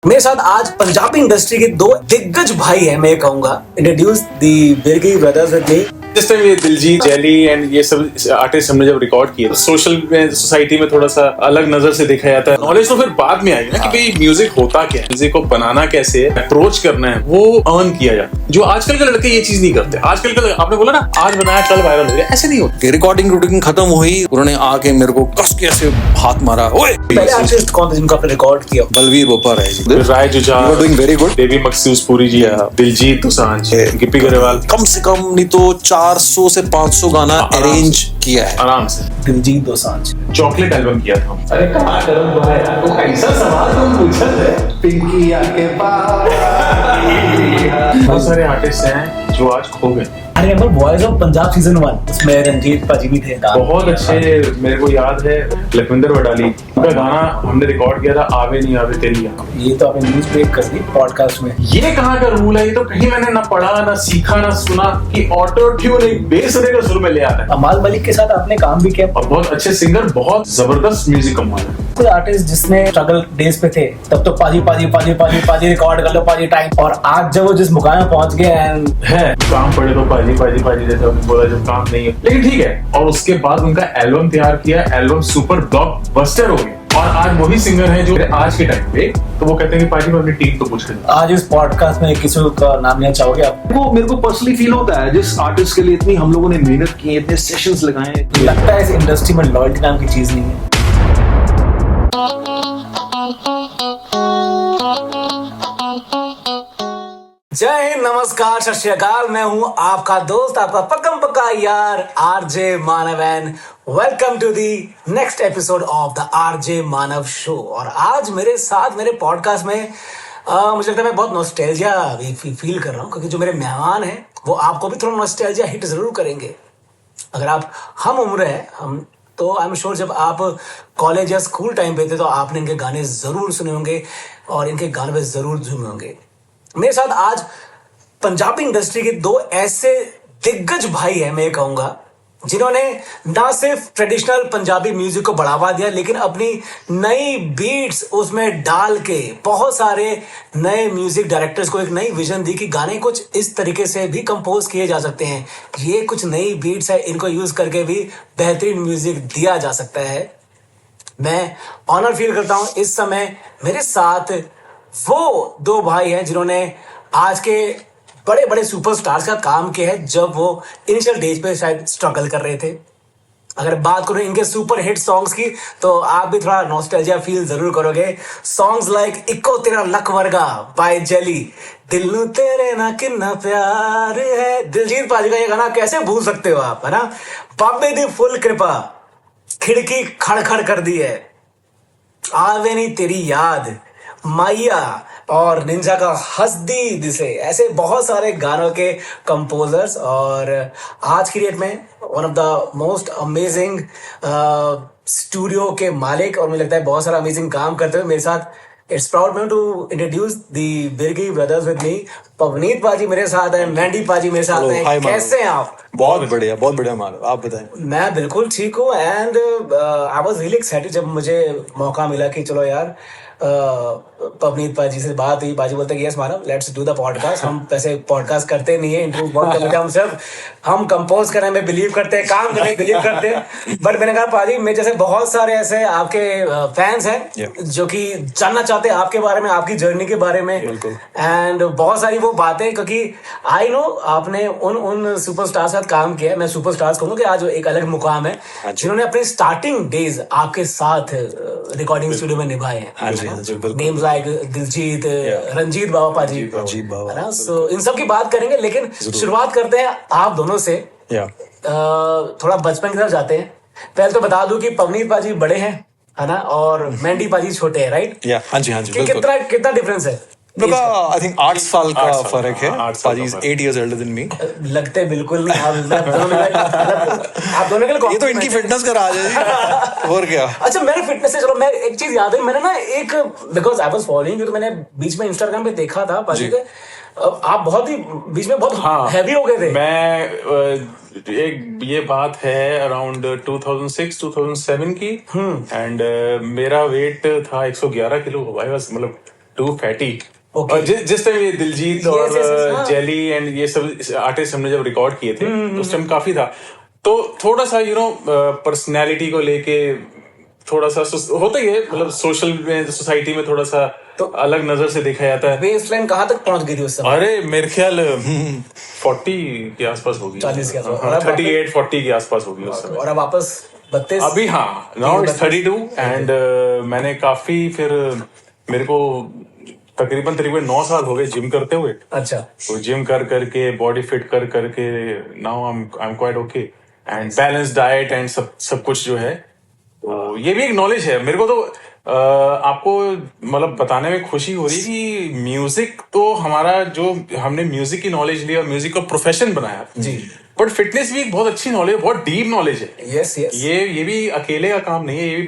मेरे साथ आज पंजाबी इंडस्ट्री के दो दिग्गज भाई हैं, मैं कहूंगा। इंट्रोड्यूस दी बिरगी ब्रदर्स विद मी। जिस टाइम ये दिलजीत जेली एंड ये सब आर्टिस्ट हमने जब रिकॉर्ड किए, सोशल में सोसाइटी में थोड़ा सा अलग नजर से देखा जाता है। नॉलेज तो फिर बाद में आएगी ना कि भाई म्यूजिक होता क्या है, म्यूजिक को बनाना कैसे है, अप्रोच करना है, वो अर्न किया जाता है। जो आजकल के लड़के ये चीज नहीं करते। आजकल के आपने बोला ना आज बनाया कल वायरल हो गया, ऐसे नहीं होता। रिकॉर्डिंग खत्म हुई, उन्होंने आके मेरे को कस के ऐसे हाथ मारा। ओए पहले आर्टिस्ट कौन थे जिनको आपने रिकॉर्ड किया? बलवीर बोपा है जी, राय Jujhar, doing very good. Devi Makhsoos Puri ji, Diljit Dosanjh, Gippy Grewal, कम से कम नहीं तो 400 से 500 गाना अरेंज किया है आराम से। दिलजीत दोसांझ चॉकलेट एल्बम किया था। अरे कहाँ करूँ भाई, तो कैसा सवाल तुम पूछा है? पिंकी आके बहुत सारे आर्टिस्ट हैं जो आज खो गए। I remember voice of Punjab season 1, उसमें रंजीत पाजी भी थे। बहुत अच्छे, मेरे को याद है लखविंदर वडाली, उनका गाना हमने रिकॉर्ड किया था, आवे नहीं आवे तेरी याद। ये तो आपने न्यूज ब्रेक कर दी पॉडकास्ट में। ये कहाँ का रूल है? ये तो कहीं मैंने ना पढ़ा ना सीखा ना सुना कि ऑटो ट्यून एक बेसुरे का सुर में ले आता है। अमाल मलिक के साथ आपने काम भी किया, और बहुत अच्छे सिंगर, बहुत जबरदस्त म्यूजिक कंपोजर। कुछ आर्टिस्ट जिसने स्ट्रगल डेज पे थे तब तो पाजी पाजी पाजी पाजी पाजी रिकॉर्ड कर लो, पाजी टाइम। और आज जब वो जिस मुकाम में पहुंच गए है, काम पड़े तो पाजी पाजी पाजी जैसे आपने बोला, जब काम नहीं है लेकिन ठीक है। और उसके बाद उनका एल्बम तैयार किया, एल्बम सुपर ब्लॉकबस्टर हो गया। और आज वही सिंगर है जो आज के टाइम पे तो वो कहते हैं कि पाजी में अपनी टीम तो पूछ कर। आज इस पॉडकास्ट में किसी का नाम लेना चाहोगे आप? मेरे को पर्सनली फील होता है जिस आर्टिस्ट के लिए इतनी हम लोगों ने मेहनत की, इतने सेशंस लगाए। लगता है इस इंडस्ट्री में लॉयल्टी नाम की चीज नहीं है। जय हिंद, नमस्कार, सत श्री अकाल। मैं हूं आपका दोस्त, आपका पक्कम पक्का यार RJ Manav and welcome to the next episode of the RJ Manav show. और आज मेरे साथ मेरे पॉडकास्ट में मुझे लगता है मैं बहुत नॉस्टैल्जिया फील कर रहा हूं, क्योंकि जो मेरे मेहमान हैं वो आपको भी थोड़ा नॉस्टैल्जिया हिट जरूर करेंगे। अगर आप हम उम्र है हम तो आई एम श्योर जब आप कॉलेज या स्कूल टाइम पे थे तो आपने इनके गाने जरूर सुने होंगे और इनके गाने पे जरूर झूमे होंगे। मेरे साथ आज पंजाबी इंडस्ट्री के दो ऐसे दिग्गज भाई हैं, मैं कहूंगा, जिन्होंने ना सिर्फ ट्रेडिशनल पंजाबी म्यूजिक को बढ़ावा दिया लेकिन अपनी नई बीट्स उसमें डाल के बहुत सारे नए म्यूजिक डायरेक्टर्स को एक नई विजन दी कि गाने कुछ इस तरीके से भी कंपोज किए जा सकते हैं। ये कुछ नई बीट्स है, इनको यूज करके भी बेहतरीन म्यूजिक दिया जा सकता है। मैं ऑनर फील करता हूं इस समय मेरे साथ वो दो भाई हैं जिन्होंने आज के बड़े बड़े सुपरस्टार्स का काम किया है जब वो इनिशियल डेज पे शायद स्ट्रगल कर रहे थे। अगर बात करूं इनके सुपर हिट सॉन्ग्स की तो आप भी थोड़ा नॉस्टैल्जिया फील जरूर करोगे। सॉन्ग्स लाइक इको तेरा लक वर्गा बाय जेली, दिल नू तेरे ना किन्ना प्यार है, दिलजीत पाजी का ये गाना कैसे भूल सकते हो आप, है ना। बाबे दी फुल कृपा, खिड़की खड़खड़ कर दी है, आवे नहीं तेरी याद, माइया और निंजा का हस्दी दिसे, ऐसे बहुत सारे गानों के कंपोजर्स। और आज की डेट में one of the most amazing studio के मालिक, और मुझे लगता है बहुत सारा अमेजिंग काम करते हुए मेरे साथ। It's proud me to introduce the बिरगी ब्रदर्स विद मी। पवनीत पाजी मेरे साथ हैं, मैंडी पाजी मेरे साथ हैं। कैसे हैं आप? बहुत बढ़िया मानव, आप बताएं। मैं बिल्कुल ठीक हूँ and I was really excited जब मुझे मौका मिला कि चलो यार पवनीत पाजी से बात हुई। पाजी बोलते हैं yes Manav, let's do the podcast. हम वैसे पॉडकास्ट करते नहीं है, इंटरव्यू बहुत करते हैं, हम सब हम कंपोज करने में बिलीव करते हैं, काम करने में बिलीव करते हैं। बट मैंने कहा पाजी मेरे जैसे बहुत सारे ऐसे आपके फैंस हैं जो कि जानना चाहते हैं आपके बारे में, आपकी जर्नी के बारे में एंड बहुत सारी वो बातें, क्योंकि आई नो आपने उन सुपरस्टार्स के साथ काम किया है। मैं सुपरस्टार्स कहूँगा कि आज एक अलग मुकाम है जिन्होंने अपने स्टार्टिंग डेज आपके साथ रिकॉर्डिंग स्टूडियो में निभाए हैं। नेम्स लाइक दिलजीत, रंजीत बाबा पाजी, है ना। सो इन सब की बात करेंगे लेकिन शुरुआत करते हैं आप दोनों से। थोड़ा बचपन की तरफ जाते हैं। पहले तो बता दूं कि पवनीत पाजी बड़े हैं, है ना, और मैंडी पाजी छोटे हैं, राइट? हाँ जी कितना डिफरेंस है? आई थिंक 8 साल का फर्क है। पाजी is 8 years older than me। लगते बिल्कुल नहीं आप दोनों के लिए। ये तो इनकी फिटनेस का राज है जी। और क्या? अच्छा, मेरे फिटनेस से चलो मैं एक चीज याद है, मैंने ना एक because I was following you, तो मैंने बीच में इंस्टाग्राम पे देखा था पाजी के, आप बहुत ही बीच में बहुत हैवी हो गए थे। मैं एक ये बात है अराउंड 2006-2007 की एंड मेरा वेट था 111 किलो। भाई बस मतलब टू फैटी। Okay. और जिस टाइम ये दिलजीत Yes, yes, yes, और हाँ। जेली एंड ये सब आर्टिस्ट हमने जब रिकॉर्ड किए थे उस टाइम काफी था। तो थोड़ा सा पर्सनैलिटी को लेके थोड़ा सा होता ही है, मतलब सोशल में सोसाइटी में थोड़ा सा तो अलग नजर से देखा जाता है। बेस लाइन कहाँ तक पहुंच गई थी उस समय? अरे मेरे ख्याल 40 के आसपास होगी, 40 के आसपास। 38-40 के आसपास होगी उस समय। और अब वापस 32? अभी हाँ, नाउ इट्स 32 एंड मैंने काफी फिर मेरे को तकरीबन 9 साल हो गए जिम करते हुए। अच्छा। तो जिम कर करके बॉडी फिट कर करके now I am quite okay and balance diet and सब कुछ जो है, तो ये भी एक नॉलेज है मेरे को। तो आपको मतलब बताने में खुशी हो रही है कि म्यूजिक तो हमारा जो हमने म्यूजिक की नॉलेज ली और म्यूजिक को प्रोफेशन बनाया जी, बट फिटनेस भी एक बहुत अच्छी नॉलेज, बहुत डीप नॉलेज है। Yes yes. ये भी अकेले का काम नहीं है, ये भी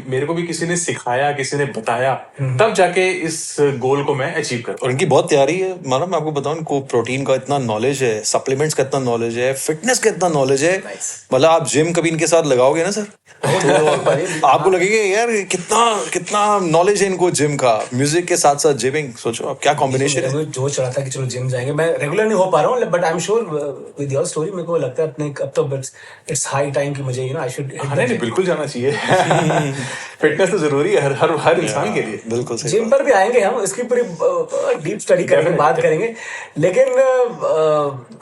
मेरे को भी किसी ने सिखाया, किसी ने बताया, तब जाके इस गोल को मैं अचीव कर और इनकी बहुत तैयारी है। मानो मैं आपको बताऊं, इनको प्रोटीन का इतना नॉलेज है, सप्लीमेंट्स का इतना नॉलेज है, फिटनेस का इतना नॉलेज है। Nice. मतलब आप जिम कभी इनके साथ लगाओगे ना सर, तो आपको लगेगा यार कितना कितना नॉलेज है इनको जिम का, म्यूजिक के साथ साथ जिमिंग। सोचो आप क्या कॉम्बिनेशन है। मुझे जो चढ़ा था कि चलो जिम जाएंगे, मैं रेगुलर नहीं हो पा रहा हूँ, but I am sure with your story मेरे को लगता है अपने अब तो इट्स हाई टाइम कि मुझे आई शुड। नहीं, बिल्कुल जाना चाहिए। फिटनेस तो जरूरी है हर इंसान के लिए। बिल्कुल सही। जिम पर भी आएंगे हम, इसकी पूरी डीप स्टडी करेंगे, बात करेंगे। लेकिन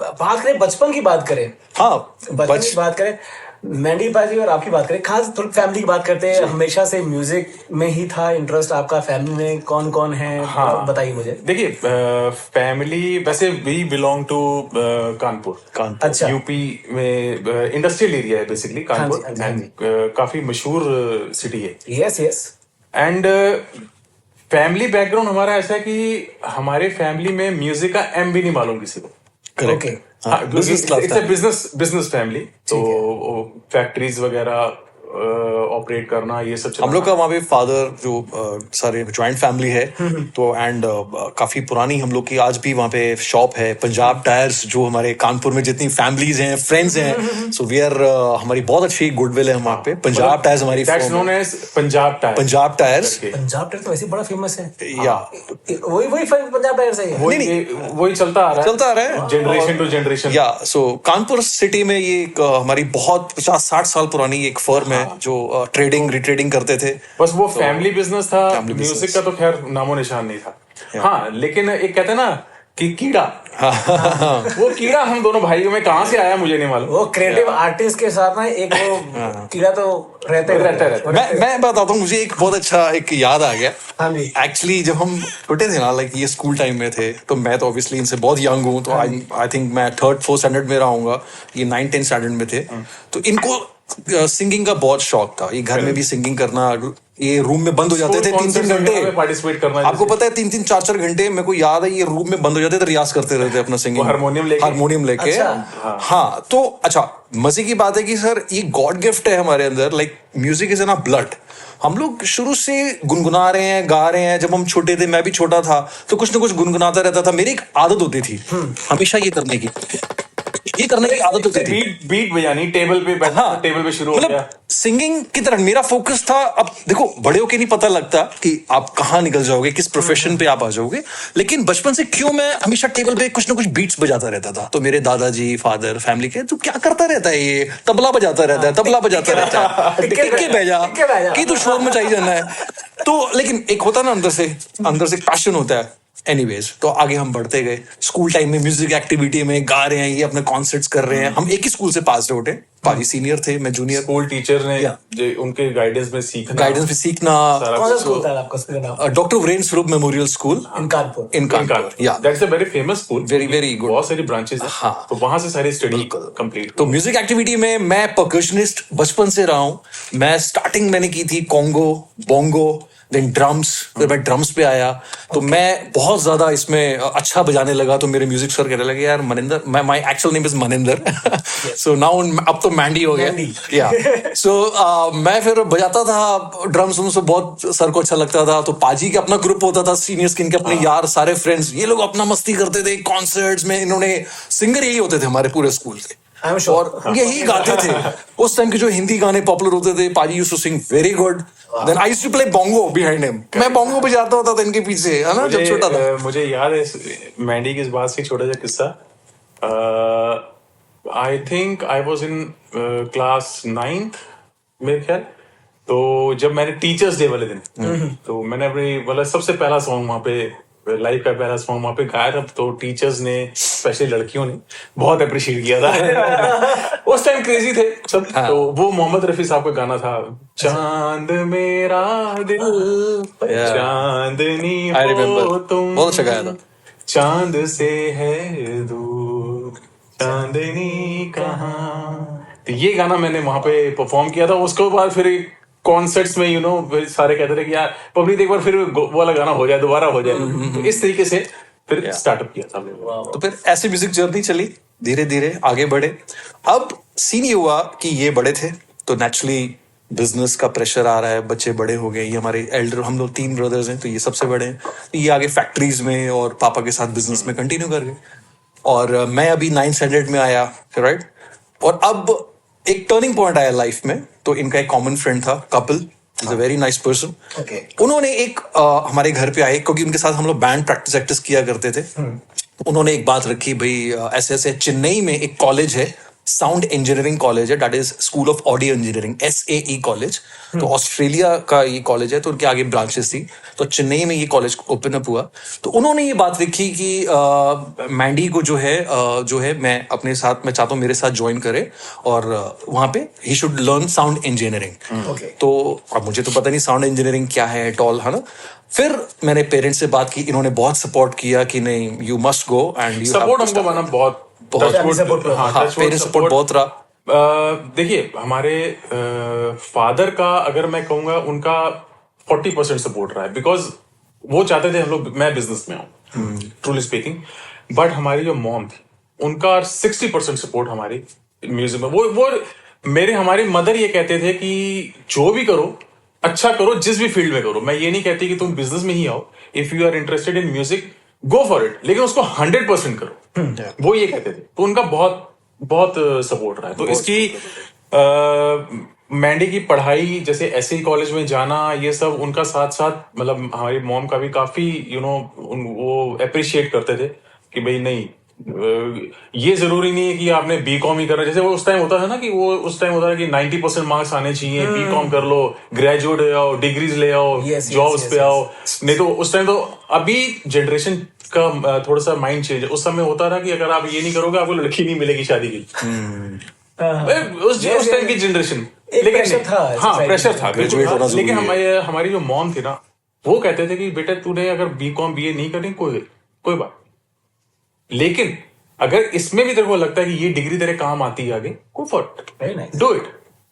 बात करें बचपन की बात करें, हाँ, बचपन की बात करें, मैंडी पाजी और आपकी बात करें, खास थोड़ी फैमिली की बात करते हैं। हमेशा से म्यूजिक में ही था इंटरेस्ट आपका? फैमिली में कौन कौन है? हाँ, बताइए मुझे। देखिए फैमिली वैसे वी बिलोंग टू कानपुर। अच्छा। यूपी में इंडस्ट्रियल एरिया है बेसिकली कानपुर, हाँ जी, हाँ जी। एंड काफी मशहूर सिटी है। Yes yes. And family background हमारा ऐसा है कि हमारे फैमिली में म्यूजिक का एम भी नहीं मालूम किसी को। करेक्ट। Okay. बिजनेस फैमिली, तो फैक्ट्रीज वगैरह ऑपरेट करना, ये सब हम लोग का वहाँ पे फादर जो सारे ज्वाइंट फैमिली है, तो एंड काफी पुरानी हम लोग की आज भी वहाँ पे शॉप है, पंजाब टायर्स, जो हमारे कानपुर में जितनी फैमिलीज हैं, फ्रेंड्स हैं, सो वी आर हमारी बहुत अच्छी गुडविल है वहाँ पे। पंजाब टायर्स हमारी Punjab tyre. Punjab tyres Punjab tyre तो वैसे बड़ा फेमस है। या वही पंजाब टायर सही है। वही चलता आ रहा है जनरेशन टू जनरेशन। या सो कानपुर सिटी में ये एक हमारी बहुत 50-60 साल पुरानी एक फर्म है जो ट्रेडिंग रिट्रेडिंग करते थे। बस वो फैमिली बिजनेस था, family म्यूजिक business। का तो खैर नामो निशान नहीं था। हाँ, लेकिन एक कहते हैं ना कि कीड़ा, वो कीड़ा हम दोनों भाइयों में कहाँ से आया मुझे नहीं मालूम। वो क्रिएटिव आर्टिस्ट के साथ ना एक वो कीड़ा तो रहता मैं बताता हूँ, मुझे एक बहुत अच्छा एक याद आ गया। हाँ जी। एक्चुअली जब हम छोटे थे ना, लाइक ये स्कूल टाइम में थे, तो मैं तो ऑब्वियसली इनसे बहुत यंग हूँ, तो आई थिंक मैं 3rd-4th स्टैंडर्ड में रहूंगा, ये 9th-10th स्टैंडर्ड में थे। तो इनको सिंगिंग का बहुत शौक था, ये घर में भी सिंगिंग करना, ये रूम में बंद हो जाते थे 3-3 घंटे पार्टिसिपेट करना। आपको पता है 3-3 4-4 घंटे मेरे को याद है, ये रूम में बंद हो जाते थे, रियाज करते रहते अपना सिंगिंग, हारमोनियम लेके। अच्छा। हाँ, तो अच्छा मजे की बात है कि सर ये गॉड गिफ्ट है हमारे अंदर, like music is in a blood. हम लोग शुरू से गुनगुना रहे हैं, गा रहे हैं। जब हम छोटे थे, मैं भी छोटा था, तो कुछ ना कुछ गुनगुनाता रहता था। मेरी एक आदत होती थी हमेशा ये करने की आदत होती थी, बीट बजानी, टेबल पे बैठना। हाँ, टेबल पे शुरू हो गया मतलब सिंगिंग की तरह मेरा फोकस था। अब देखो बड़े होके नहीं पता लगता कि आप कहाँ निकल जाओगे, किस प्रोफेशन पे आप आ जाओगे, लेकिन बचपन से क्यों मैं हमेशा टेबल पे कुछ ना कुछ बीट्स बजाता रहता था। तो मेरे दादाजी, फादर, फैमिली के, तू क्या करता रहता है, ये तबला बजाता रहता है, तबला बजाता रहता है, टिक के भेजा कि तू शोर मचाई जाना है। तो लेकिन एक होता ना अंदर से पैशन होता है। एनीवेज, तो आगे हम बढ़ते गए। स्कूल टाइम में म्यूजिक एक्टिविटी में गा रहे हैं, ये अपने कॉन्सर्ट्स कर रहे हैं। हम एक ही स्कूल से पास आउट है, पाजी सीनियर थे, मैं जूनियर। स्कूल टीचर ने जो उनके गाइडेंस में सीखना। कौन सा स्कूल था आपका? स्कूल का नाम? डॉक्टर वीरेंद्र स्वरूप मेमोरियल स्कूल इन कानपुर। या that's a very famous school, very good, बहुत सारी ब्रांचेस हैं। हाँ, तो वहां से सारी स्टडी कंप्लीट। तो म्यूजिक एक्टिविटी में मैं परकशनिस्ट बचपन से रहा हूँ। मैं स्टार्टिंग मैंने की थी कॉन्गो, बोंगो, देन ड्रम्स, फिर मैं ड्रम्स पे आया। तो मैं बहुत ज्यादा इसमें अच्छा बजाने लगा। तो मेरे म्यूजिक सर कहने लगे, यार Maninder, my actual name is Maninder, so now अब तो मैंडी हो गया। या सो मैं फिर बजाता था ड्रम्स, उनसे बहुत सर को अच्छा लगता था। तो पाजी का अपना ग्रुप होता था, सीनियर स्किन के अपने यार सारे फ्रेंड्स, ये लोग अपना मस्ती करते थे कॉन्सर्ट्स में। इन्होंने सिंगर यही होते थे हमारे पूरे स्कूल के। I'm sure. और यही गाते थे उस टाइम के जो हिंदी गाने पॉपुलर होते थे. Paaji used to sing very good. Then I used to play bongo behind him. मैं बोंगो बजाता होता था इनके पीछे, है ना, जब छोटा था. मुझे याद है मैंडी की इस बात से छोटा सा किस्सा. I think I was in class 9th मेरे ख्याल. तो जब मैंने टीचर्स डे वाले दिन तो मैंने अपनी मतलब सबसे पहला सॉन्ग वहां पे, लाइफ का पहला सॉन्ग वहां पे गाया था. तो टीचर्स ने, स्पेशली लड़कियों ने, बहुत अप्रिशिएट किया था. उस टाइम क्रेजी थे सब. तो वो मोहम्मद रफी साहब का गाना था, चांद मेरा दिल चांदनी I remember. हो तुम, बहुत अच्छा गाया था. चांद से है दूर चांदनी कहाँ. तो ये गाना मैंने वहां पे परफॉर्म किया था. उसके बाद फिर कॉन्सर्ट्स में सारे कहते थे कि यार पब्लिक एक बार फिर वो वाला गाना हो जाए, दोबारा हो जाए. तो इस तरीके से फिर स्टार्टअप किया था हमने. तो फिर ऐसे म्यूजिक जर्नी चली, धीरे धीरे आगे बढ़े. अब सीन ये हुआ कि ये बड़े थे तो नेचुरली बिजनेस का प्रेशर आ रहा है, बच्चे बड़े हो गए. ये हमारे एल्डर, हम लोग 3 ब्रदर्स हैं तो ये सबसे बड़े हैं. तो ये आगे फैक्ट्रीज में और पापा के साथ बिजनेस में कंटिन्यू कर गए. और मैं अभी 9th स्टैंडर्ड में आया, राइट. और अब एक टर्निंग पॉइंट आया लाइफ में. तो इनका एक कॉमन फ्रेंड था, Kapil, is a very nice person. उन्होंने एक हमारे घर पे आए क्योंकि उनके साथ हम लोग बैंड प्रैक्टिस किया करते थे. उन्होंने एक बात रखी, भाई ऐसे ऐसे चेन्नई में एक कॉलेज है, साउंड इंजीनियरिंग कॉलेज है, that is school of audio engineering, SAE college. तो ऑस्ट्रेलिया का ये कॉलेज है, तो उनके आगे ब्रांचेस थी. तो चेन्नई में ये कॉलेज ओपन अप हुआ. तो उन्होंने ये बात लिखी कि मैंडी को जो है मैं अपने साथ, मैं चाहता हूँ मेरे साथ ज्वाइन करे और वहां पे he should learn sound engineering. तो अब मुझे तो पता नहीं साउंड इंजीनियरिंग क्या है एट ऑल, है ना. फिर मैंने पेरेंट्स से बात की, इन्होंने बहुत सपोर्ट किया कि नहीं, you must go and you support हमको माना बहुत पेरेंट्स सपोर्ट बहुत रहा. देखिए हमारे फादर का अगर मैं कहूंगा उनका 40% सपोर्ट रहा है. बिकॉज वो चाहते थे हम लोग, मैं बिजनेस में आऊं, ट्रूली स्पीकिंग. बट हमारी जो मॉम थी उनका 60% सपोर्ट हमारी म्यूजिक में. वो हमारी मदर ये कहते थे कि जो भी करो अच्छा करो, जिस भी फील्ड में करो. मैं ये नहीं कहती कि तुम बिजनेस में ही आओ. If you are interested in music, go for it, लेकिन उसको 100% करो. वो ये कहते थे. तो उनका बहुत बहुत सपोर्ट रहा है. तो इसकी मैंडी की पढ़ाई, जैसे SAE कॉलेज में जाना, ये सब उनका साथ साथ मतलब हमारी मॉम का भी काफी वो अप्रिशिएट करते थे कि भाई नहीं, ये जरूरी नहीं है कि आपने B.Com ही करना. जैसे वो उस टाइम होता है ना कि वो उस टाइम होता है कि 90% मार्क्स आने चाहिए, B.Com कर लो, ग्रेजुएट ले आओ, डिग्रीज ले आओ, जॉब्स पे आओ. नहीं तो उस टाइम तो, अभी जनरेशन का थोड़ा सा माइंड चेंज. उस समय होता था कि अगर आप ये नहीं करोगे आपको लड़की नहीं मिलेगी शादी की. उस टाइम की जनरेशन, लेकिन हाँ प्रेशर था, लेकिन हमारी जो मॉम थी ना, वो कहते थे कि बेटा तूने अगर B.Com BA नहीं करनी कोई बात, लेकिन अगर इसमें भी तेरे को लगता है कि ये डिग्री तेरे काम आती है आगे, गो फॉर इट, डू इट.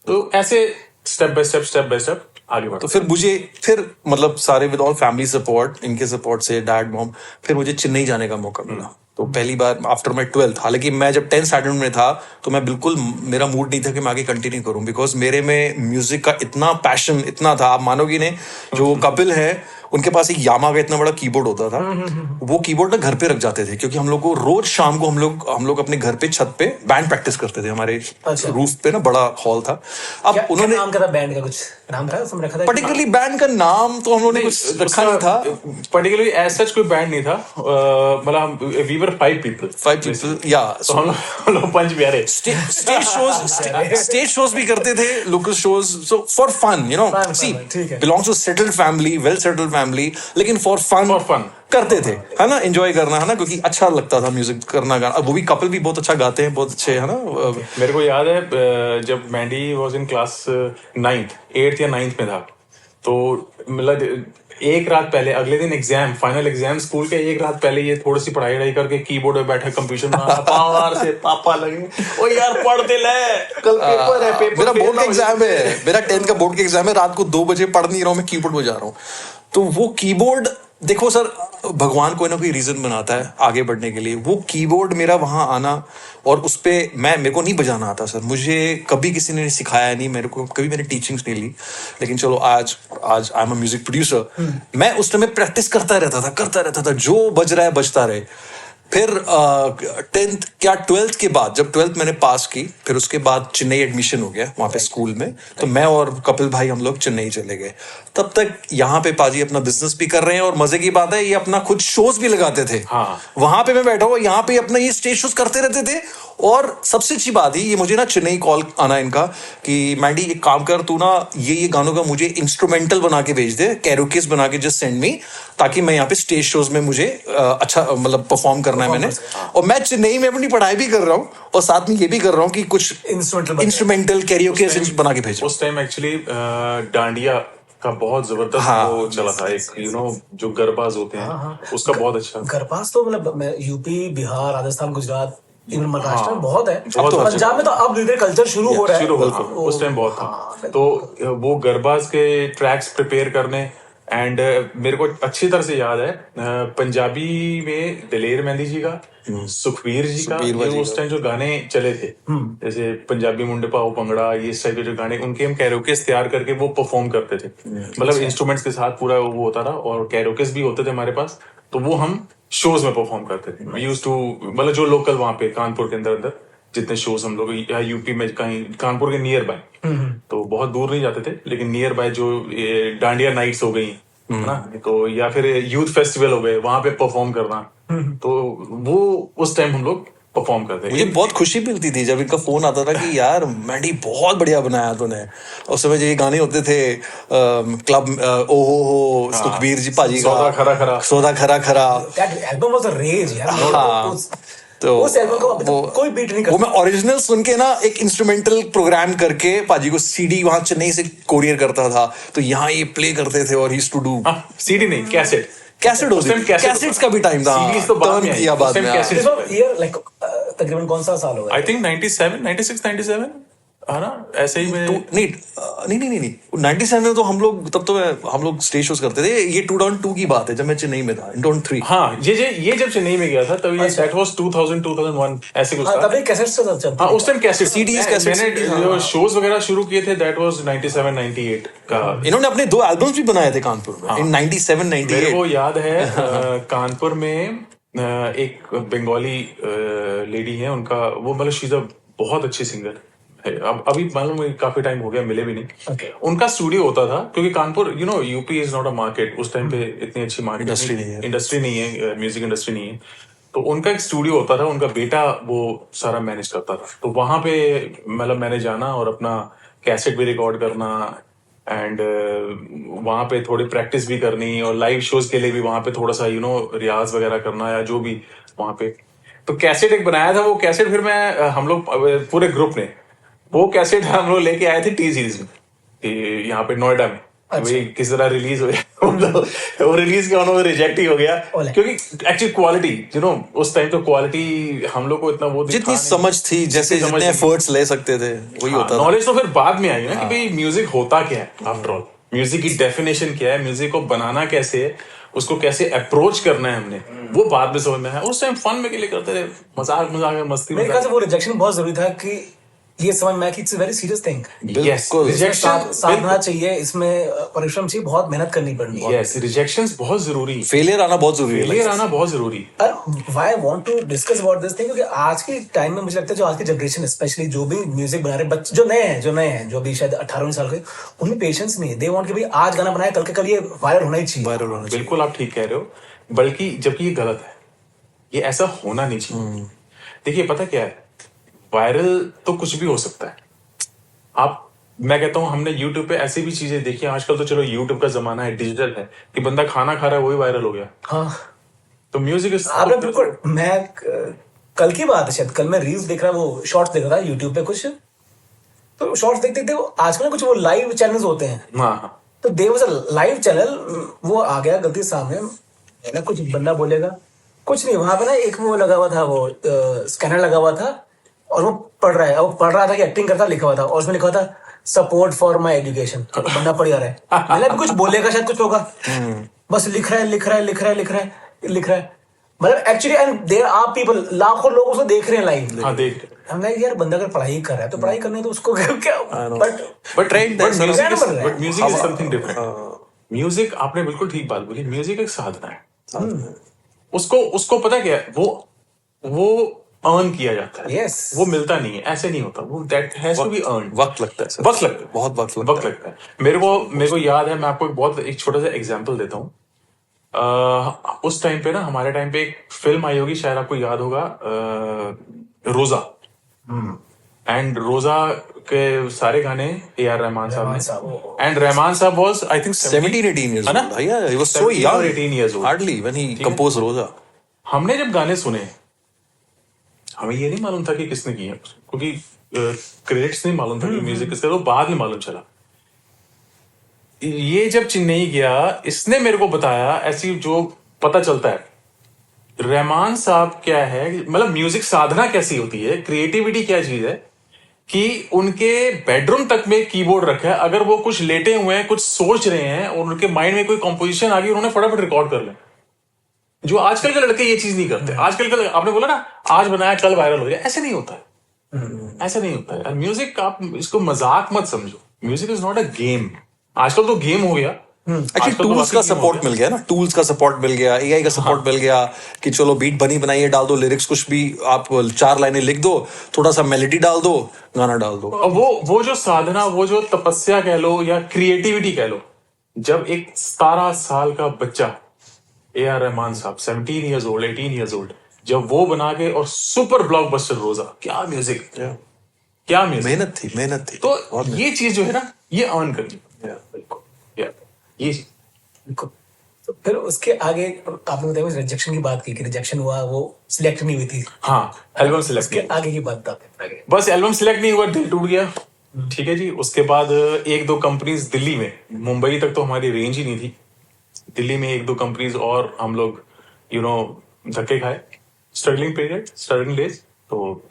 तो ऐसे स्टेप बाय स्टेप आगे बढ़ा. तो फिर मतलब सारे विद ऑल फैमिली सपोर्ट, इनके सपोर्ट से, डैड मॉम, फिर मुझे चेन्नई जाने का मौका मिला. तो पहली बार आफ्टर माई 12th, हालांकि मैं जब 10th स्टैंडर्ड में था तो मैं बिल्कुल, मेरा मूड नहीं था कि मैं आगे कंटिन्यू करूं, बिकॉज मेरे में म्यूजिक का इतना पैशन इतना था, आप मानोगे नहीं. जो कपिल है उनके पास एक यामा का इतना बड़ा कीबोर्ड होता था. वो कीबोर्ड ना घर पे रख जाते थे क्योंकि हम लोग को रोज शाम को हम लोग अपने घर पे छत पे बैंड प्रैक्टिस करते थे. हमारे रूफ पे ना बड़ा हॉल था. अब उन्होंने नाम का बैंड का कुछ नाम था, उसमें रखा था पर्टिकुलरली बैंड का नाम तो हम लोगों ने कुछ रखा नहीं था. पर्टिकुलरली एज सच कोई बैंड नहीं था. मतलब वी वर 5 people या तो हम लोग 5 प्यारे स्टेज शोज भी करते थे, local shows. So for fun, you know, she belongs to settled family, well settled family, लेकिन फॉर फन करते थे, है ना, एंजॉय करना, है ना, क्योंकि अच्छा लगता था म्यूजिक करना, गाना. वो भी कपिल भी बहुत अच्छा गाते हैं, बहुत अच्छे, है ना. मेरे को याद है जब Mandy was in class 8th या 9th में था, तो मतलब एक रात पहले, अगले दिन एग्जाम, फाइनल एग्जाम स्कूल के, एक रात पहले ये थोड़ी सी पढ़ाई करके कीबोर्ड पे बैठे कंप्यूटर में पावर से पापा लगे, ओ यार पढ़ दे ले, कल पेपर है, मेरा बोर्ड का एग्जाम है, मेरा 10th का बोर्ड का एग्जाम है, रात को 2 बजे पढ़ नहीं रहा हूँ, मैं कीबोर्ड बजा रहा हूँ. तो वो कीबोर्ड, देखो सर, भगवान कोई ना कोई रीजन बनाता है आगे बढ़ने के लिए. वो कीबोर्ड मेरा वहां आना, और उस पे मेरे को नहीं बजाना आता सर, मुझे कभी किसी ने सिखाया नहीं, मेरे को कभी मैंने टीचिंग्स नहीं ली. लेकिन चलो आज आई एम अ म्यूजिक प्रोड्यूसर. मैं उस टाइम प्रैक्टिस करता रहता था, जो बज रहा है बजता रहे. फिर 10th क्या 12th के बाद, जब 12th मैंने पास की, फिर उसके बाद चेन्नई एडमिशन हो गया वहाँ पे स्कूल में। तो मैं और कपिल भाई हम लोग चेन्नई चले गए। तब तक यहाँ पे पाजी अपना बिजनेस भी कर रहे हैं, और मजे की बात है ये अपना खुद शोज भी लगाते थे। हाँ। वहां पे मैं बैठा हुआ यहाँ पे अपना ये स्टेज शोज करते रहते थे। और सबसे अच्छी बात ही ये, मुझे ना चेन्नई कॉल आना इनका कि मैंडी एक काम कर, तू ना ये गानों का मुझे इंस्ट्रूमेंटल बना के भेज दे, कैरोकेस बना के जस्ट सेंड मी, ताकि मैं यहाँ पे स्टेज शोज में मुझे अच्छा मतलब परफॉर्म करना है मैंने। और मैं चेन्नई में अपनी पढ़ाई भी कर रहा हूँ और साथ में ये भी कर रहा हूँ कि कुछ इंस्ट्रूमेंटल कैरोकेस बना के भेजो। उस टाइम एक्चुअली डांडिया का बहुत जबरदस्त वो चला था, एक जो गरबाज होते हैं उसका बहुत अच्छा। गरबाज तो मतलब यूपी, बिहार, राजस्थान, गुजरात, इवन महाराष्ट्र में बहुत है। बहुत पंजाब में तो अब धीरे कल्चर शुरू हो रहा है। उस टाइम बहुत था। तो वो गरबाज के ट्रैक्स प्रिपेयर करने, एंड मेरे को अच्छी तरह से याद है पंजाबी में दलेर मेहंदी जी का, सुखबीर जी का, ये उस टाइम जो गाने चले थे, जैसे पंजाबी मुंडे पाओ पंगड़ा, ये इस टाइप के जो गाने, उनके हम कैरोकेस तैयार करके वो परफॉर्म करते थे। मतलब इंस्ट्रूमेंट्स के साथ पूरा वो होता था, और कैरोकेस भी होते थे हमारे पास। तो वो हम शोज में परफॉर्म करते थे। वी यूज्ड टू, मतलब जो लोकल वहां पे कानपुर के अंदर अंदर जितने शोज हम लोग, या यूपी में कहीं कानपुर के नियर बाय, तो बहुत दूर नहीं जाते थे, लेकिन नियर बाय जो डांडिया नाइट्स हो गई है ना, तो या फिर यूथ फेस्टिवल हो गए, वहां पे परफॉर्म करना, तो वो उस टाइम हम लोग परफॉर्म करते हैं। मुझे बहुत खुशी मिलती थी जब इनका फोन आता था कि यार मैंडी बहुत बढ़िया बनाया तूने। उस समय जो ये गाने होते थे क्लब ओ हो सुखबीर जी पाजी का सौदा खरा खरा, that album was a rage यार। हाँ, तो उस एल्बम को अभी तक कोई बीट नहीं कर वो मैं ओरिजिनल सुन के ना एक इंस्ट्रूमेंटल प्रोग्राम करके पाजी को सीडी वहां चेन्नई से कोरियर करता था, तो यहाँ ये प्ले करते थे। और ही टू डू सीडी नहीं, कैसेट होती थी, कैसेट्स का भी टाइम था। सीडीज तो बाद में किया बाद में। ईयर लाइक तकरीबन कौन सा साल होगा? आई थिंक 97, 96, 97 है ना, ऐसे ही में। नहीं 97 में तो हम लोग, तब तो हम लोग स्टेज शोज करते थे। ये 2002 की बात है जब मैं चेन्नई में था, 2003। हाँ, ये जब चेन्नई में गया था तभी, दैट वाज 2000, 2001 ऐसे कुछ था। तभी कैसेट्स से चलते। हाँ, उस टाइम कैसेट, सीडीज मैंने जो शोज वगैरह शुरू किए थे, दैट वाज 97, 98 का। इन्होंने अपने 2 एल्बम्स भी बनाए थे कानपुर में इन 97, 98। मेरे को याद है कानपुर में एक बंगाली लेडी है, उनका वो मतलब शी इज अ बहुत अच्छी सिंगर है। अब अभी मालूम काफी टाइम हो गया, मिले भी नहीं। उनका स्टूडियो होता था, क्योंकि Kanpur UP is not a market. उस टाइम पे इतनी अच्छी मार्केट इंडस्ट्री नहीं है, म्यूजिक इंडस्ट्री नहीं है। तो उनका एक स्टूडियो होता था, उनका बेटा वो सारा मैनेज करता था। तो वहां पे मतलब मैंने जाना और अपना कैसेट भी रिकॉर्ड करना, एंड वहां पे थोड़ी प्रैक्टिस भी करनी, और लाइव शोज के लिए भी वहां पे थोड़ा सा रियाज वगैरह करना, या जो भी वहां पे। तो कैसेट एक बनाया था, वो कैसेट फिर मैं हम लोग पूरे ग्रुप ने वो कैसेट हम लोग लेके आए थे टी सीरीज में, यहाँ पे नोएडा में। भाई किस तरह रिलीज हो गया, वो रिलीज किया, उन्होंने रिजेक्ट ही हो गया, क्योंकि एक्चुअली क्वालिटी उस टाइम तो क्वालिटी हम लोग को इतना वो जितनी समझ थी, जैसे जितने एफर्ट्स ले सकते थे वही होता था। नॉलेज तो फिर बाद में आई ना कि भाई म्यूजिक होता क्या है, आफ्टर ऑल म्यूजिक की डेफिनेशन क्या है, म्यूजिक को बनाना कैसे है, उसको कैसे अप्रोच करना है हमने, वो बाद में समझ में आया। उस टाइम फन में के लिए करते थे, मजाक मस्ती। मेरे ख्याल से वो रिजेक्शन बहुत जरूरी था कि ये समझ में आया कि it's a very serious thing. Rejection साधना चाहिए, इसमें परिश्रम चाहिए, बहुत मेहनत करनी पड़नी है। यस, रिजेक्शंस बहुत जरूरी, फेलियर आना बहुत जरूरी है। फेलियर आना बहुत जरूरी। Why I want to discuss about this thing, क्योंकि आज के टाइम में मुझे लगता है जो आज की जनरेशन स्पेशली जो भी म्यूजिक बना रहे बच्चे, जो नए हैं जो भी शायद 18-19 साल के, उनमें पेशेंस नहीं है। दे वांट कि भाई आज गाना बनाया, कल के कल ये वायरल होना ही चाहिए। बिल्कुल आप ठीक कह रहे हो, बल्कि जबकि ये गलत है, ये ऐसा होना नहीं चाहिए। देखिए पता क्या है, वायरल तो कुछ भी हो सकता है। मैं कहता हूँ हमने YouTube पे ऐसी भी चीजें देखी, आजकल तो चलो YouTube का जमाना है, डिजिटल है, कि बंदा खाना खा रहा है वही वायरल हो गया। हाँ, तो म्यूजिक आपने बिल्कुल, मैं कल की बात है शायद, कल मैं रील्स देख रहा, वो शॉर्ट्स देख रहा था YouTube पे कुछ, तो शॉर्ट्स देखते देखते आजकल कुछ वो लाइव चैनल्स होते हैं। हाँ, तो there was a live channel, वो आ गया गलती सामने, मैंने कुछ बंदा बोलेगा, कुछ नहीं, वहां पे ना एक वो लगा हुआ था, वो स्कैनर लगा हुआ था, और वो पढ़ रहा था कि एक्टिंग करता लिखा हुआ था, और उसमें लिखा हुआ था सपोर्ट फॉर माई एजुकेशन। बंदा पढ़ रहा है, मैंने भी कुछ बोलेगा शायद, कुछ होगा, बस लिख रहा है। मतलब actually, and there are people, लाखों लोग उसको देख रहे हैं लाइव। हाँ, देख रहे हैं। हम लाइक यार, बंदा अगर पढ़ाई कर रहा है तो पढ़ाई करने तो उसको क्या, but music is something different. Music, आपने बिल्कुल ठीक बात बोली, म्यूजिक एक साधना है। उसको पता क्या है, वो वो अर्न किया जाता है। Yes. वो मिलता नहीं है, ऐसे नहीं होता, वो that has to be earn. वक्त लगता है सर, वक्त लगता है, बहुत वक्त लगता वक्त लगता है। मेरे को याद है, मैं आपको एक छोटा सा एग्जांपल देता हूँ। उस टाइम पे ना, हमारे टाइम पे एक फिल्म आई होगी, शायद आपको याद होगा, रोजा। एंड रोजा के सारे गाने A.R. रहमान साहब ने, एंड रहमान साहब वाज आई थिंक 17-18 years है ना? old. Yeah, he was so 17 young. or 18 years old. Hardly when he composed Rosa. हमने जब गाने सुने, हमें ये नहीं मालूम था कि किसने किए, क्योंकि क्रेडिट्स नहीं मालूम था कि म्यूजिक किसका, तो बाद में मालूम चला। ये जब चेन्नई गया, इसने मेरे को बताया, ऐसी जो पता चलता है रहमान साहब क्या है, मतलब म्यूजिक साधना कैसी होती है, क्रिएटिविटी क्या चीज है, कि उनके बेडरूम तक में कीबोर्ड रखा है। अगर वो कुछ लेटे हुए हैं, कुछ सोच रहे हैं और उनके माइंड में कोई कंपोजिशन आ गई, उन्होंने फटाफट रिकॉर्ड कर ले। जो आजकल के लड़के ये चीज नहीं करते। आजकल के आपने बोला ना, आज बनाया कल वायरल हो गया, ऐसे नहीं होता है। ऐसा नहीं होता है। म्यूजिक, आप इसको मजाक मत समझो। Music is not a game. आजकल तो गेम हो गया। एक्चुअली टूल्स का सपोर्ट मिल गया ना, टूल्स का सपोर्ट मिल गया, एआई का सपोर्ट मिल गया कि चलो बीट बनी बनाइए, डाल दो लिरिक्स, कुछ भी आप 4 लाइनें लिख दो, थोड़ा सा मेलोडी डाल दो, गाना डाल दो। वो जो साधना, वो जो तपस्या कह लो या क्रिएटिविटी कह लो, जब एक 17 साल का बच्चा A.R. रहमान साहब 17 years old, 18 years old, जब वो बना के, और सुपर ब्लॉकबस्टर रोजा, क्या म्यूजिक, क्या म्यूजिक, मेहनत थी। तो ये चीज जो है ना, ये अर्न करनी। ये चीज। तो फिर उसके आगे आपने बताया रिजेक्शन की बात की कि रिजेक्शन हुआ, वो सिलेक्ट नहीं हुई थी। हाँ, एल्बम सिलेक्ट उसके आगे की बात बताते हैं। बस एल्बम सिलेक्ट नहीं हुआ, दिल टूट गया। ठीक है जी। उसके बाद 1-2 कंपनीज दिल्ली में, मुंबई तक तो हमारी रेंज ही नहीं थी, दिल्ली में 1-2 कंपनीज और हम लोग धक्के खाए, स्ट्रगलिंग डेज। तो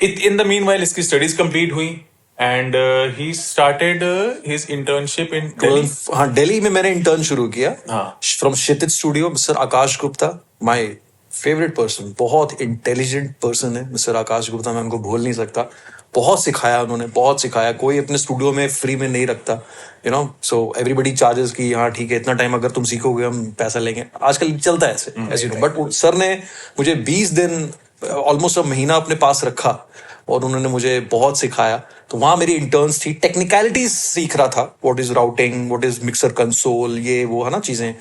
इन द मीनवाइल इसकी स्टडीज कंप्लीट हुई, and he started his internship in Delhi. हाँ, दिल्ली में मैंने इंटर्न शुरू किया हाँ। From Kshitij studio. Mister Akash Gupta, my favourite person, बहुत इंटेलिजेंट पर्सन है मिस्टर आकाश गुप्ता, मैं उनको भूल नहीं सकता। बहुत सिखाया उन्होंने, बहुत सिखाया। कोई अपने स्टूडियो में फ्री में नहीं रखता, सो एवरीबडी चार्जेस कि हाँ ठीक है, इतना टाइम अगर तुम सीखोगे हम पैसा लेंगे। आजकल चलता है ऐसे बट सर ने मुझे 20 दिन, ऑलमोस्ट महीना अपने पास रखा और उन्होंने मुझे बहुत सिखाया। तो वहां मेरी इंटर्न्स थी, टेक्निकलिटीज सीख रहा था, what is routing, what is mixer console, ये वो है ना चीजें।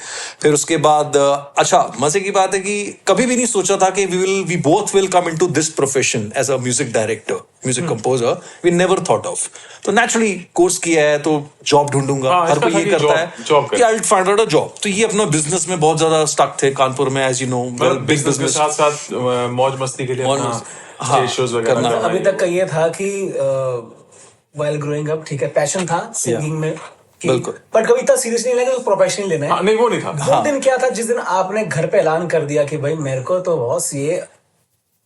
फिर उसके बाद अच्छा मजे की बात है कि कभी भी नहीं सोचा था कि we both will come into this profession as a music director, music composer, we never thought of. तो नेचुरली कोर्स किया है तो जॉब ढूंढूंगा, हर कोई ये करता है कि I will find out a job. तो ये अपना बिजनेस में बहुत ज्यादा स्टक थे कानपुर में, as you know, big business के साथ साथ मौज मस्ती के लिए शोज वगैरह मतलब अभी तक का ये था कि व्हाइल ग्रोइंग अप, ठीक है, पैशन था सिंगिंग में, बिल्कुल, पर कभी इतना सीरियस नहीं लगा प्रोफेशनल लेना है। नहीं, वो नहीं था। वो दिन क्या था जिस दिन आपने घर पे ऐलान कर दिया कि भाई मेरे को तो बॉस ये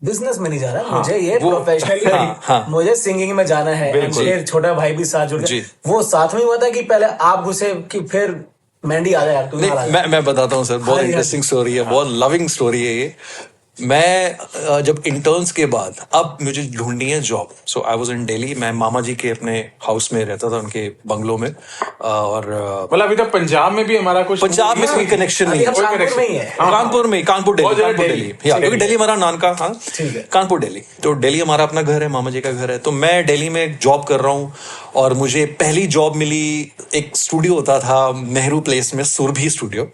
बिजनेस में नहीं जाना, मुझे ये प्रोफेशनली मुझे सिंगिंग में जाना है। मेरे छोटा भाई भी साथ जुड़ गया। वो साथ में हुआ था कि पहले आप घुसे कि फिर मेंढी आ गया। मैं बताता हूँ सर, बहुत इंटरेस्टिंग स्टोरी है, बहुत लविंग स्टोरी है ये। मैं जब इंटर्न्स के बाद अब मुझे ढूंढनी है job, so I was in Delhi. मैं मामा जी के अपने हाउस में रहता था, उनके बंगलो में। और मतलब अभी तक पंजाब में भी हमारा कुछ, पंजाब में कोई कनेक्शन नहीं है, कानपुर में, कानपुर दिल्ली, क्योंकि दिल्ली हमारा नानका, हाँ कानपुर दिल्ली। तो दिल्ली हमारा अपना घर है, मामा जी का घर है। तो मैं दिल्ली में जॉब कर रहा हूँ और मुझे पहली जॉब मिली, एक स्टूडियो होता था नेहरू प्लेस में, सुरभि स्टूडियो।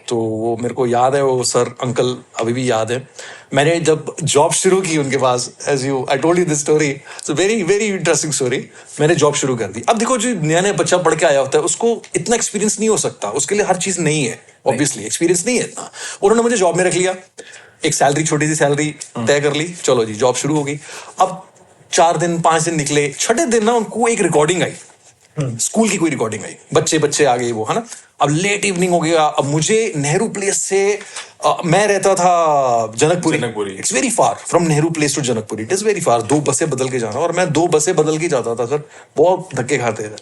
तो वो मेरे को याद है, वो सर अंकल अभी भी याद है। मैंने जब जॉब शुरू की उनके पास, as you I told you this story, it's very very interesting story. मैंने जॉब शुरू कर दी। अब देखो, जो नया बच्चा पढ़ के आया होता है उसको इतना एक्सपीरियंस नहीं हो सकता, उसके लिए हर चीज नहीं है, ऑब्वियसली एक्सपीरियंस नहीं है इतना। उन्होंने मुझे जॉब में रख लिया, एक सैलरी, छोटी सी सैलरी तय कर ली, चलो जी जॉब शुरू हो गई। अब 4 दिन 5 दिन निकले, 6ठे दिन ना उनको एक रिकॉर्डिंग आई, स्कूल की कोई रिकॉर्डिंग आई, बच्चे आ गए वो, है ना। अब लेट इवनिंग हो गया। अब मुझे नेहरू प्लेस से मैं रहता था Janakpuri, it's very far from Nehru Place to Janakpuri, it is very far. 2 बसें बदल के जाना, और मैं 2 बसें बदल के जाता था सर, बहुत धक्के खाते थे।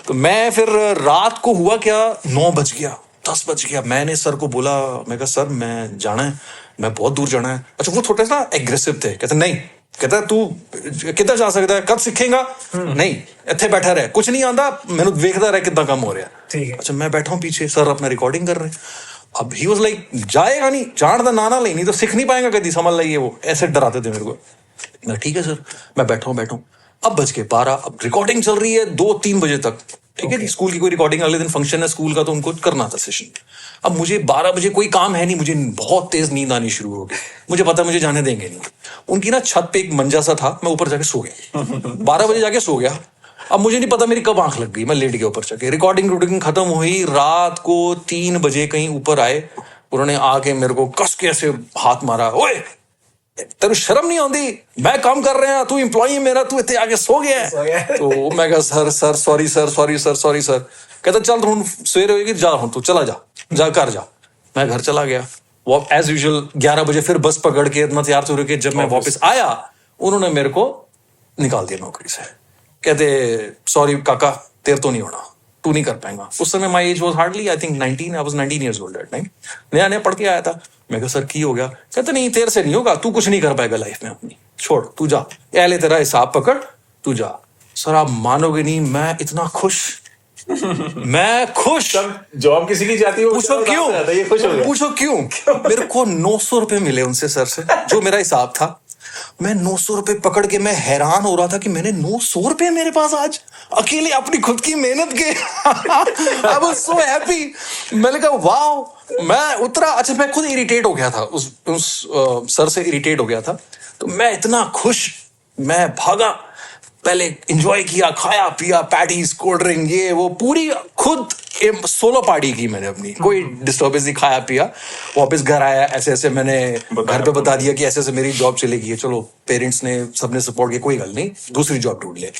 तो मैं फिर रात को हुआ क्या, 9 बज गया, 10 बज गया। मैंने सर को बोला, मैं कहा सर मैं जाना है, मैं बहुत दूर जाना है। अच्छा, वो थोड़ा सा एग्रेसिव थे, कहते नहीं, कहता तू कितना जा सकता है, कब सीखेगा, नहीं इतने बैठा रहे, कुछ नहीं आता, मैंने देखता रहा कितना कम हो रहा है। अच्छा, मैं बैठा हूँ पीछे, सर अपना रिकॉर्डिंग कर रहे हैं। अब ही वाज लाइक जाएगा नहीं, जान दा नाना ले, नहीं तो सीख नहीं पाएगा कभी, समझ लाइए। वो ऐसे डराते थे मेरे को। मैं ठीक है सर, मैं बैठा हूँ। अब बज के 12, अब रिकॉर्डिंग चल रही है 2-3 बजे तक, ठीक है। स्कूल की कोई रिकॉर्डिंग, अगले दिन फंक्शन है स्कूल का, तो उनको करना था सेशन। अब मुझे 12 बजे कोई काम है नहीं, मुझे बहुत तेज नींद आनी शुरू हो गई। मुझे पता मुझे जाने देंगे नहीं। उनकी ना छत पे एक मंजा सा था, मैं ऊपर जाके सो गया। 12 बजे जाके सो गया। अब मुझे नहीं पता मेरी कब आंख लग गई, मैं लेट गया ऊपर जाके। रिकॉर्डिंग खत्म हुई, रात को 3 बजे कहीं ऊपर आए, उन्होंने आके मेरे को कस के ऐसे हाथ मारा, ओए तेरे शर्म नहीं आती, मैं काम कर रहे हैं, तू एम्प्लॉई है मेरा, तू इतने आगे सो गया है। तो मैं कहा सर सॉरी सर। कहता चल तू सवेरे होगी, जा हूं, तू चला जा कर जा। मैं घर चला गया। वो एज यूजुअल 11 बजे फिर बस पकड़ के इतना तैयार हो के जब मैं वापस आया, उन्होंने मेरे को निकाल दिया नौकरी से। कहते सॉरी काका, तेरे तो नहीं होना, तू नहीं कर पाएगा। उस समय my age was hardly I think 19, I was 19 years old that time. नया पढ़ के आया था। मैं कहा सर की हो गया? कहते नहीं तेरे से नहीं होगा, तू कुछ नहीं कर पाएगा लाइफ में अपनी, छोड़ तू जा, ले तेरा हिसाब पकड़, तू जा। सर आप मानोगे नहीं, मैं इतना खुश मैं खुश। जॉब किसी की जाती है, पूछो क्यों? ये खुश हो गया। पूछो क्यों? मेरे को 900 रुपए मिले उनसे सर से, जो मेरा हिसाब था। मैं 900 रुपए पकड़ के मैं हैरान हो रहा था कि मैंने 900 रुपए मेरे पास आज अकेले अपनी खुद की मेहनत के। I was so happy. मैंने कहा वाओ। मैं उतरा, अच्छा मैं खुद इरिटेट हो गया था, उस सर से इरिटेट हो गया था। तो मैं इतना खुश, मैं भागा, पहले एंजॉय किया, खाया पिया, पैटीज, कोल्ड ड्रिंक, ये वो, पूरी खुद सोलो पार्टी की मैंने अपनी, कोई डिस्टर्बेंस नहीं, खाया पिया। वापस घर आया, ऐसे मैंने घर पे बता दिया कि ऐसे मेरी जॉब चलेगी है। चलो पेरेंट्स ने सबने सपोर्ट किया, कोई गल नहीं, दूसरी जॉब ढूंढ ले।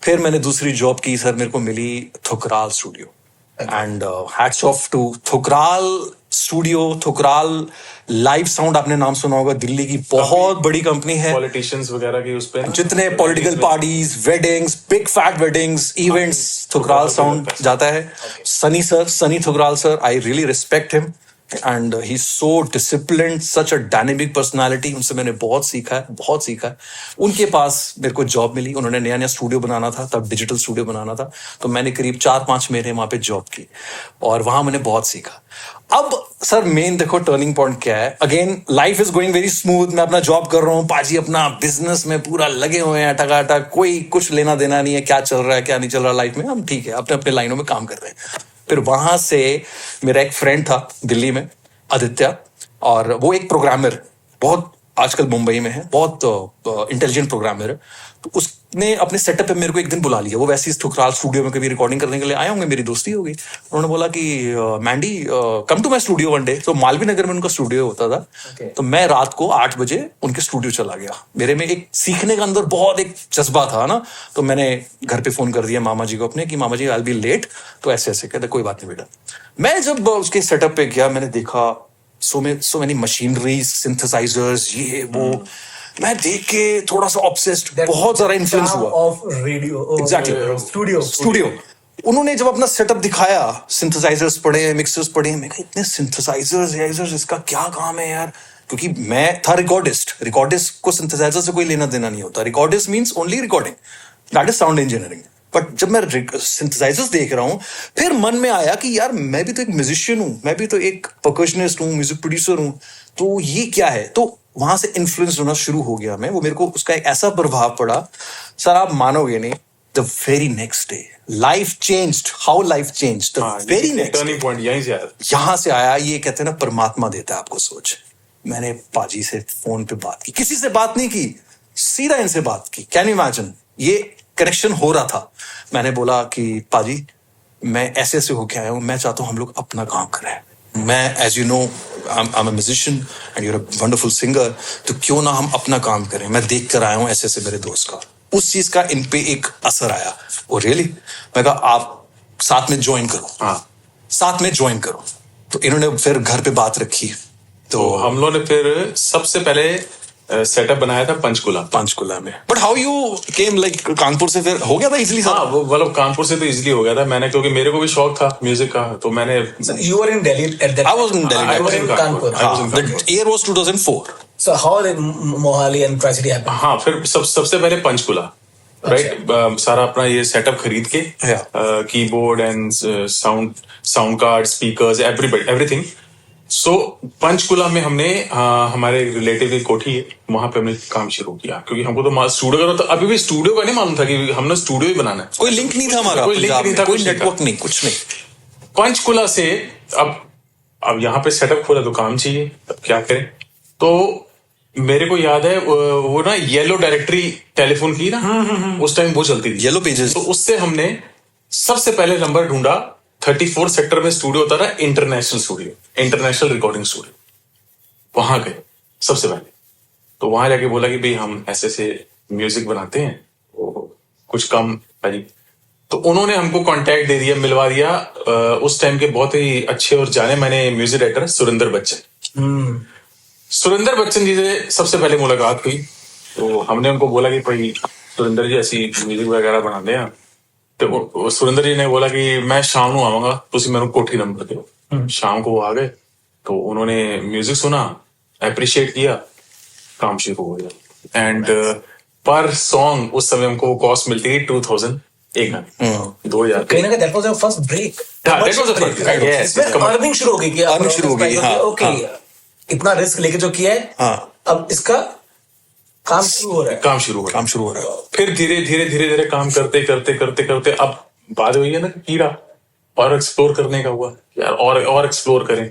फिर मैंने दूसरी जॉब की सर, मेरे को मिली Thukral studio. And hats off to Thukral studio. Thukral live sound, आपने नाम सुना होगा, दिल्ली की बहुत बड़ी कंपनी है। पॉलिटिशियंस वगैरह की उस पे जितने political parties, weddings, big fat weddings, events, Thukral sound जाता है। Sunny Thukral sir, I really respect him and he is so disciplined, such a dynamic personality. उनसे मैंने बहुत सीखा है। उनके पास मेरे को जॉब मिली, उन्होंने नया स्टूडियो बनाना था, तब डिजिटल स्टूडियो बनाना था। तो मैंने करीब 4-5 महीने वहां पे जॉब की और वहां मैंने बहुत सीखा। अब सर मेन देखो टर्निंग पॉइंट क्या है। Again life is going very smooth, मैं अपना जॉब कर रहा हूँ, पाजी अपना बिजनेस में पूरा लगे हुए हैं टकाटक, कोई कुछ लेना देना नहीं है क्या चल रहा है क्या नहीं चल रहा लाइफ में, हम ठीक है अपने अपने लाइनों में काम कर रहे हैं। फिर वहां से मेरा एक फ्रेंड था दिल्ली में, आदित्य, और वो एक प्रोग्रामर, बहुत आजकल मुंबई में है, बहुत इंटेलिजेंट प्रोग्रामर है। तो उसने अपने सेटअप पे मेरे को एक दिन बुला लिया। वो वैसे ही थुकराल स्टूडियो में कभी रिकॉर्डिंग करने के लिए आए होंगे, मेरी दोस्ती हो गई। उन्होंने बोला कि Mandy come to my studio one day. तो मालवीय नगर में उनका स्टूडियो होता था। तो मैं रात को 8 बजे उनके स्टूडियो चला गया। मेरे में एक सीखने का अंदर बहुत एक जज्बा था ना, तो मैंने घर पे फोन कर दिया मामा जी को अपने कि मामा जी आई विल बी लेट। तो ऐसे कहते कोई बात नहीं बेटा। मैं जब उसके सेटअप पे गया, मैंने देखा सो मेनी मशीनरी, सिंथेसाइजर्स, ये वो, मैं देख के थोड़ा सा ऑब्सेस्ड, बहुत सारा इन्फ्लुएंस हुआ। Of radio, exactly, studio. उन्होंने जब अपना सेटअप दिखाया, सिंथेसाइजर्स पड़े, मिक्सर्स पड़े, मैं कहा इतने सिंथेसाइजर्स, इसका क्या काम है यार? क्योंकि मैं था रिकॉर्डिस्ट को सिंथेसाइजर से कोई लेना देना नहीं होता। Recordist means only recording, that is sound engineering. But जब मैं सिंथेसाइजर्स देख रहा हूं, फिर मन में आया कि यार मैं भी तो एक म्यूजिशियन हूं, मैं भी तो एक परकशनिस्ट हूं, म्यूजिक प्रोड्यूसर हूं, तो ये क्या है? तो वहां से इन्फ्लुएंस होना शुरू हो गया मैं। वो मेरे को उसका एक ऐसा प्रभाव पड़ा, सर आप मानोगे नहीं, the very next day life changed. How life changed, the very next turning point यहां से आया। ये कहते हैं ना, परमात्मा देता है आपको सोच। मैंने पाजी से फोन पे बात की, किसी से बात नहीं की, सीधा इनसे बात की। Can you imagine? ये कनेक्शन हो रहा था। मैंने बोला कि पाजी मैं ऐसे ऐसे होके आया हूं, मैं चाहता हूं हम लोग अपना काम करें। मैं as you know I am a musician and you are a wonderful singer, तो क्यों ना हम अपना काम करें। मैं देख कर आया हूं ऐसे ऐसे मेरे दोस्त का, उस चीज का इन पे एक असर आया। Oh really? मैं कहा आप साथ में ज्वाइन करो। हाँ, साथ में ज्वाइन करो। तो इन्होंने फिर घर पे बात रखी। तो हम लोगों ने फिर सबसे पहले सेटअप बनाया था पंचकुला में। But how you came, like Kanpur से फिर हो गया था इजीली? हाँ, वो मतलब कानपुर से तो इजीली हो गया था। मैंने, क्योंकि मेरे को भी शौक था म्यूजिक का, तो मैंने You were in Delhi at that. I was in Delhi. I was in Kanpur. The year was 2004. So how did Mohali and Tri-City happen? हाँ, फिर सबसे पहले पंचकुला, राइट। सारा अपना ये सेटअप खरीद के, keyboard and sound card, speakers, everything. So Panchkula में हमने हमारे रिलेटिव की कोठी है, वहां पे हमने काम शुरू किया, क्योंकि हमको तो स्टूडियो का तो अभी भी स्टूडियो का नहीं मालूम था कि हमने स्टूडियो ही बनाना है। कोई लिंक नहीं था हमारा, कोई लिंक नहीं था, कोई कुछ नहीं था। नेटवर्क नहीं, कुछ नहीं। पंचकुला से अब यहाँ पे सेटअप खोला तो काम चाहिए, अब क्या करें। तो मेरे को याद है वो ना येलो डायरेक्टरी टेलीफोन की ना, उस टाइम वो चलती थी, येलो पेजेस। तो उससे हमने सबसे पहले नंबर ढूंढा। 34 सेक्टर में स्टूडियो होता था, international studio, international recording studio, वहां गए सबसे पहले। तो वहां जाके बोला कि भाई हम ऐसे ऐसे म्यूजिक बनाते हैं, कुछ कम भाई। तो उन्होंने हमको कांटेक्ट दे दिया, मिलवा दिया उस टाइम के बहुत ही अच्छे और जाने माने म्यूजिक डायरेक्टर सुरेंद्र बच्चन। सुरेंद्र बच्चन जी से सबसे पहले मुलाकात हुई, तो हमने उनको बोला कि भाई सुरेंद्र जी ऐसी म्यूजिक वगैरह बनाते हैं। तो सुरेंद्र जी ने बोला कि मैं शाम को आऊंगा, तुम मेरे कोठी नंबर दो। शाम को वो आ गए, तो उन्होंने म्यूजिक सुना, अप्रिशिएट किया, काम शुरू हो गया। एंड पर सॉन्ग उस समय हमको कॉस्ट मिलती थी 2000 एक गाने, 2000। कहीं ना कहीं that was your first break. हाँ, that was the first break. Yes, इसमें अर्निंग शुरू हो गई कि Earning शुरू हो गई, हाँ, ओके, हाँ। इतना रिस्क लेके जो किया है, हाँ। अब इसका काम शुरू हो रहा है। काम शुरू हो गया। काम शुरू हो रहा है। फिर धीरे धीरे काम करते करते करते करते अब बात हुई है ना कि कीड़ा और एक्सप्लोर करने का हुआ यार, और एक्सप्लोर करें।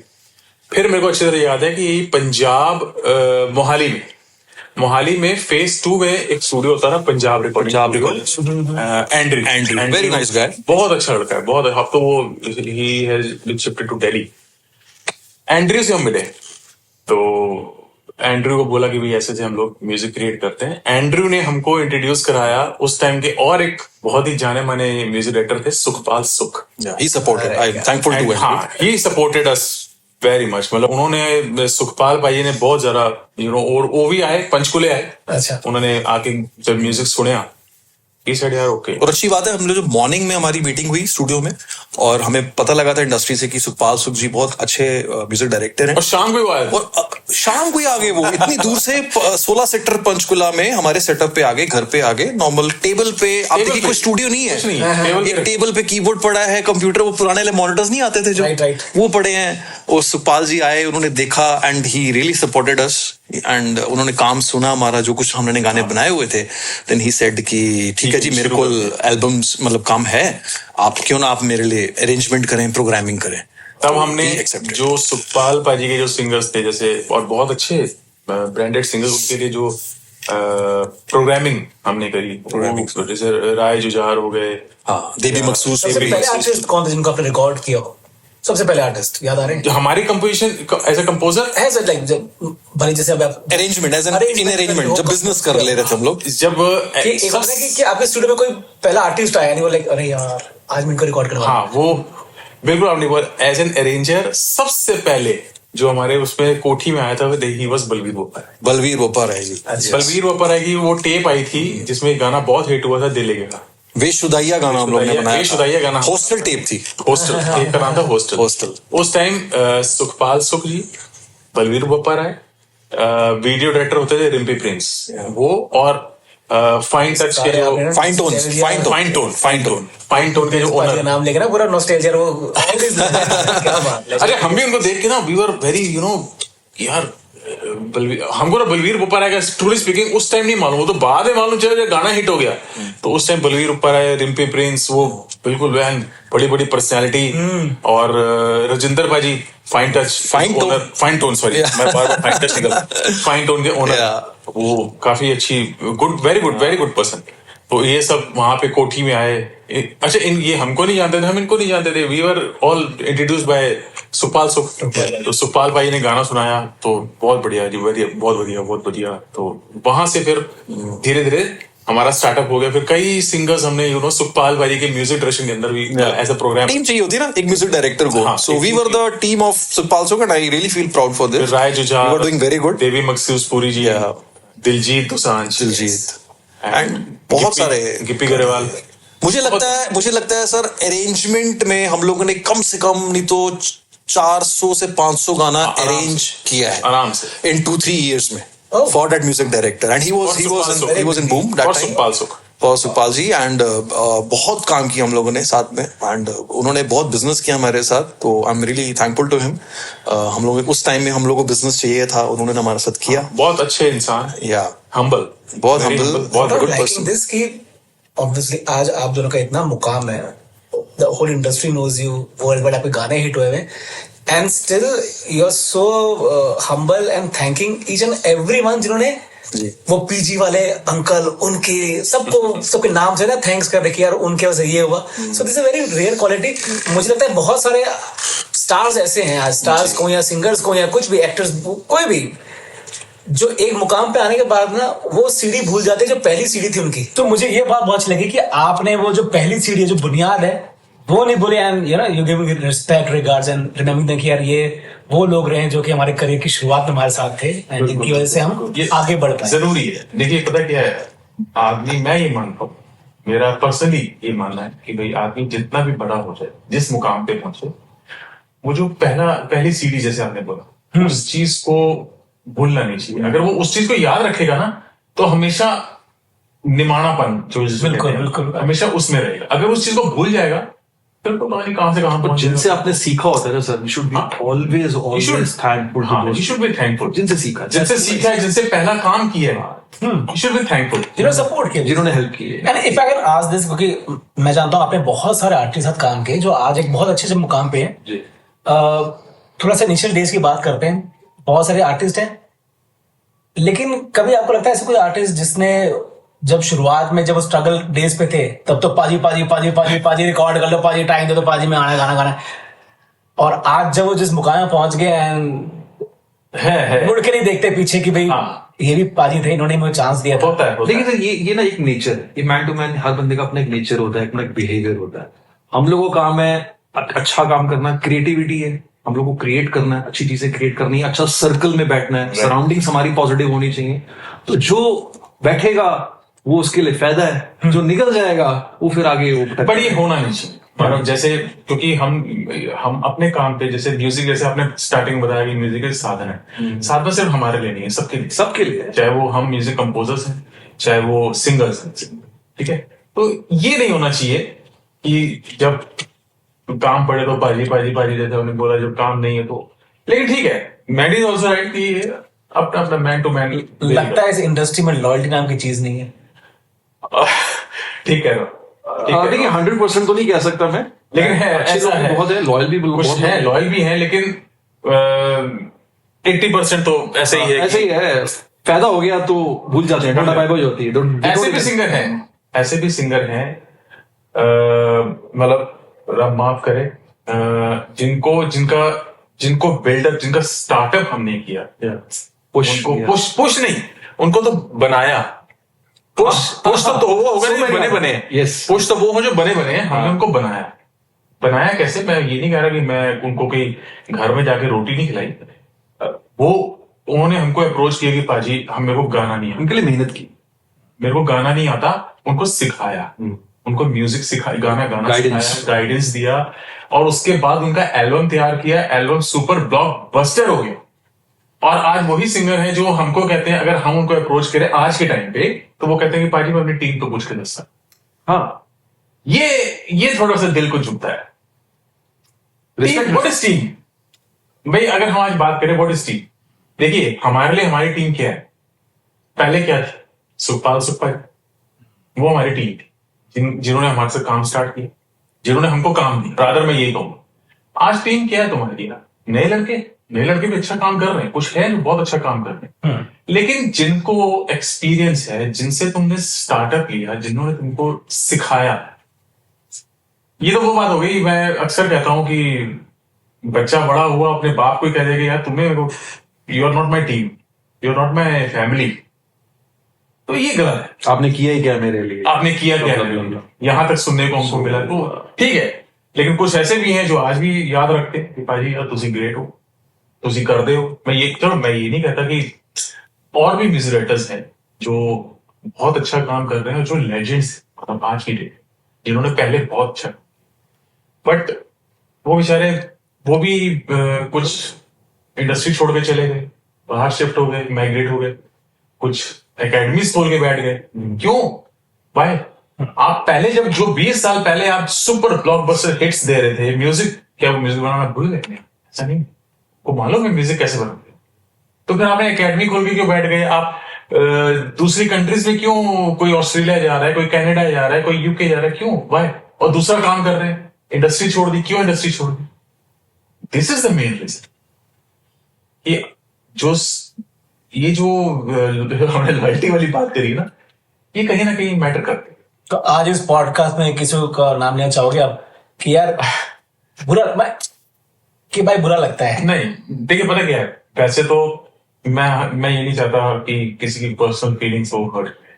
फिर मेरे को अच्छी तरह याद है कि पंजाब मोहाली में फेज 2 में एक स्टूडियो होता था, Punjab recording. Andrew very nice guy, बहुत अच्छा लड़का है, बहुत। अब तो वो ही has been shifted to Delhi. Andrew से हम मिले, तो एंड्रू को बोला कि भाई ऐसे से हम लोग म्यूजिक क्रिएट करते हैं। एंड्रू ने हमको इंट्रोड्यूस कराया उस टाइम के और एक बहुत ही जाने माने म्यूजिक डायरेक्टर थे, Sukhpal Sukh. He supported, I am thankful to him. हाँ, he supported us very much. मतलब उन्होंने, सुखपाल भाई ने बहुत ज्यादा और वो भी आए, पंचकुले आए। अच्छा। उन्होंने आके जब म्यूजिक सुना, ही सेड यार ओके। और अच्छी बात है, हम लोग जो मॉर्निंग में हमारी मीटिंग हुई स्टूडियो में, और हमें पता लगा था इंडस्ट्री से कि सुखपाल सुख जी बहुत अच्छे म्यूजिक डायरेक्टर हैं। और शाम को आए, और शाम को ही आ गए वो, इतनी दूर से 16 सेक्टर पंचकुला में हमारे सेटअप पे आ गए, घर पे आ गए, नॉर्मल टेबल पे। आप देखिए कोई स्टूडियो नहीं कुछ नहीं है, है, एक टेबल पे कीबोर्ड पड़ा है, कंप्यूटर, वो पुराने वाले मॉनिटर्स नहीं आते थे जो, Right. वो पड़े हैं। और सुखपाल जी आए, उन्होंने देखा and he really supported us, and उन्होंने काम सुना हमारा, जो कुछ हमने गाने बनाए हुए थे। देन ही सेड कि ठीक है जी, मेरे को एल्बम्स मतलब काम है, आप क्यों ना आप मेरे लिए अरेंजमेंट करें, प्रोग्रामिंग करें। तब हमने accepted. जो सुखपाल पाजी के जो सिंगर्स थे, जैसे और बहुत अच्छे ब्रांडेड सिंगर्स, उनके लिए जो प्रोग्रामिंग हमने करी, जैसे राय जुझार हो गए, हाँ, देवी मखसूस। सबसे पहले आर्टिस्ट कौन थे जिनको आपने रिकॉर्ड किया हो? सबसे पहले आर्टिस्ट याद आ रहे हैं? जो हमारी कंपोजिशन एज ए कंपोजर, है सर, लाइक जब भले जैसे अब आप अरेंजमेंट एज इन अरेंजमेंट, जब बिजनेस कर ले रहे थे हम लोग, जब कि एक होता है कि आपके स्टूडियो में कोई पहला आर्टिस्ट आया नहीं, वो लाइक अरे यार आज मैं इनको रिकॉर्ड करवा। हाँ, वो बिल्कुल आपने बोला, एज एन अरेंजर सबसे पहले जो हमारे उसमें कोठी में आया था, ही वाज बलवीर बोपाराय। बलवीर बोपाराय जी। बलवीर बोपाराय की वो टेप आई थी जिसमें एक गाना बहुत हिट हुआ था, दिल लेगा। वेशुदाइया गाना हम लोग ने बनाया, वेशुदाइया गाना, हॉस्टल टेप थी, हॉस्टल टेप का नाम था, हॉस्टल। उस टाइम सुखपाल सुख जी, बलवीर बोपाराय, वीडियो डायरेक्टर होते थे रिम्पी प्रिंस, वो और फाइन टच के जो फाइन टोन के जो ओनर, नाम लेके ना पूरा नॉस्टैल्जिया, वो क्या बात है। अरे हम भी उनको देख के ना, वी वर वेरी यार, हमको ना बलवीर बोपाराय का ट्रूली स्पीकिंग उस टाइम नहीं मालूम, वो तो बाद में मालूम चला जब गाना हिट हो गया। तो उस टाइम बलवीर बोपाराय, रिम्पी प्रिंस, वो बिल्कुल वहन बड़ी बड़ी पर्सनालिटी, और राजेंद्र भाजी फाइन टोन सॉरी मैं बार फाइन टच निकला, फाइन टोन के ओनर, वो काफी अच्छी, वेरी गुड पर्सन। तो ये सब वहां पे कोठी में आए। अच्छा, ये हमको नहीं जानते थे, हम इनको नहीं जानते थे, we were all introduced by Sukhpal Sukh. तो सुखपाल भाई ने गाना सुनाया, तो बहुत बढ़िया जी, बहुत बढ़िया। तो वहां से फिर धीरे धीरे हमारा स्टार्टअप हो गया। फिर कई सिंगर्स हमने सुखपाल भाई के म्यूजिक डायरेक्शन के अंदर भी ऐसा प्रोग्राम, टीम चाहिए होती है ना एक म्यूजिक डायरेक्टर को, so we were the team of Sukhpal Sukh, and I really feel proud for this. Rai Jujhar, we were doing very good, Devi Makhsoos Puri ji, Diljit Dosanjh, and बहुत सारे, गिप्पी गरेवाल। मुझे लगता है सर, अरेंजमेंट में हम लोगों ने कम से कम नहीं तो 400 से 500 गाना अरेंज किया है आराम से in 2-3 years में, for that music director, and he was in boom that time. Sukhpal सुख फॉर सुखपाल जी एंड बहुत काम किया हम लोगों ने साथ में एंड उन्होंने बहुत बिजनेस किया हमारे साथ, तो I am really thankful to him. हम लोग उस टाइम में हम लोग को बिजनेस चाहिए था, उन्होंने हमारे साथ किया। बहुत अच्छे इंसान, या हम्बल, बहुत Very हम्बल, humble, बहुत गुड लाइकिंग पर्सन। दिस कि ऑब्वियसली आज आप दोनों का इतना मुकाम है, the whole industry knows you, world wide आपके गाने हिट हुए हैं, and still you are so humble and thanking each and everyone जिन्होंने वो पीजी वाले अंकल, उनके सबको सबके नाम से ना थैंक्स कर रहे कि यार उनके वजह से ये हुआ। So this is very rare quality. मुझे लगता है बहुत सारे स्टार्स ऐसे हैं आज, स्टार्स को या सिंगर्स को या कुछ भी एक्टर्स, कोई भी, जो एक मुकाम पे आने के बाद ना वो सीढ़ी भूल जाते हैं जो पहली सीढ़ी थी उनकी। तो मुझे ये बात बहुत अच्छी लगी कि आपने वो जो पहली सीढ़ी है, जो बुनियाद है, वो नहीं बोले, and you know you giving respect, regards and remembering कि यार ये वो लोग रहे हैं जो कि हमारे करियर की शुरुआत में हमारे साथ थे एंड जिनकी वजह से हम ये आगे बढ़ पाए। जरूरी है। देखिए पता क्या है, आदमी, मैं ये मानता हूँ, मेरा पर्सनली ये मानना है कि भाई आदमी जितना भी बड़ा हो जाए, जिस मुकाम पे पहुंचे, वो जो पहली सीढ़ी जैसे आपने बोला, उस चीज को भूलना नहीं चाहिए। अगर वो उस चीज को याद रखेगा ना, तो हमेशा निमाणापन जो जिसे बिल्कुल, कहते हैं, बिल्कुल। हमेशा उसमें रहेगा। अगर उस चीज को भूल जाएगा, फिर तो पता नहीं कहां से कहां पहुंच जिनसे आपने सीखा होता है ना sir, you should be always thankful to you should be thankful. जिनसे सीखा है, जिनसे पहला काम किया है, यू शुड बी थैंकफुल। जिन्होंने सपोर्ट किया, जिन्होंने हेल्प की है। And if I can ask this, क्योंकि मैं जानता हूँ आपने बहुत सारे आर्टिस्ट के साथ काम किए जो आज एक बहुत अच्छे से मुकाम पे हैं। जी। थोड़ा सा इनिशियल डेज की बात करते हैं। बहुत सारे आर्टिस्ट हैं, लेकिन कभी आपको लगता है ऐसे कोई आर्टिस्ट जिसने जब शुरुआत में, जब वो स्ट्रगल डेज पे थे, तब तो पाजी पाजी पाजी पाजी पाजी रिकॉर्ड कर लो, पाजी टाइम दे दो, पाजी में आना गाना गाना, और आज जब वो जिस मुकाम में पहुंच गए एंड है मुड़ के नहीं देखते पीछे कि भाई हाँ। ये भी पाजी थे, इन्होंने मुझे चांस दिया था। होता है। देखिए सर, ये ना एक नेचर है, ये मैन टू मैन, हर बंदे का अपना एक नेचर होता है, अपना एक बिहेवियर होता है। हम लोगों का काम है अच्छा काम करना, क्रिएटिविटी है, हम लोग को क्रिएट करना है, अच्छी चीजें क्रिएट करनी है, अच्छा सर्कल में बैठना है, सराउंडिंग्स हमारी पॉजिटिव होनी चाहिए। तो जो बैठेगा वो उसके लिए फायदा है, जो निकल जाएगा वो फिर आगे वो पर ये होना नहीं चाहिए। मतलब जैसे, क्योंकि हम अपने काम पे, जैसे म्यूजिक, जैसे आपने स्टार्टिंग बताया कि म्यूजिक एक साधन है, साधन सिर्फ हमारे लिए नहीं है, सबके लिए, चाहे वो हम म्यूजिक कंपोजर्स हैं, चाहे वो सिंगर्स हैं, ठीक है। तो ये नहीं होना चाहिए कि जब काम पड़े तो पाजी पाजी पाजी, जैसे हमने बोला, जब काम नहीं है तो। लेकिन ठीक है, मैन इज ऑल्सो राइट कि अपना अपना मैन टू मैन। लगता है इस इंडस्ट्री में लॉयल्टी नाम की चीज नहीं है। ठीक है, देखिए 100% तो नहीं कह सकता मैं, लेकिन है, अच्छे ऐसा लोग है, बहुत है, लॉयल भी कुछ बहुत है, लॉयल भी है, लेकिन 80% तो ऐसे ही है। ऐसे ही है, फायदा हो गया तो भूल जाते हैं, टाटा बाय बाय होती है। ऐसे भी सिंगर हैं, ऐसे भी सिंगर हैं, मतलब रब माफ करे, जिनको बिल्डअप, जिनका स्टार्टअप हमने किया, पुश नहीं, उनको तो बनाया। पुश तो वो होगा नहीं, बने बने। यस, पुश तो वो हो जो बने बने हैं, हमने उनको बनाया कैसे? मैं ये नहीं कह रहा कि मैं उनको कहीं घर में जाके रोटी नहीं खिलाई, वो उन्होंने हमको अप्रोच किया कि पाजी मेरे को गाना नहीं आता, उनके लिए मेहनत की, मेरे को गाना नहीं आता, उनको सिखाया, उनको म्यूजिक सिखाया, गाना गाइडेंस दिया, और उसके बाद उनका एल्बम तैयार किया, एल्बम सुपर ब्लॉकबस्टर हो गया। और आज वही सिंगर हैं जो हमको कहते हैं, अगर हम उनको अप्रोच करें आज के टाइम पे, तो वो कहते हैं कि पाजी मैं अपनी टीम को पूछ के दस। हाँ, ये थोड़ा सा दिल को चुभता है। व्हाट इज टीम भाई? अगर हम आज बात करें व्हाट इज टीम, देखिए हमारे लिए हमारी टीम क्या है? पहले क्या थी? सुखपाल, वो हमारी टीम थी, जिन्होंने हमारे से काम स्टार्ट किया, जिन्होंने हमको काम दिया। रादर मैं यही कहूंगा, आज टीम क्या है तुम्हारी ना? नए लड़के भी अच्छा काम कर रहे हैं, कुछ है जो बहुत अच्छा काम कर रहे हैं, लेकिन जिनको एक्सपीरियंस है, जिनसे तुमने स्टार्टअप लिया, जिन्होंने तुमको सिखाया, ये तो वो बात हो गई। मैं अक्सर कहता हूं कि बच्चा बड़ा हुआ अपने बाप को ही कह देगा यार तुम्हें, you are not my team, you are not my family, तो ये गलत है। आपने किया ही क्या मेरे लिए, आपने किया क्या मेरे लिए, यहां तक सुनने को हमको मिला, तो ठीक है। लेकिन कुछ ऐसे भी हैं जो आज भी याद रखते हैं कि भाई यार तुसी ग्रेट हो, तुसी कर दे हो। मैं ये नहीं कहता कि और भी म्यूजिक हैं जो बहुत अच्छा काम कर रहे हैं, जो लेजेंड्स मतलब आज की डेट, जिन्होंने पहले बहुत अच्छा, बट वो बेचारे, वो भी कुछ इंडस्ट्री छोड़ के चले गए, बाहर शिफ्ट हो गए, माइग्रेट हो गए, कुछ एकेडमीज खोल के बैठ गए। क्यों? भाई आप पहले जब जो 20 साल पहले आप सुपर ब्लॉकबस्टर हिट्स दे रहे थे, म्यूजिक क्या वो म्यूजिक बनाना भूल गए? ऐसा नहीं, को मालूम है म्यूजिक कैसे बनते? तो फिर आपने एकेडमी खोल के क्यों बैठ गए? आप दूसरी कंट्रीज में क्यों, कोई ऑस्ट्रेलिया जा रहा है, कोई कनाडा जा रहा है, कोई यूके जा रहा है, क्यों भाई? और दूसरा काम कर रहे हैं, इंडस्ट्री छोड़ दी, क्यों इंडस्ट्री छोड़ दी? This is the main reason. ये जो हमने लॉयल्टी वाली बात करी ना, ये कहीं ना कहीं मैटर करती है। तो आज इस पॉडकास्ट में किसी का नाम लेना चाहोगे आप कि यार कि भाई बुरा लगता है? नहीं, देखिए पता क्या है, वैसे तो मैं ये नहीं चाहता कि किसी की पर्सनल फीलिंग्स को हर्ट करे।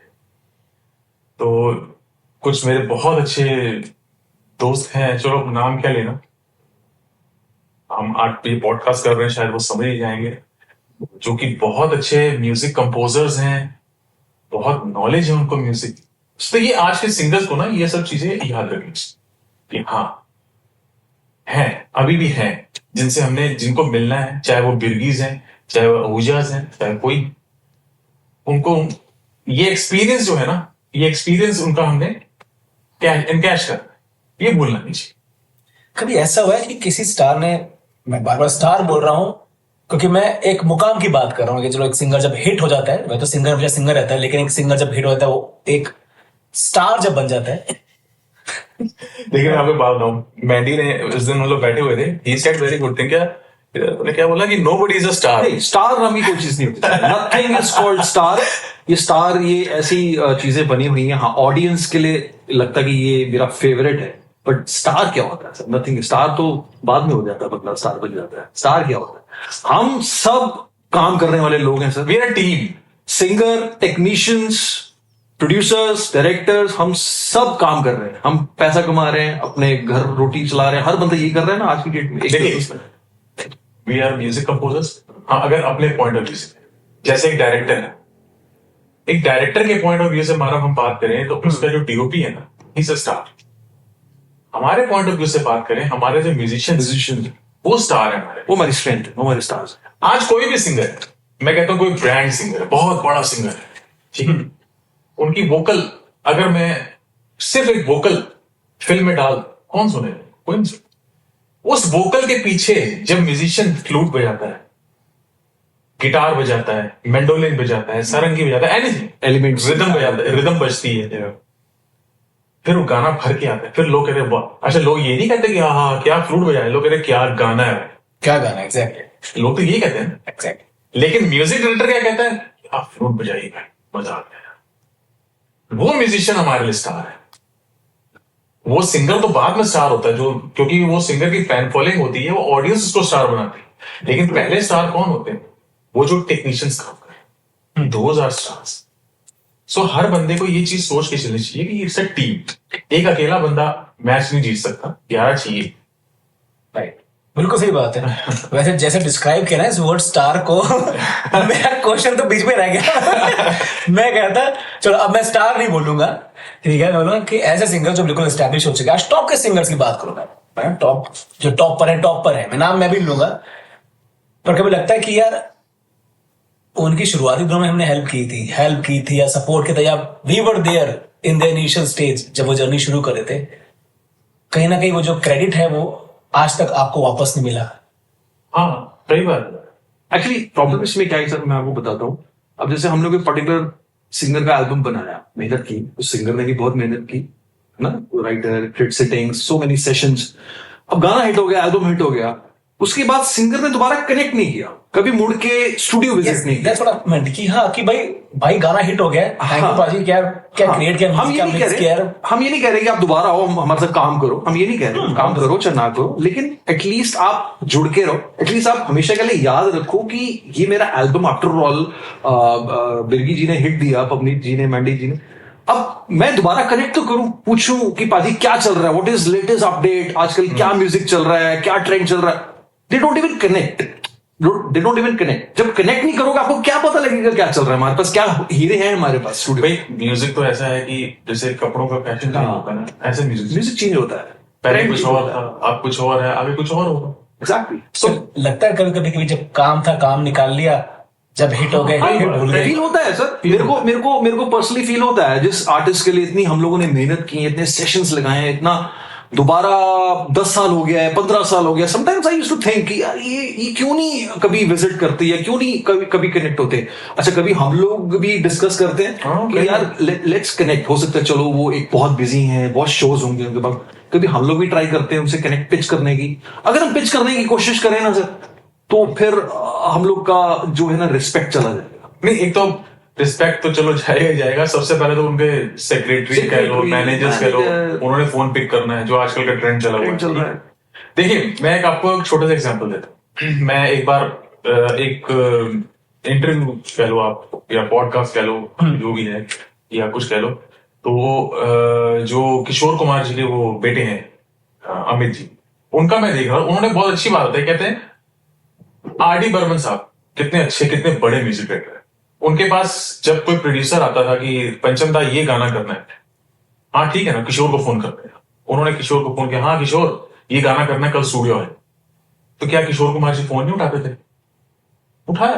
तो कुछ मेरे बहुत अच्छे दोस्त हैं, चलो नाम क्या लेना, हम आज ये पॉडकास्ट कर रहे हैं, शायद वो समझ ही जाएंगे, जो कि बहुत अच्छे म्यूजिक कंपोजर्स हैं, बहुत नॉलेज है उनको म्यूजिक। तो ये आज के सिंगर्स को ना ये सब चीजें याद रखनी चाहिए कि हाँ हैं, अभी भी हैं, जिनको मिलना है, चाहे वो बिरगीज हैं, चाहे वो आहूजाज हैं, चाहे कोई, उनको ये एक्सपीरियंस जो है ना, ये एक्सपीरियंस उनका हमने इनकैश करना है, ये भूलना नहीं चाहिए। कभी ऐसा हुआ है कि किसी स्टार ने, मैं बार बार स्टार बोल रहा हूं क्योंकि मैं एक मुकाम की बात कर रहा हूं कि चलो एक सिंगर जब हिट हो जाता है, वह तो सिंगर हमेशा सिंगर रहता है, लेकिन एक सिंगर जब हिट होता है, वो एक स्टार जब बन जाता है। देखिए मैं आपको बात बताऊं, मैंडी ने उस दिन हम लोग बैठे हुए थे, he said very good thing, उन्होंने क्या बोला कि नोबडी इज अ स्टार। नहीं, स्टार नाम की कोई चीज नहीं होती, नथिंग इज कॉल्ड स्टार। ये स्टार, ये ऐसी चीजें बनी हुई हैं, हाँ ऑडियंस के लिए लगता है कि ये मेरा फेवरेट है, बट स्टार क्या होता है सर? नथिंग। स्टार तो बाद में हो जाता है, मतलब स्टार बन जाता है। स्टार क्या होता है? हम सब काम करने वाले लोग हैं sir, we are team, singer, technicians, producers, directors, हम सब काम कर रहे हैं, हम पैसा कमा रहे हैं, अपने घर रोटी चला रहे हैं, हर बंदा यही कर रहा है ना आज की डेट में। देखिए वी आर म्यूजिक कंपोजर्स। हाँ, अगर अपने पॉइंट ऑफ व्यू से, जैसे एक डायरेक्टर है, एक डायरेक्टर के पॉइंट ऑफ व्यू से मानो हम बात करें तो उसका जो डीओपी है ना, ही इज अ स्टार। हमारे पॉइंट ऑफ व्यू से बात करें, हमारे जो म्यूजिशियन वो स्टार है हमारे, वो हमारी स्ट्रेंथ है, वो हमारे स्टार्स है। आज कोई भी सिंगर है, मैं कहता हूं कोई ब्रांड सिंगर है, बहुत बड़ा सिंगर है, ठीक है, उनकी वोकल अगर मैं सिर्फ एक वोकल फिल्म में डाल, कौन सुनेगा? कोई नहीं सुने। उस वोकल के पीछे जब म्यूजिशियन फ्लूट बजाता है, गिटार बजाता है, मेंडोलिन बजाता है, सारंगी बजाता है, एनीथिंग एलिमेंट, रिदम बजाता है, रिदम बजती है, फिर वो गाना भर के आता है, फिर लोग कहते हैं वाह। अच्छा, लोग ये नहीं कहते कि हाँ क्या फ्लूट बजाए, लोग कहते हैं क्या गाना है, क्या गाना है? एग्जैक्टली, लोग तो यही कहते हैं। एग्जैक्टली। लेकिन म्यूजिक डायरेक्टर क्या कहता है? क्या फ्लूट बजाइए भाई, मजा आ गया। वो म्यूजिशियन हमारे लिए स्टार है। वो सिंगर तो बाद में स्टार होता है, जो क्योंकि वो सिंगर की फैन फॉलोइंग होती है, वो ऑडियंस उसको स्टार बनाती है। लेकिन पहले स्टार कौन होते हैं? वो जो टेक्नीशियंस काम करें, दोज आर स्टार्स। सो हर बंदे को ये चीज सोच के चलनी चाहिए कि इट्स अ टीम, एक अकेला बंदा मैच नहीं जीत सकता, 11 चाहिए। राइट, बिल्कुल सही बात है। वैसे जैसे डिस्क्राइब किया ना इस वर्ड स्टार को, मेरा क्वेश्चन तो बीच में रह गया। मैं कहता चलो अब मैं स्टार नहीं बोलूंगा, ठीक है, मैं बोलूंगा कि ऐसे सिंगर जो बिल्कुल एस्टैब्लिश हो चुके हैं। आज टॉप के सिंगर्स की बात करूंगा, मैं टॉप जो टॉप पर है, मैं नाम मैं भी लूंगा। पर कभी लगता है कि यार उनकी शुरुआती दिनों में हमने हेल्प की थी या सपोर्ट किया था, या we were there in the initial stage जब वो जर्नी शुरू कर रहे थे, कहीं ना कहीं वो जो क्रेडिट है वो आज तक आपको वापस नहीं मिला। हाँ, सही बात। एक्चुअली प्रॉब्लम इसमें क्या है सर, मैं आपको बताता हूँ। अब जैसे हम लोग एक पर्टिकुलर सिंगर का एल्बम बनाया, मेहनत की, उस सिंगर ने भी बहुत मेहनत की ना, writer, क्रिट sitting, so many sessions. अब गाना हिट हो गया, एल्बम हिट हो गया, उसके बाद सिंगर ने दोबारा कनेक्ट नहीं किया, कभी मुड़ के स्टूडियो विजिट नहीं किया। थोड़ा मेंट की, हाँ कि भाई गाना हिट हो गया, थैंक यू पाजी, क्या क्रिएट किया, हम ये नहीं कह रहे कि आप दोबारा आओ हमारे साथ काम करो, हम ये नहीं कह रहे काम करो चाहे ना करो, लेकिन एटलीस्ट आप जुड़ के रहो, एटलीस्ट आप हमेशा के लिए याद रखो कि ये मेरा एल्बम आफ्टर ऑल बिरगी जी ने हिट दिया, पवनीत जी ने, मैंडी जी ने। अब मैं दोबारा कनेक्ट तो करूं, पूछूं कि पाजी क्या चल रहा है, व्हाट इज लेटेस्ट अपडेट, आजकल क्या म्यूजिक चल रहा है, क्या ट्रेंड चल रहा है। They don't even connect. जब कनेक्ट नहीं करोगे आपको क्या पता लगेगा क्या चल रहा है, हमारे पास क्या हीरे हैं हमारे पास स्टूडियो। भाई म्यूजिक तो ऐसा है कि जैसे कपड़ों का फैशन चेंज होता है ना, ऐसे म्यूजिक चेंज होता है। पहले कुछ और था, अब कुछ और है, आगे कुछ और होगा। एग्जैक्टली। तो लगता है कभी कभी जब काम था, काम निकाल लिया, जब हिट हो गए हिट भूल गए। फील होता है सर, मेरे को पर्सनली फील होता है, जिस आर्टिस्ट के लिए इतनी हम लोगों ने मेहनत की है, इतने सेशंस लगाए हैं, इतना दोबारा 10 साल हो गया है, 15 साल हो गया, sometimes I used to think कि यार ये क्यों नहीं कभी विजिट करते या क्यों नहीं कभी कनेक्ट होते। अच्छा, कभी हम लोग भी डिस्कस करते हैं कि यार लेट्स कनेक्ट। हो सकता है चलो वो एक बहुत बिजी हैं, बहुत शोज होंगे उनके पास, कभी हम लोग भी ट्राई करते हैं उनसे कनेक्ट, पिच करने की। अगर हम पिच करने की कोशिश करें ना सर, तो फिर हम लोग का जो है ना रिस्पेक्ट चला जाएगा। नहीं, एक तो रिस्पेक्ट तो चलो जाएगा ही जाएगा। सबसे पहले तो उनके सेक्रेटरी कह लो, मैनेजर्स कह लो, उन्होंने फोन पिक करना है, जो आजकल का ट्रेंड चला हुआ है। देखिए, मैं आपको एक छोटा सा एग्जांपल देता हूँ। मैं एक बार एक इंटरव्यू कह लो आप, या पॉडकास्ट कह लो, जो भी है, या कुछ कह लो, तो जो किशोर कुमार जी के वो बेटे हैं अमित जी, उनका मैं देख रहा हूँ। उन्होंने बहुत अच्छी बात बताई। कहते हैं आर डी बर्मन साहब कितने अच्छे, कितने बड़े म्यूजिक डायरेक्टर है। उनके पास जब कोई प्रोड्यूसर आता था कि पंचम दा ये गाना करना है, हाँ ठीक है ना, किशोर को फोन करते हैं। उन्होंने किशोर को फोन किया, हाँ किशोर ये गाना करना है, कल स्टूडियो है। तो क्या किशोर कुमार जी फोन नहीं उठाते थे? उठाया,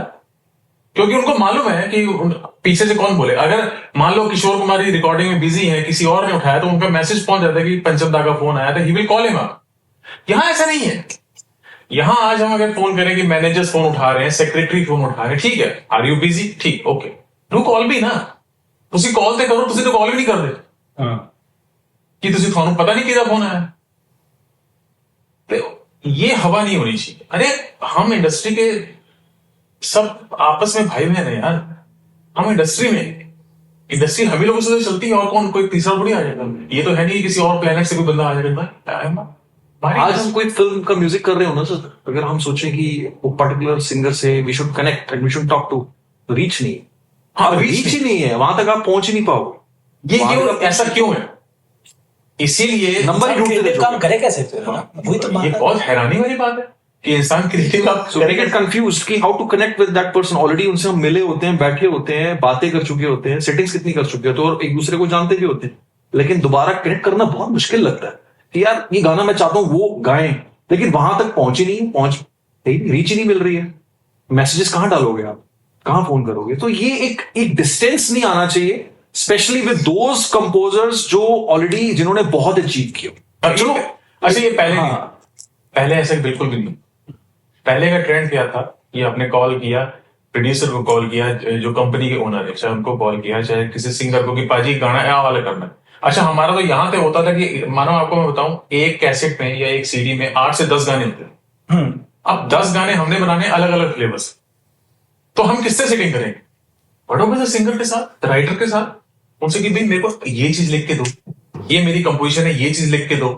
क्योंकि उनको मालूम है कि पीछे से कौन बोले। अगर मान लो किशोर कुमार जी रिकॉर्डिंग में बिजी है, किसी और ने उठाया, तो उनका मैसेज पहुंच जाता है कि पंचम दा का फोन आया था, he will call him up. यहां ऐसा नहीं है। यहां आज हम अगर फोन करें कि मैनेजर्स फोन उठा रहे हैं, सेक्रेटरी फोन उठा रहे हैं, ठीक है, आर यू बिजी, ठीक, ओके, डू कॉल भी ना। तुसी कॉल ते करो, तुसी तो कॉल भी नहीं कर दे कि तुसी थानू पता नहीं किदा फोन आया। तो ये हवा नहीं होनी चाहिए। अरे हम इंडस्ट्री के सब आपस में भाई बहन है यार। हम इंडस्ट्री में, इंडस्ट्री हम ही लोगों से चलती है, और कौन, कोई तीसरा थोड़ी आ जाएगा। ये तो है नहीं किसी और प्लेनेट से कोई बंदा आ जाएगा। आज हम कोई फिल्म का म्यूजिक कर रहे हो ना सर, अगर हम सोचें कि वो पर्टिकुलर सिंगर से we should connect and we should talk to, reach नहीं। हाँ, रीच ही नहीं है, वहां तक आप पहुंच ही नहीं पाओगे। ये ऐसा क्यों है? इसीलिए नंबर ही ढूंढते काम करे कैसे फिर, है ना? वही तो बात ये है। बहुत हैरानी वाली बात है कि इंसान क्रिएटिव गेट कंफ्यूज्ड कि how to connect with that person. Already उनसे हम मिले होते हैं, बैठे होते हैं, बातें कर चुके होते हैं, सेटिंग्स कितनी कर चुके होते हैं, और एक दूसरे को जानते भी होते हैं, लेकिन दोबारा कनेक्ट करना बहुत मुश्किल लगता है कि यार ये गाना मैं चाहता हूं वो गाएं, लेकिन वहां तक पहुंच ही नहीं, रीच ही नहीं मिल रही है। मैसेजेस कहां डालोगे आप, कहां फोन करोगे? तो ये एक डिस्टेंस नहीं आना चाहिए, स्पेशली विद दोज कंपोजर्स जो ऑलरेडी, जिन्होंने बहुत अचीव किया। चलो अच्छा, ये पहले पहले ऐसा बिल्कुल भी नहीं। पहले का ट्रेंड क्या था, ये आपने कॉल किया, प्रोड्यूसर को कॉल किया, जो कंपनी के ओनर है, चाहे उनको कॉल किया, चाहे किसी सिंगर को कि पाजी गाना या वाला करना है। अच्छा, हमारा तो यहां तक होता था कि मानो आपको मैं बताऊं, एक कैसेट में या एक सीडी में 8 से 10 गाने होते हैं। अब 10 गाने हमने बनाने अलग अलग फ्लेवर्स, तो हम किससे सेटिंग करेंगे? बड़ों से सिंगर के साथ, राइटर के साथ, उनसे कि भाई मेरे को ये चीज लिख के दो, ये मेरी कंपोजिशन है, ये चीज लिख के दो।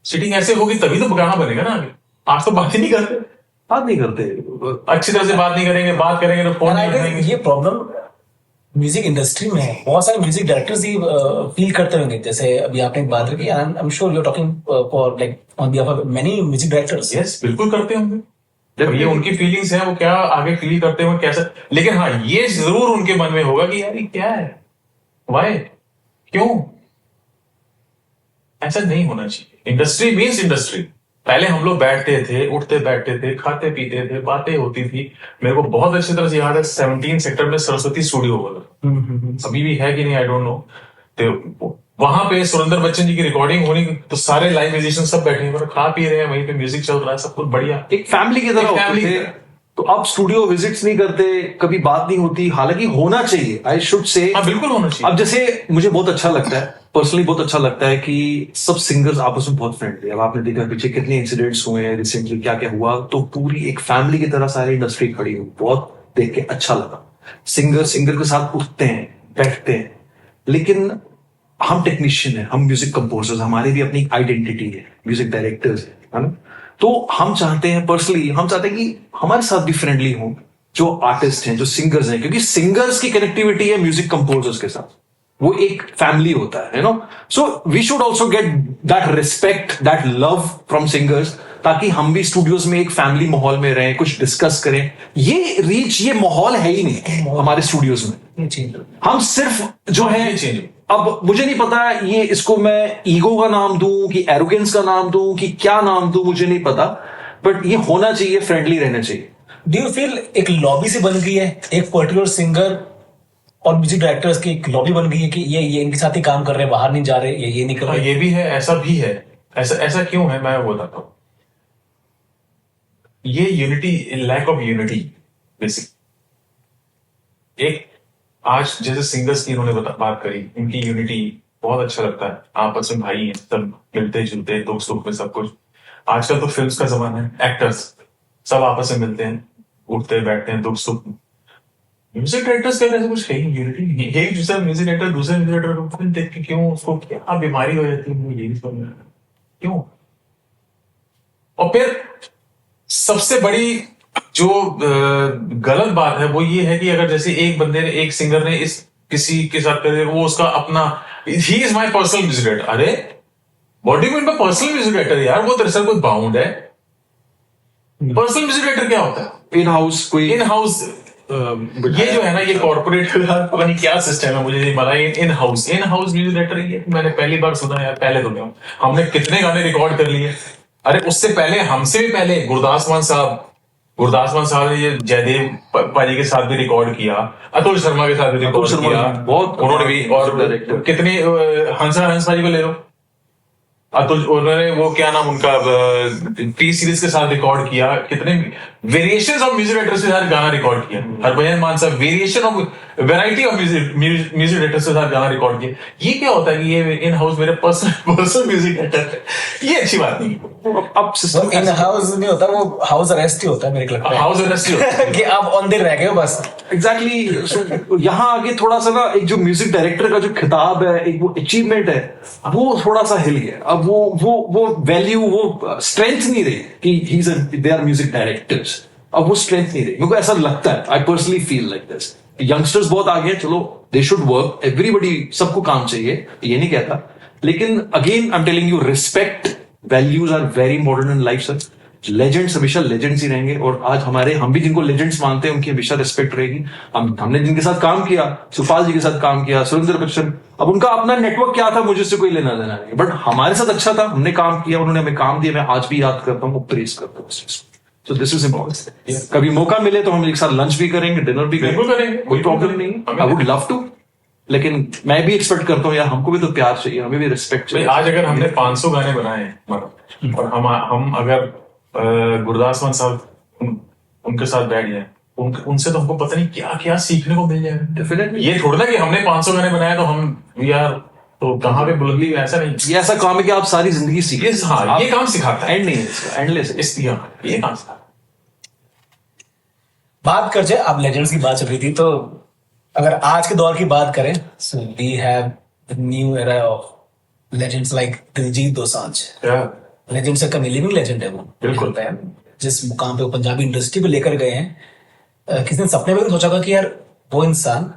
सीटिंग ऐसे होगी तभी तो गाना बनेगा ना। आगे आज तो बात ही नहीं करते, अच्छी तरह से बात नहीं करेंगे, बात करेंगे तो फोन नहीं उठाएंगे। ये प्रॉब्लम म्यूजिक इंडस्ट्री में है। बहुत सारे म्यूजिक डायरेक्टर्स ही फील करते होंगे। जैसे अभी आपने एक बात रखी, I am sure you are talking for like on behalf of many music directors. Yes, बिल्कुल करते होंगे। जब ये उनकी फीलिंग्स हैं, वो क्या आगे फील करते होंगे कैसा। लेकिन हाँ, ये जरूर उनके मन में होगा कि यार ये क्या है, वाई, क्यों? ऐसा नहीं होना चाहिए। Industry means industry. पहले हम लोग बैठते थे, उठते बैठते थे, खाते पीते थे, बातें होती थी। मेरे को बहुत अच्छी तरह से याद है, 17 सेक्टर में सरस्वती स्टूडियो होगा, अभी भी है कि नहीं आई डोंट नो। तो वहां पे सुरेंद्र बच्चन जी की रिकॉर्डिंग होनी, तो सारे लाइव म्यूजिशियन सब बैठे हैं, खा पी रहे हैं, वहीं पे म्यूजिक चल रहा है, सब कुछ बढ़िया, एक फैमिली की तरह होते थे। तो अब स्टूडियो विजिट्स नहीं करते, कभी बात नहीं होती, हालांकि होना चाहिए, आई शुड से। बिल्कुल होना चाहिए। अब जैसे मुझे बहुत अच्छा लगता है, पर्सनली बहुत अच्छा लगता है कि सब सिंगर्स आपस में बहुत फ्रेंडली। अब आपने देखा पीछे कितने इंसिडेंट्स हुए हैं रिसेंटली, क्या क्या हुआ, तो पूरी एक फैमिली की तरह सारी इंडस्ट्री खड़ी हुई, बहुत देख के अच्छा लगा। सिंगर के साथ उठते हैं, बैठते हैं, लेकिन हम टेक्नीशियन है, हम म्यूजिक कंपोजर्स, हमारी भी अपनी आइडेंटिटी है, म्यूजिक डायरेक्टर्स है ना। तो हम चाहते हैं, पर्सनली हम चाहते हैं कि हमारे साथ भी फ्रेंडली हों जो आर्टिस्ट हैं, जो सिंगर्स हैं, क्योंकि सिंगर्स की कनेक्टिविटी है म्यूजिक कंपोजर्स के साथ, वो एक फैमिली होता है, you know. So we should also get that respect, that love from singers, ताकि हम भी स्टूडियोज में एक फैमिली माहौल में रहें, कुछ डिस्कस करें। ये रीच, ये माहौल है ही नहीं हमारे स्टूडियोज में। हम सिर्फ जो है, अब मुझे नहीं पता ये, इसको मैं ईगो का नाम दूं कि एरोगेंस का नाम दूं कि क्या नाम दूं, मुझे नहीं पता, बट ये होना चाहिए, फ्रेंडली रहना चाहिए। डू यू फील एक लॉबी सी बन गई है, एक पर्टिकुलर सिंगर और म्यूजिक डायरेक्टर्स की एक लॉबी बन गई है कि ये इनके साथ ही काम कर रहे हैं, बाहर नहीं जा रहे, ये नहीं कर हाँ, रहे? ये भी है, ऐसा भी है। ऐसा क्यों है, मैं बताता हूँ। ये unity, lack of unity basic. एक आज जैसे सिंगर्स की इन्होंने बात करी, इनकी यूनिटी बहुत अच्छा लगता है, आपस में भाई हैं, सब मिलते जुलते हैं, दुख सुख में सब कुछ। आजकल तो फिल्म्स का जमाना है, एक्टर्स सब आपस में मिलते हैं, उठते बैठते हैं दुख सुख। म्यूजिक डायरेक्टर्स का ऐसा कुछ है ही, यूनिटी नहीं है। एक दूसरा म्यूजिक डायरेक्टर दूसरे म्यूजिक डायरेक्टर को देख के क्यों उसको क्या बीमारी हो जाती है, यही समझ में क्यों। और फिर सबसे बड़ी जो गलत बात है वो ये है कि अगर जैसे एक बंदे ने, एक सिंगर ने इस किसी के साथ करे, वो उसका अपना, he is my personal music director. अरे what do you mean by personal music director यार, वो दरअसल कोई बाउंड है। पर्सनल म्यूजिक डायरेक्टर क्या होता है? इन हाउस कोई इन हाउस ये जो है ना, ये कॉर्पोरेट पता नहीं क्या सिस्टम है, मुझे नहीं पता। इन हाउस म्यूजिक डायरेक्टर ये मैंने पहली बार सुना यार। पहले तो क्या, हमने कितने गाने रिकॉर्ड कर लिए। अरे उससे पहले, हमसे भी पहले गुरदास मान साहब ने ये जयदेव पाजी के साथ भी रिकॉर्ड किया, अतुल शर्मा के साथ भी रिकॉर्ड किया, बहुत उन्होंने भी। और कितने, हंस पाजी को ले लो, अतुल, उन्होंने वो क्या नाम उनका, टी सीरीज के साथ रिकॉर्ड किया। कितने वेरिएशंस ऑफ म्यूजिक डायरेक्टर्स के साथ गाना रिकॉर्ड किया। हरभजन मान साहब variation of variety of music directors के साथ गाना रिकॉर्ड किया। ये क्या होता है कि ये इन हाउस मेरे पर्सनल म्यूजिक डायरेक्टर, ये अच्छी बात नहीं। अब सिस्टम इन हाउस नहीं होता, वो हाउस अरेस्ट ही होता है मेरे को लगता है। हाउस अरेस्ट ही होता है कि आप ऑन देर रह गए हो बस। एग्जैक्टली। यहाँ आगे थोड़ा सा ना, एक जो म्यूजिक डायरेक्टर का जो खिताब है, एक वो अचीवमेंट है, वो थोड़ा सा हिल गया। अब वो वैल्यू, वो स्ट्रेंथ नहीं रही कि दे आर म्यूजिक डायरेक्टर्स। अब वो स्ट्रेंथ नहीं रही, मेरे को ऐसा लगता है। I personally feel like this. Youngsters बहुत आगे हैं, चलो दे शुड वर्क, एवरीबडी, सबको काम चाहिए, ये नहीं कहता। लेकिन again I am telling you, respect, values are very important in life sir. Legends हमेशा लेजेंड्स ही रहेंगे, और आज हम भी जिनको लेजेंड्स मानते हैं, उनकी हमेशा रिस्पेक्ट रहेगी। हमने जिनके साथ काम किया, सुफाल जी के साथ काम किया, सुरेंद्र बच्चन, अब उनका अपना नेटवर्क क्या था, मुझे उससे कोई लेना देना नहीं, बट हमारे साथ अच्छा था, हमने काम किया, उन्होंने हमें काम दिया। मैं आज भी याद करता हूँ, प्रेज करता हूँ इस चीज को। So this is important. कभी मौका मिले तो हम एक साथ लंच भी करेंगे, डिनर भी करेंगे, कोई प्रॉब्लम नहीं। आई वुड लव टू, लेकिन मैं भी एक्सपेक्ट करता हूँ यार, हमको भी तो प्यार चाहिए, हमें भी रिस्पेक्ट चाहिए। आज अगर हमने 500 गाने बनाए हैं, और हम अगर गुरदास मान साहब उनके साथ बैठ जाए, उनसे तो हमको पता नहीं क्या क्या सीखने को मिल जाएगा। डेफिनेटली। ये थोड़ा ना कि हमने 500 गाने बनाए तो हम यार तो कहाँ पे बुलंदी, ऐसा नहीं। ये ऐसा काम है कि आप सारी जिंदगी सीखिए। हाँ, ये काम सिखाता है, एंड नहीं है इसका, एंडलेस है। ये काम सिखाता है। बात कर जाए, अब लेजेंड्स की बात चल रही थी, तो अगर आज के दौर की बात करें, so we have the new era of legends like Diljit Dosanjh. Legend से कम, लिविंग लेजेंड है वो, बिल्कुल। जिस मुकाम पे वो पंजाबी इंडस्ट्री को लेकर गए हैं, किसी ने सपने में भी सोचा होगा कि यार वो इंसान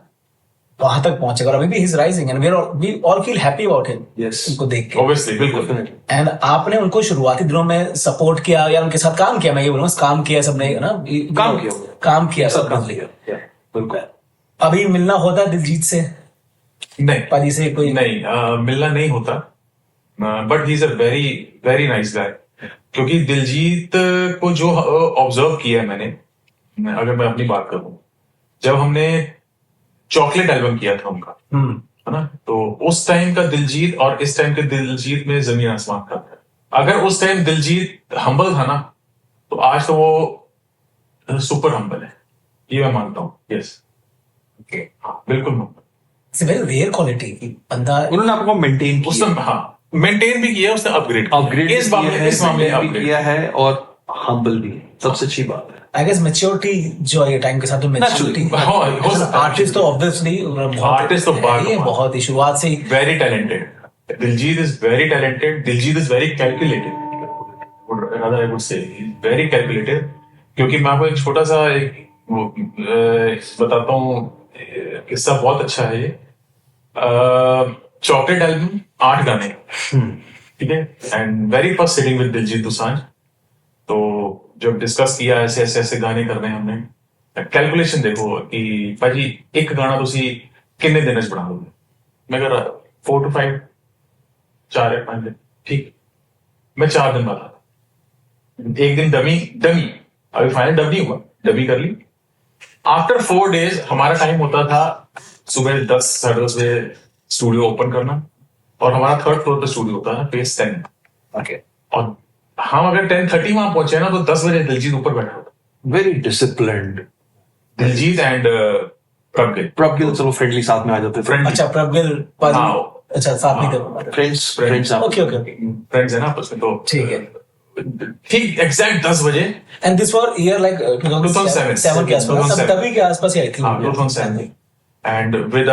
वहां तक पहुंचेगा, और अभी भी he is rising and we all feel happy about him. Yes. उनको देख के ऑब्वियसली, बिल्कुल। एंड आपने उनको शुरुआती दिनों में सपोर्ट किया या उनके साथ काम किया? मैं ये बोलूंगा, काम किया सबने ना, काम किया सब काम लिया, बिल्कुल। अभी मिलना होता है दिलजीत से, नहीं पाजी से कोई? नहीं, मिलना नहीं होता, but he is a very very nice गाय। क्योंकि दिलजीत को जो ऑब्जर्व किया है मैंने, अगर मैं अपनी बात करूं, जब हमने चॉकलेट एल्बम किया था उनका, है ना, तो उस टाइम का दिलजीत और इस टाइम के दिलजीत में जमीन आसमान का। अगर उस टाइम दिलजीत हम्बल था ना, तो आज तो वो सुपर हम्बल है, ये मैं मानता हूँ। यस, हाँ, बिल्कुल। It's a very rare quality कि बंदा, उन्होंने आपको मेंटेन किया, उसने हाँ मेंटेन भी किया, उसने अपग्रेड इस मामले भी किया है, और हम्बल भी, सबसे अच्छी बात है। आई गेस मैच्योरिटी जो है टाइम के साथ, तो मैच्योरिटी आर्टिस्ट तो ऑब्वियसली आर्टिस्ट तो बहुत ही शुरुआत से very talented. Diljit is very talented, Diljit is very calculated, rather I would say very calculated। क्योंकि मैं आपको एक छोटा सा बताता हूँ किस्सा, बहुत अच्छा है ये। चॉकलेट एल्बम 8 गाने, ठीक है, and very first sitting with Diljit Dosanjh. तो जब डिस्कस किया ऐसे ऐसे ऐसे गाने करने हमने, कैलकुलेशन देखो कि भाजी एक गाना तुसी किन्ने दिन च बना दोगे? मैं कह रहा 4 to 5, 4 या 5 दिन, ठीक। मैं 4 दिन बनाता, एक दिन डमी, अभी फाइनल डब नहीं हुआ, डबी कर ली। आफ्टर 4 days हमारा टाइम होता था सुबह 10 साढ़े 10 बजे स्टूडियो ओपन करना, और हमारा 3rd फ्लोर पे स्टूडियो होता है, फेस 10। ओके, और हम अगर 10:30 वहां पहुंचे ना तो 10 बजे दिलजीत ऊपर बैठा होता। Very disciplined. दिलजीत एंड प्रभगिल चलो फ्रेंडली साथ में आ जाते थे। फ्रेंड, अच्छा प्रभगिल अच्छा साथ नहीं कर फ्रेंड्स ओके ओके फ्रेंड्स है ना आपस में, तो ठीक है। ठीक एग्जैक्ट 10 बजे। And this for year like 2007 के आसपास, तभी के आसपास ही आई थी। हाँ 2007 and with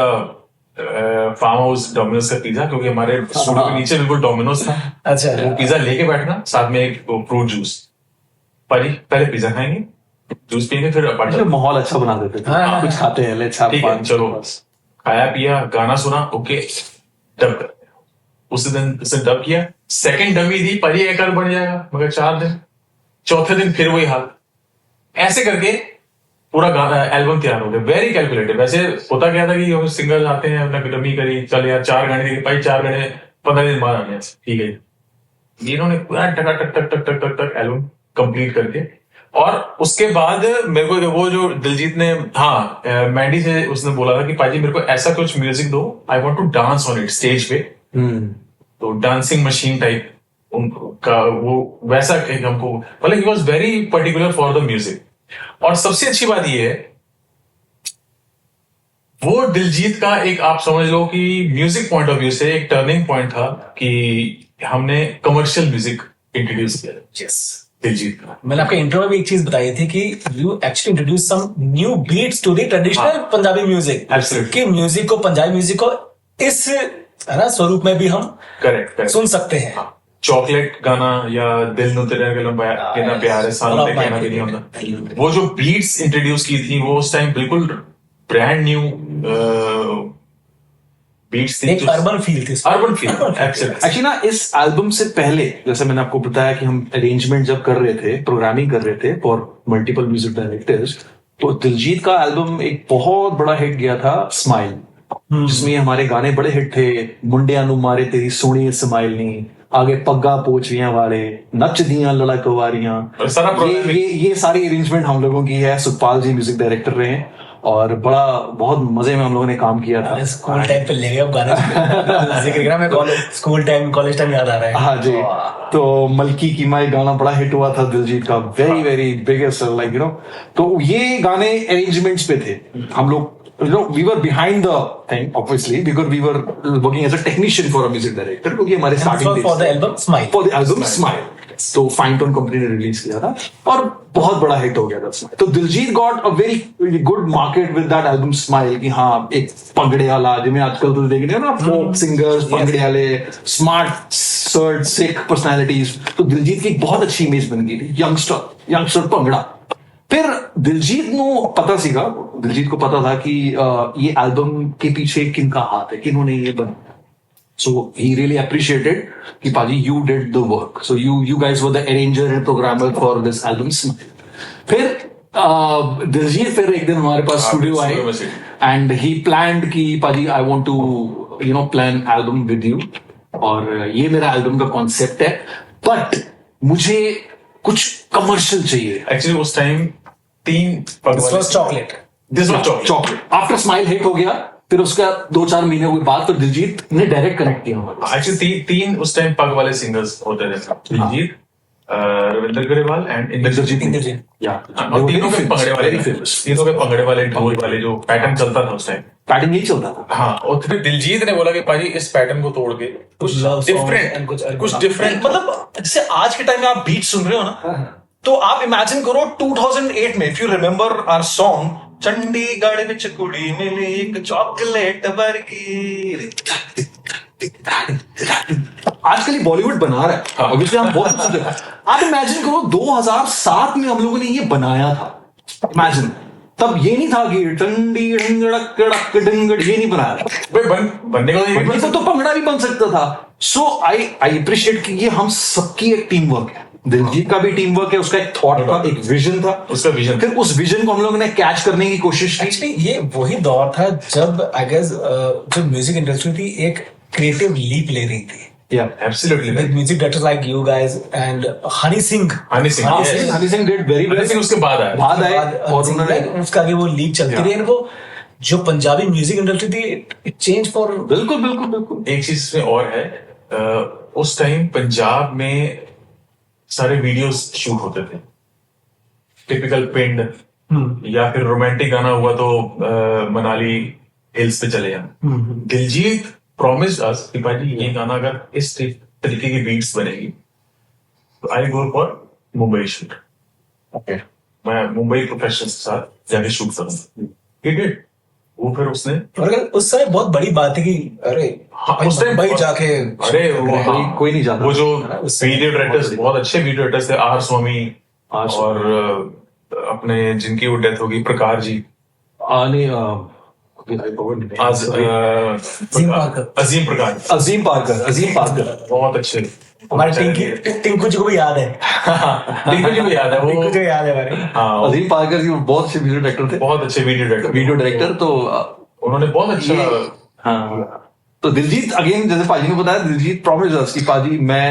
farm house Domino's का पिज्जा, क्योंकि हमारे स्टूडियो के नीचे बिल्कुल डोमिनोज था। अच्छा वो पिज्जा लेके बैठना, साथ में एक फ्रूट जूस। पाजी पहले पिज्जा खाएंगे, जूस पियेंगे, फिर मतलब माहौल अच्छा बना देते थे। हाँ, कुछ खाते हैं, लेट्स हैव ठीक है फन। चलो, बस खाया पिया, गाना सुना, ओके डब कर। उस दिन उसे डब किया, सेकंड डमी थी, पाजी एक और बन जाएगा, मगर 4 दिन, चौथे दिन फिर वही हाल। ऐसे करके पूरा गाना एल्बम तैयार हो गया, वेरी कैलकुलेटेड। वैसे होता क्या था कि सिंगर्स आते हैं, अपना डमी करी, चल यार 4 गाने थे, भाई 4 गाने 15 दिन बाद आने, ठीक है। इन्होंने पूरा टक टक टक टक टक टक एल्बम कंप्लीट करके, और उसके बाद मेरे को वो जो दिलजीत ने, हाँ मैंडी से उसने बोला था कि पाजी मेरे को ऐसा कुछ म्यूजिक दो, I want to dance on it stage पे। तो डांसिंग मशीन टाइप उनका वो वैसा एक हमको, मतलब he was very particular for the music. और सबसे अच्छी बात ये है, वो दिलजीत का एक आप समझ लो कि म्यूजिक पॉइंट ऑफ व्यू से एक टर्निंग पॉइंट था कि हमने कमर्शियल म्यूजिक इंट्रोड्यूस किया। यस, दिलजीत का मैंने आपके इंट्रो में भी एक चीज बताई थी कि you actually introduce some new beats to the traditional Punjabi music, Absolutely. कि म्यूजिक को, पंजाबी म्यूजिक को इस है ना स्वरूप में भी हम करेक्ट सुन सकते हैं। चॉकलेट गाना या दिल नु तेरे गलम कितना प्यार है सालों तक कहना भी नहीं होता, वो जो बीट्स इंट्रोड्यूस की थी वो उस टाइम बिल्कुल ब्रांड न्यू बीट्स थी, एक अर्बन फील थी, अर्बन फील एक्चुअली। एक्चुअली ना इस एल्बम से पहले, जैसे मैंने आपको बताया कि हम अरेंजमेंट जब कर रहे थे, प्रोग्रामिंग कर रहे थे फॉर मल्टीपल म्यूजिक डायरेक्टर्स, तो दिलजीत का एल्बम एक बहुत बड़ा हिट गया था, स्माइल, जिसमें हमारे गाने बड़े हिट थे। मुंडिया नु मारे तेरी सोनी स्माइल नी, आगे पग्गा पोचरियां वाले, नच दियां लड़कवारियां, सारा ये सारी अरेंजमेंट हम लोगों की है। सुखपाल जी म्यूजिक डायरेक्टर रहे हैं, और बड़ा बहुत मजे में हम लोगों ने काम किया था। स्कूल टाइम पे ले गए अब गाने जिक्र करा, मैं college school time college time याद आ रहा है। हाँ जी, तो मलकी की माई गाना बड़ा हिट हुआ था दिलजीत का, very very biggest, like you know. तो ये गाने अरेंजमेंट्स पे थे, हम लोग we were behind the thing obviously because we were working as a technician for a music director, क्योंकि हमारे starting for the album Smile, for the album Smile, तो फाइन टोन कंपनी ने रिलीज किया था और बहुत बड़ा हिट हो गया था Smile। तो Diljit got a very good market with that album smile, कि हाँ एक पंगड़े वाला, जिन्हें आजकल तो देख रहे हो ना फोक सिंगर्स, पंगड़े वाले, स्मार्ट सर्ट सिक पर्सनालिटीज, तो दिलजीत की एक बहुत अच्छी इमेज बन गई थी, यंगस्टर पंगड़ा। फिर दिलजीत को पता था कि ये एल्बम के पीछे किनका हाथ है, किन्होंने ये बना। So he really appreciated कि पाजी you did the work. So you guys were the arranger and programmer for this album Smile. फिर दिलजीत फिर एक दिन हमारे पास स्टूडियो आए and he planned कि पाजी I want to plan album with you, और ये मेरा एल्बम का कॉन्सेप्ट है, बट मुझे कुछ कमर्शियल चाहिए। एक्चुअली उस time 3 chocolate after smile hit हो गया, फिर उसका 2-4 महीने के बाद तो दिलजीत ने डायरेक्ट कनेक्ट किया। एक्चुअली 3 उस टाइम पग वाले सिंगर्स होते थे, दिलजीत, रविंद्र ग्रेवाल एंड इंद्रजीत। और तीनों के पंगड़े वाले ढोल वाले जो पैटर्न चलता था उस टाइम, पैटर्न नहीं चलता था। हाँ, और फिर दिलजीत ने बोला कि पाजी इस पैटर्न को तोड़ के कुछ डिफरेंट, मतलब जैसे आज के टाइम में आप बीट सुन रहे हो ना, तो आप इमेजिन करो 2008 में, if you remember our song Chandigarh विच कुड़ी मिली एक चॉकलेट वर्गी, आजकल बॉलीवुड बना रहा है, ऑब्वियसली हम बहुत सुनते हैं। आप इमेजिन करो 2007 में हम लोगों ने ये बनाया था, इमेजिन, तब ये नहीं था कि टंडी डिंगड़, ये नहीं बनाया था, बनने को तो पंगड़ा भी बन सकता था। सो आई अप्रिशिएट कि ये हम सबकी एक टीम वर्क है, दिलजीत का भी टीम वर्क है, उसका एक थॉट था, एक विजन था, उसका विजन, फिर उस विजन को हम लोगों ने कैच करने की कोशिश की। एक्चुअली ये वही दौर था जब आई गेस जो म्यूजिक इंडस्ट्री थी एक क्रिएटिव लीप ले रही थी, Yeah, absolutely. with music directors like you guys and Honey Singh. Honey Singh Honey Singh did very well. Honey Singh उसके बाद आया बाद आए बाद और Singh उन्होंने like, उसका आगे वो लीग चलती Yeah. रही and वो जो पंजाबी म्यूजिक इंडस्ट्री थी इट चेंज फॉर बिल्कुल बिल्कुल बिल्कुल एक चीज इसमें और है उस टाइम पंजाब में सारे वीडियोस शूट होते थे टिपिकल पिंड या फिर रोमांटिक गाना हुआ तो मनाली हिल्स पे चले जाना दिलजीत प्रॉमिस्ड अस कि भाई ये गाना अगर इस तरीके की बीट्स बनेगी तो I go for Mumbai shoot okay मैं मुंबई प्रोफेशनल्स के साथ जाके शूट करूंगा He did. वो फिर उसने और अगर उस समय बहुत बड़ी बात है कि अरे उस टाइम मुंबई जाके अरे वो कोई नहीं जाता वो जो उससे वीडियो डायरेक्टर्स बहुत अच्छे वीडियो डायरेक्टर्स थे आर स्वामी आर और अपने जिनकी वो डेथ होगी प्रकार जी आने अजीम प्रकार अजीम पार्कर बहुत अच्छे हमारे टिंकू जी को भी याद है टिंकू जी भी याद है टिंकू वो जी याद है हमारे हाँ अजीम पार्कर जी बहुत अच्छे वीडियो डायरेक्टर थे बहुत अच्छे वीडियो डायरेक्टर तो उन्होंने बहुत अच्छा हाँ तो दिलजीत अगेन जैसे पाजी ने बताया दिलजीत प्रॉमिस अस कि पाजी मैं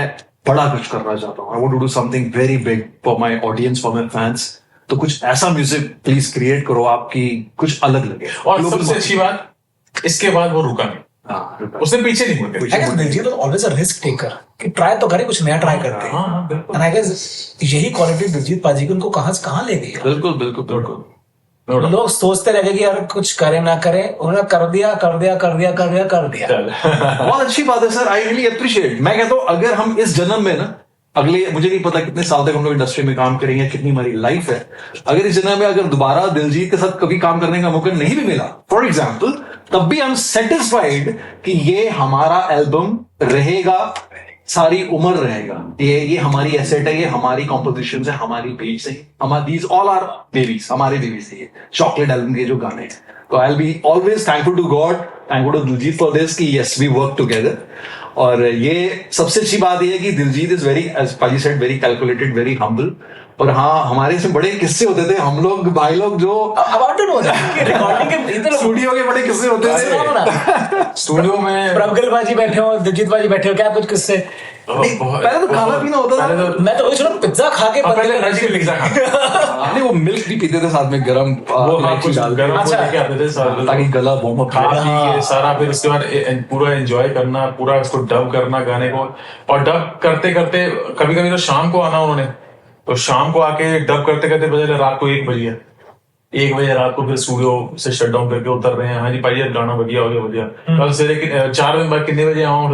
बड़ा कुछ करना चाहता हूँ I want to do something very big for my audience for my fans तो कुछ ऐसा म्यूजिक प्लीज क्रिएट करो आपकी कुछ अलग लगे और सबसे अच्छी बात इसके बाद वो रुका नहीं हाँ उसने पीछे नहीं मुड़ गया I guess Diljit was always a risk taker कि ट्राई तो करे कुछ नया ट्राई करते हैं हाँ बिल्कुल and I guess यही क्वालिटी दिलजीत पाजी की उनको कहां से कहां ले गई है। बिल्कुल बिल्कुल बिल्कुल No doubt. लोग सोचते रह गए कि यार कुछ करे ना करे उन्होंने कर दिया बहुत अच्छी बात है सर आई रियली अप्रिशिएट मैं कहता हूँ अगर हम इस जन्म में ना अगले मुझे नहीं पता कितने साल तक हम लोग इंडस्ट्री में काम करेंगे कितनी हमारी लाइफ है अगर इस जन्म में अगर दोबारा दिलजीत के साथ कभी काम करने का मौका नहीं भी मिला फॉर एग्जाम्पल तब भी आई एम सेटिस्फाइड कि ये हमारा एल्बम रहेगा सारी उम्र रहेगा ये हमारी एसेट है ये हमारी कॉम्पोजिशन है हमारी बीट्स है हमारी दीज ऑल आर बेबीज हमारे बेबीज है ये चॉकलेट एल्बम के जो गाने हैं तो I will be always thankful to God thankful to Diljit for this कि यस वी वर्क टुगेदर और ये सबसे अच्छी बात ये है कि Diljit is very as paaji said very calculated very humble और हाँ हमारे इसमें बड़े किस्से होते थे हम लोग भाई लोग जो about to know that कि रिकॉर्डिंग के इधर स्टूडियो के बड़े किस्से होते थे स्टूडियो में प्रभगल बाजी बैठे हो दिलजीत बाजी बैठे हो क्या कुछ किससे पहले तो खाना पीना होता था मैं तो वही सुना पिज्जा खा के पहले रज के पिज्जा खा नहीं वो मिल्क भी पीते थे साथ में गरम वो हाँ कुछ गर्म अच्छा। लेके आते थे सारे ताकि गला वार्म अप खा पी के सारा फिर उसके बाद पूरा एंजॉय करना पूरा उसको डब करना गाने को और डब करते करते कभी कभी तो शाम को आना उन्होंने तो शाम को आके डब करते करते बजे रात को 1 बजे 1 बजे रात को फिर स्टूडियो से शट डाउन करके उतर रहे हैं हाँ जी भाई गाना बढ़िया हो गया बढ़िया कल से 4 दिन बाद कितने बजे आऊँ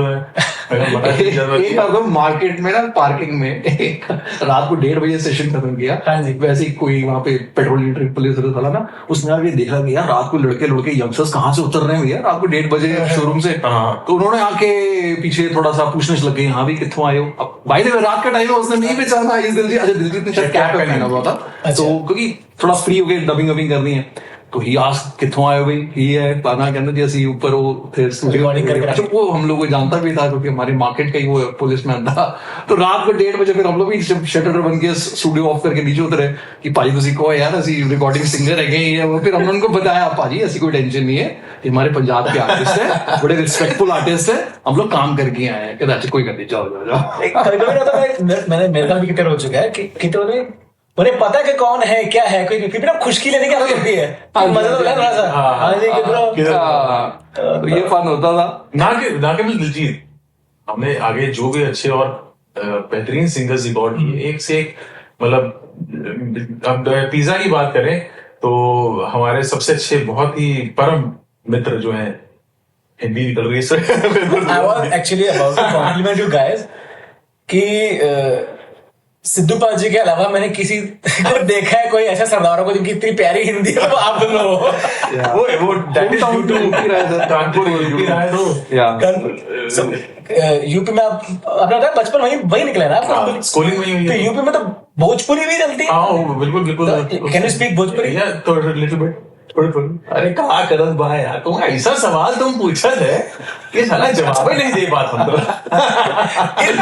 एक बार मार्केट में ना पार्किंग में एक रात को 1:30 बजे सेशन खत्म किया हाँ जी। वैसे ही कोई वहां पे पेट्रोलिंग ट्रिप पुलिस था ना उसने आगे देखा कि यार रात को लड़के यंगस्टर्स कहाँ से उतर रहे हैं भैया रात को 1:30 बजे शोरूम से तो उन्होंने आके पीछे थोड़ा सा पूछने लग गए हाँ भी कितों आए हो अब भाई ने रात का टाइम है उसने नहीं पहचाना इस दिलजीत ने शायद कैप पहना हुआ था तो क्योंकि थोड़ा फ्री हो गए डबिंग करनी है तो ही आज कितों आए भाई ही है गाना कहना जी असि ऊपर वो थे स्टूडियो अच्छा वो हम लोग को जानता भी था क्योंकि हमारे मार्केट का ही वो पुलिसमैन था तो रात को 1:30 बजे फिर हम लोग भी शटर बन के स्टूडियो ऑफ करके नीचे उतरे कि भाजी तुसी को यार असि रिकॉर्डिंग सिंगर है वो फिर हमने उनको बताया भाजी ऐसी कोई टेंशन नहीं है हमारे पंजाब के आर्टिस्ट है बड़े रिस्पेक्टफुल आर्टिस्ट है हम लोग काम करके आए हैं कहते अच्छा कोई कर दी जाओ मैंने मेरे साथ भी कितने हो चुका है कि कितने उन्हें पता है कि कौन है क्या है कोई फिर ना खुशकी लेने की आदत होती है मजा तो थोड़ा सा हाँ जी तो ये फन होता था ना के दिलजीत हमने आगे जो भी अच्छे और बेहतरीन सिंगर्स रिकॉर्ड किए एक से एक मतलब अब पिज्जा की बात करें तो हमारे सबसे अच्छे बहुत ही परम मित्र जो हैं हिंदी निकल रही है I was actually about to compliment you guys कि सिद्धू पाजी के अलावा मैंने किसी को देखा है कोई ऐसा सरदारों को जिनकी इतनी प्यारी हिंदी है वो आप दोनों हो वो कानपुर यूपी रहा है तो यूपी में आप अपना बताया बचपन वही निकला ना आपका स्कूलिंग में तो यूपी में तो भोजपुरी भी चलती है बिल्कुल कैन यू स्पीक भोजपुरी तो लिटिल बिट अरे कहा करत भाई यार, तुम ऐसा सवाल तुम पूछत है कि साला जवाब ही नहीं दे पात हम तो।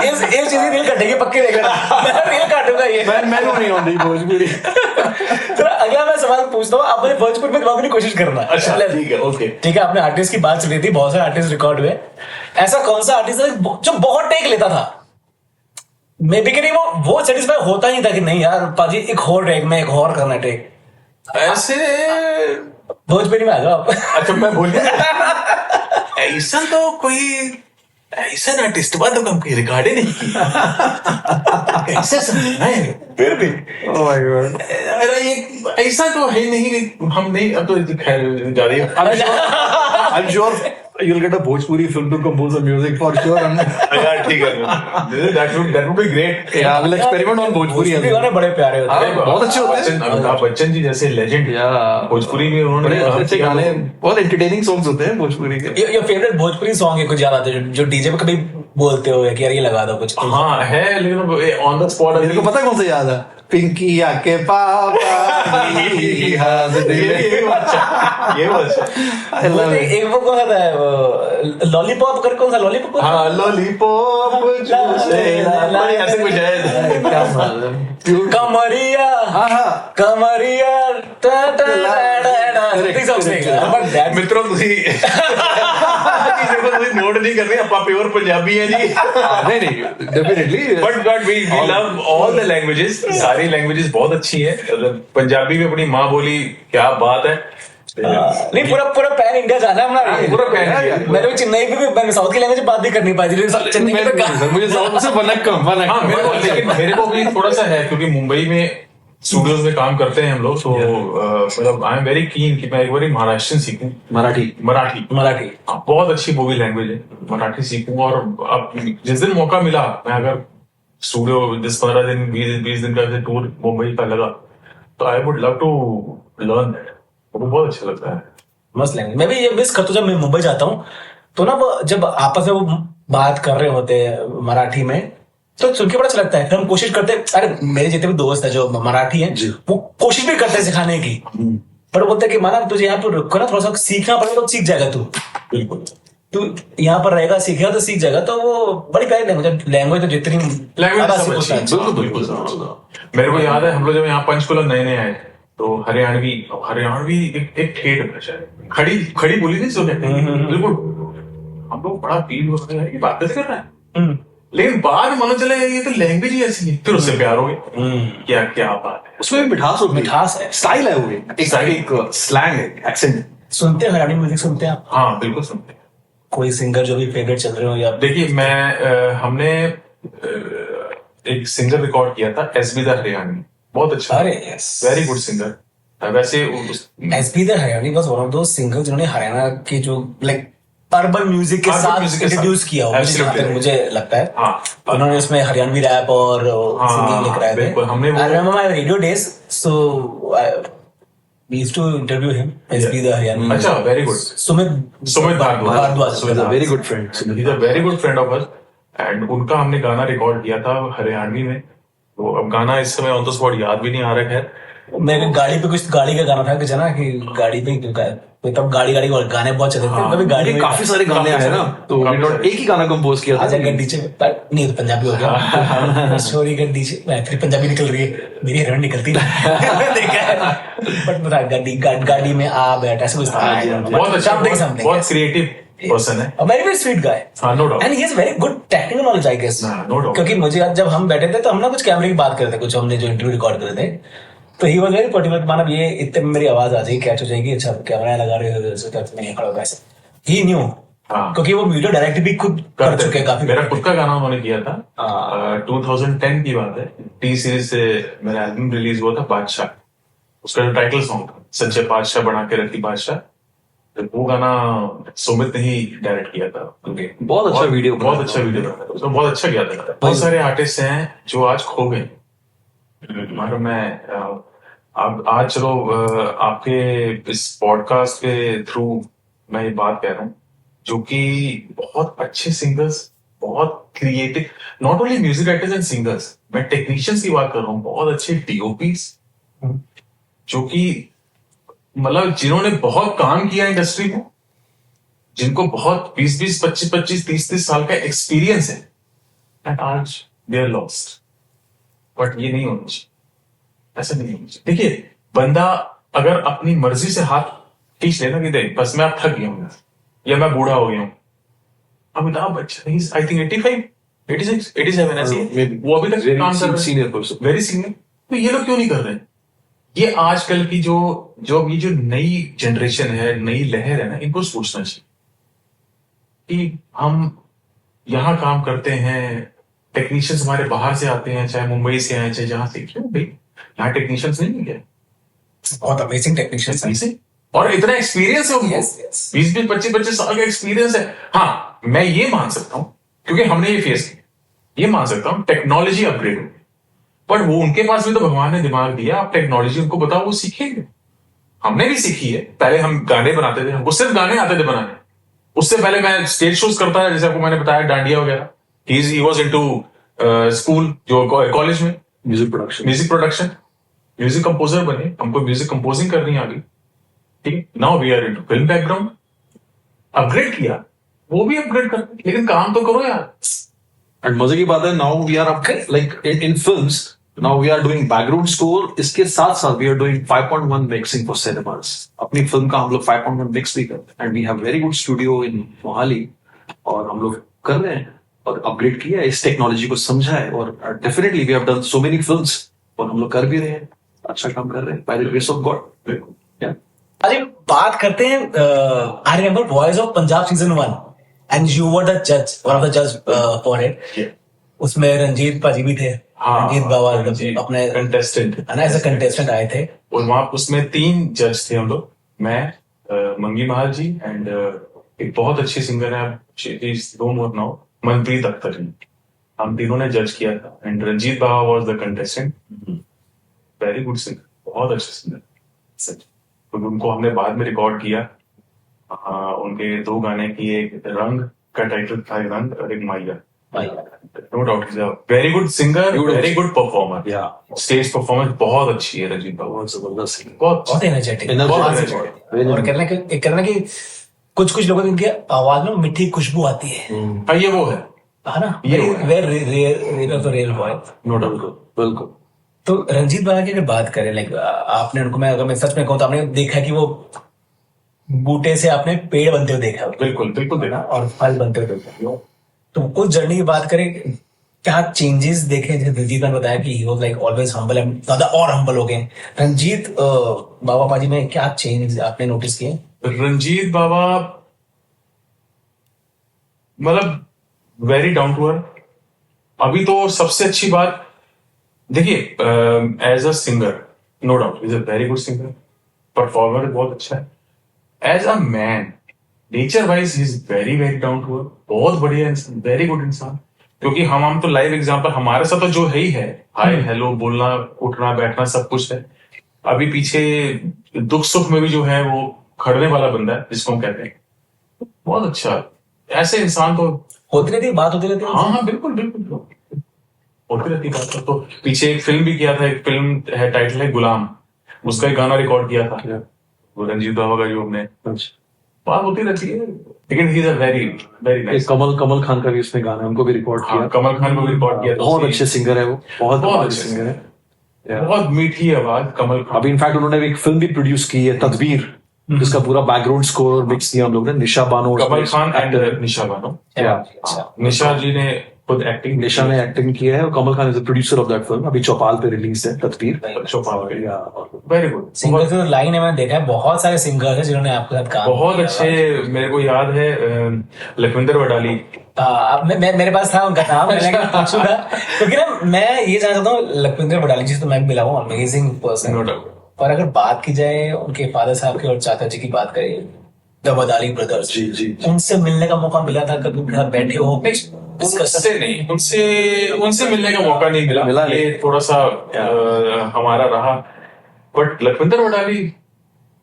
इस चीजें रील कटेगी पक्के देख लेना। मैं रील काटूंगा ये। मैंने नहीं आती भोजपुरी। चलो अगला मैं सवाल पूछता हूँ, आपने भोजपुरी में जवाब की कोशिश करना। अच्छा ठीक है, ओके। ठीक है, आपने आर्टिस्ट की बात चली थी, बहुत सारे आर्टिस्ट रिकॉर्ड हुए। ऐसा कौन सा आर्टिस्ट है जो बहुत टेक लेता था, मे बी कि नहीं वो सेटिस्फाई होता ही था कि नहीं यार पाजी एक और टेक में एक और करना टेक। ऐसे भोजपुरी में आ जाओ आप। अच्छा मैं बोल गया ऐसा तो कोई ऐसा आर्टिस्ट बात तो कम की रिकॉर्ड ही नहीं की। ऐसा समझना है फिर भी। अरे ये ऐसा तो है नहीं, हम नहीं, अब तो खैर ज्यादा I'm sure you'll get a Bhojpuri film to compose a music for sure. यार ठीक है, that would be great. Yeah, we'll experiment on Bhojpuri. Bhojpuri गाने बड़े प्यारे होते हैं। बहुत अच्छे होते हैं। अमिताभ बच्चन जी जैसे लेजेंड भोजपुरी में उन्होंने बड़े अच्छे गाने, बहुत entertaining songs होते हैं भोजपुरी के। योर फेवरेट भोजपुरी सॉन्ग है कुछ याद आते हैं जो डीजे पे कभी बोलते हो कि यार ये लगा दो कुछ? हाँ है, लेकिन ऑन द स्पॉट मेरे को पता कौन सा याद है, पिंकिया के पापा ये अच्छा। एक वो कौन सा था, लॉलीपॉप कर, कौन सा लॉलीपॉप? हाँ लॉलीपॉप ऐसे कुछ है। कमरिया कमरिया मित्रों ਤੁਸੀਂ नोट नहीं कर रहे, ਆਪਾਂ प्योर पंजाबी है जी। नहीं definitely, but we love all the languages, सारी लैंग्वेजेस बहुत अच्छी है। पंजाबी में अपनी माँ बोली, क्या बात है। नहीं पूरा पैन इंडिया जाना है हमारा, पूरा पैन इंडिया। मैंने भी चेन्नई में भी, मैंने साउथ की लैंग्वेज बात भी करनी पाई थी, चेन्नई में तो मुझे साउथ से वनक्कम हाँ मेरे को भी थोड़ा सा है, क्योंकि मुंबई में स्टूडियोज में काम करते हैं हम लोग, तो मतलब आई एम वेरी कीन कि मैं एक बार महाराष्ट्रन सीखूं। मराठी बहुत अच्छी मूवी लैंग्वेज है, मराठी सीखूं। और अब जिस दिन मौका मिला, मैं अगर स्टूडियो 10-15 दिन 20 दिन का टूर मुंबई का लगा, तो I would love to learn that. वो बहुत अच्छा लगता है, मस्त लैंग्वेज। मैं भी ये मिस करता हूं जब मैं मुंबई जाता हूँ, तो ना वो जब आपस में वो बात कर रहे होते हैं मराठी में, तो सुन के बड़ा अच्छा लगता है। फिर हम कोशिश करते हैं, अरे मेरे जितने भी दोस्त है जो मराठी हैं, वो कोशिश भी करते हैं सिखाने की, पर बोलते हैं कि माना तुझे यहाँ पर रुको ना, थोड़ा सा सीखना पड़ेगा तो सीख जाएगा तू। बिल्कुल, तू यहाँ पर रहेगा, सीखेगा तो सीख जाएगा। तो वो बड़ी प्यारी लैंग्वेज तो जितनी बिल्कुल। मेरे को याद है हम लोग जब यहाँ पंचकुला नए आए, तो हरियाणवी एक ठेठ भाषा है, खड़ी बोली थी सुने, बिल्कुल। हम लोग बड़ा फील हो रहा है कि बात कैसे कर रहा है, लेकिन बाद में मालूम चला ये तो लैंग्वेज ही ऐसी है, फिर उससे प्यार हो गया। क्या बात है, उसमें मिठास है, स्टाइल है, वो एक स्लैंग है, एक्सेंट। सुनते हैं हरियाणी म्यूजिक, सुनते हैं आप? हाँ बिल्कुल सुनते हैं। कोई सिंगर जो भी फेवरेट चल रहे हो या? देखिए हमने एक सिंगर रिकॉर्ड किया था, एसबी द हरियाणी, बहुत अच्छा, अरे यस, वेरी गुड सिंगर। वैसे SB the Haryani was one of those singers जिन्होंने हरियाणा की जो लाइक अर्बन म्यूजिक के साथ इंट्रोड्यूस किया हो, मुझे लगता है। हाँ, उन्होंने उसमें हरियाणवी रैप और सिंगिंग लिख रहे थे। हमने I remember my radio days, so we used to interview him, SB the Haryani. अच्छा, very good. Sumit Bhardwaj, very good friend, he is a very good friend of us. And उनका हमने गाना रिकॉर्ड किया था हरियाणवी में। तो अब गाना इस समय ऑन द स्पॉट याद भी नहीं आ रहा है। मेरे गाड़ी पे कुछ गाड़ी का गाना था कि जना कि गाड़ी पे तब गाड़ी गाने बहुत चले थे, तभी गाड़ी में काफी सारे गाने आए ना, तो एक ही गाना कंपोज किया था। आजा गड्डी से, नहीं तो पंजाबी हो गया, सॉरी गड्डी से, फिर पंजाबी निकल रही है, मेरी हरण निकलती है देखा है, बट बता गाड़ी में आ बैठ, ऐसे कुछ था। बहुत अच्छा, बहुत क्रिएटिव पर्सन है, very very sweet guy, no doubt. And he has very good technical knowledge I guess, no doubt. क्योंकि मुझे जब हम बैठे थे तो हम ना कुछ कैमरे की बात कर रहे थे, कुछ हमने जो इंटरव्यू रिकॉर्ड करे थे, तो ही वाज वेरी पर्टिकुलर, माना ये इतने में मेरी आवाज आ जाएगी, कैच हो जाएगी, अच्छा कैमरा लगा रहे हो नहीं खड़ा होगा ऐसे, ही न्यू, क्योंकि वो वीडियो डायरेक्ट भी खुद कर चुके हैं काफी। मेरा खुद का गाना उन्होंने किया था, 2010 की बात है, टी सीरीज से मेरा एल्बम रिलीज हुआ था बादशाह, उसका जो टाइटल सॉन्ग था सच्चे बादशाह बना के रखी बादशाह, तो वो गाना सुमित ने ही डायरेक्ट किया था। बहुत अच्छा वीडियो बना था, उसमें बहुत अच्छा किया था। बहुत सारे आर्टिस्ट हैं जो आज खो गए, मतलब मैं अब आज चलो आपके इस पॉडकास्ट के थ्रू मैं ये बात कह रहा हूँ, जो कि बहुत अच्छे सिंगर्स, बहुत creative, not only music writers and singers, मैं टेक्नीशियंस की बात कर रहा हूँ, बहुत अच्छे डीओपीज जो कि मतलब जिन्होंने बहुत काम किया इंडस्ट्री में, जिनको बहुत 20-20, 25-25, 30-30 साल का एक्सपीरियंस है, एंड आज दे आर लॉस्ट। बट ये नहीं होना चाहिए, ऐसा नहीं होना चाहिए। देखिए, बंदा अगर अपनी मर्जी से हाथ खींच लेना कि देख बस मैं अब थक गया हूं या मैं बूढ़ा हो गया हूं, अमिताभ बच्चन आई थिंक 85, 86, 87 ऐसी है, वो अभी तक काम कर रहे हैं, सीनियर पर्सन, वेरी सीनियर। तो ये लोग क्यों नहीं कर रहे हैं? ये आजकल की जो नई जनरेशन है, नई लहर है ना, इनको सोचना चाहिए कि हम यहां काम करते हैं, टेक्नीशियंस हमारे बाहर से आते हैं, चाहे मुंबई से आए चाहे जहां से, क्यों भाई यहाँ टेक्नीशियंस नहीं है क्या? बहुत अमेजिंग टेक्नीशियंस ऐसे और इतना एक्सपीरियंस है उनको, 20-20, 25-25 साल का एक्सपीरियंस है। हाँ, मैं ये मान सकता हूं क्योंकि हमने ये फेस किया, ये मान सकता हूं टेक्नोलॉजी अपग्रेड हो, पर वो उनके पास भी तो भगवान ने दिमाग दिया, आप टेक्नोलॉजी उनको बताओ, वो सीखेंगे। हमने भी सीखी है, पहले हम गाने बनाते थे, हमको सिर्फ गाने आते थे बनाने। उससे पहले मैं स्टेज शोज करता था, जैसे आपको मैंने बताया, डांडिया वगैरह। ही वाज इनटू स्कूल, जो कॉलेज में म्यूजिक प्रोडक्शन, म्यूजिक कंपोजर बने, हमको म्यूजिक कंपोजिंग करनी आ गई, ठीक। Now we are into film background, upgrade किया, वो भी अपग्रेड कर, लेकिन काम तो करो यार। एंड मजे की बात है, now we are like in films, now we are doing background score, इसके साथ साथ we are doing 5.1 mixing for cinemas. अपनी फिल्म का हम लोग 5.1 मिक्स भी करते हैं, and we have very good studio in Mohali, और हम लोग कर रहे हैं और अपग्रेड किया है, इस टेक्नोलॉजी को समझा है, और definitely we have done so many films, और हम लोग कर भी रहे हैं, अच्छा काम कर रहे हैं, by the grace of God. अरे बात करते हैं, I remember voice of Punjab season 1 and you were the जज, वन ऑफ द जज फॉर इट। उसमें रंजीत पाजी भी थे, रंजीत बाबा अपने कंटेस्टेंट है ना, एज अ कंटेस्टेंट आए थे, और वहां उसमें 3 जज थे हम लोग, मैं, मंगी महाल जी, एंड एक बहुत अच्छी सिंगर है, डोंट नो, मनप्रीत अख्तर जी। हम तीनों ने जज किया था, and Ranjit Baba was the contestant, very good singer, बहुत अच्छे सिंगर सच। तो उनको हमने बाद में रिकॉर्ड किया, उनके 2 गाने की, एक रंग का टाइटल था, रंग, और एक माइया। No doubt, very good singer, very good performer, stage performance बहुत अच्छी है रंजीत बाबा, बहुत जबरदस्त सिंगर, बहुत एनर्जेटिक, और कहना कि कुछ लोगों की इनकी आवाज में मीठी खुशबू आती है। हाँ, ये वो है ना, very rare voice, no doubt, बिल्कुल। तो रंजीत बाबा की अगर बात करें, लाइक आपने उनको, अगर मैं सच में कहूँ तो आपने देखा कि वो बूटे से आपने पेड़ बनते हुए देखा, बिल्कुल देखा, और फल बनते हुए देखा। तो उस जर्नी की बात करें, क्या चेंजेस देखे? जैसे रंजीत ने बताया कि he was like always humble, and ज्यादा और हम्बल हो गए। रंजीत बाबा पाजी में क्या चेंज आपने नोटिस किए? रंजीत बाबा मतलब वेरी डाउन टू अर्थ। अभी तो सबसे अच्छी बात देखिए, as a singer no doubt is a very good singer, performer बहुत अच्छा है। As a man, nature wise is very very down to earth, बहुत बढ़िया इंसान, वेरी गुड इंसान। क्योंकि हम तो लाइव एग्जांपल, हमारे साथ तो जो है ही है, हाय हेलो बोलना, उठना बैठना सब कुछ है। अभी पीछे दुख सुख में भी जो है वो खड़ने वाला बंदा है, जिसको हम कहते हैं, बहुत अच्छा। ऐसे इंसान तो होती रहती है, बात होती रहती है। हाँ, बिल्कुल होती रहती बात। तो पीछे एक फिल्म भी किया था, एक फिल्म है, टाइटल है गुलाम, उसका एक गाना रिकॉर्ड किया था वो रंजीत बाबा का, जो हमने, बात होती रहती है। लेकिन he is a very very nice. Kamal Khan का भी उसने गाना, उनको भी रिकॉर्ड किया, कमल खान को भी रिकॉर्ड किया, बहुत अच्छे सिंगर है वो, बहुत अच्छे सिंगर है, बहुत मीठी आवाज कमल खान। अभी इनफैक्ट उन्होंने एक फिल्म भी प्रोड्यूस की है, तदबीर, जिसका पूरा बैकग्राउंड स्कोर और मिक्स किया हम लोग ने, निशा बानो, कमल खान एंड निशा बानो। निशा जी ने खुद एक्टिंग, निशा ने एक्टिंग किया है, और Kamal Khan is the producer of that film. अभी चौपाल पे रिलीज है तदबीर, वेरी गुड सिंगर की लाइन है, मैंने देखा है बहुत सारे सिंगर हैं जिन्होंने आपके साथ काम बहुत अच्छे। मेरे को याद है लखविंदर वडाली, मेरे पास था उनका नाम, मैंने पूछूंगा क्योंकि ना मैं ये जानना चाहता हूँ, लखविंदर वडाली जी से तो मैं भी मिला हूँ, अमेजिंग पर्सन, नो डाउट। पर अगर बात की जाए उनके फादर साहब की और चाचा जी की बात करें, द वडाली ब्रदर्स, जी, उनसे मिलने का मौका मिला था? कभी घर बैठे हो? उनसे मिलने का मौका नहीं मिला, ये थोड़ा सा हमारा रहा। बट लखविंदर वडाली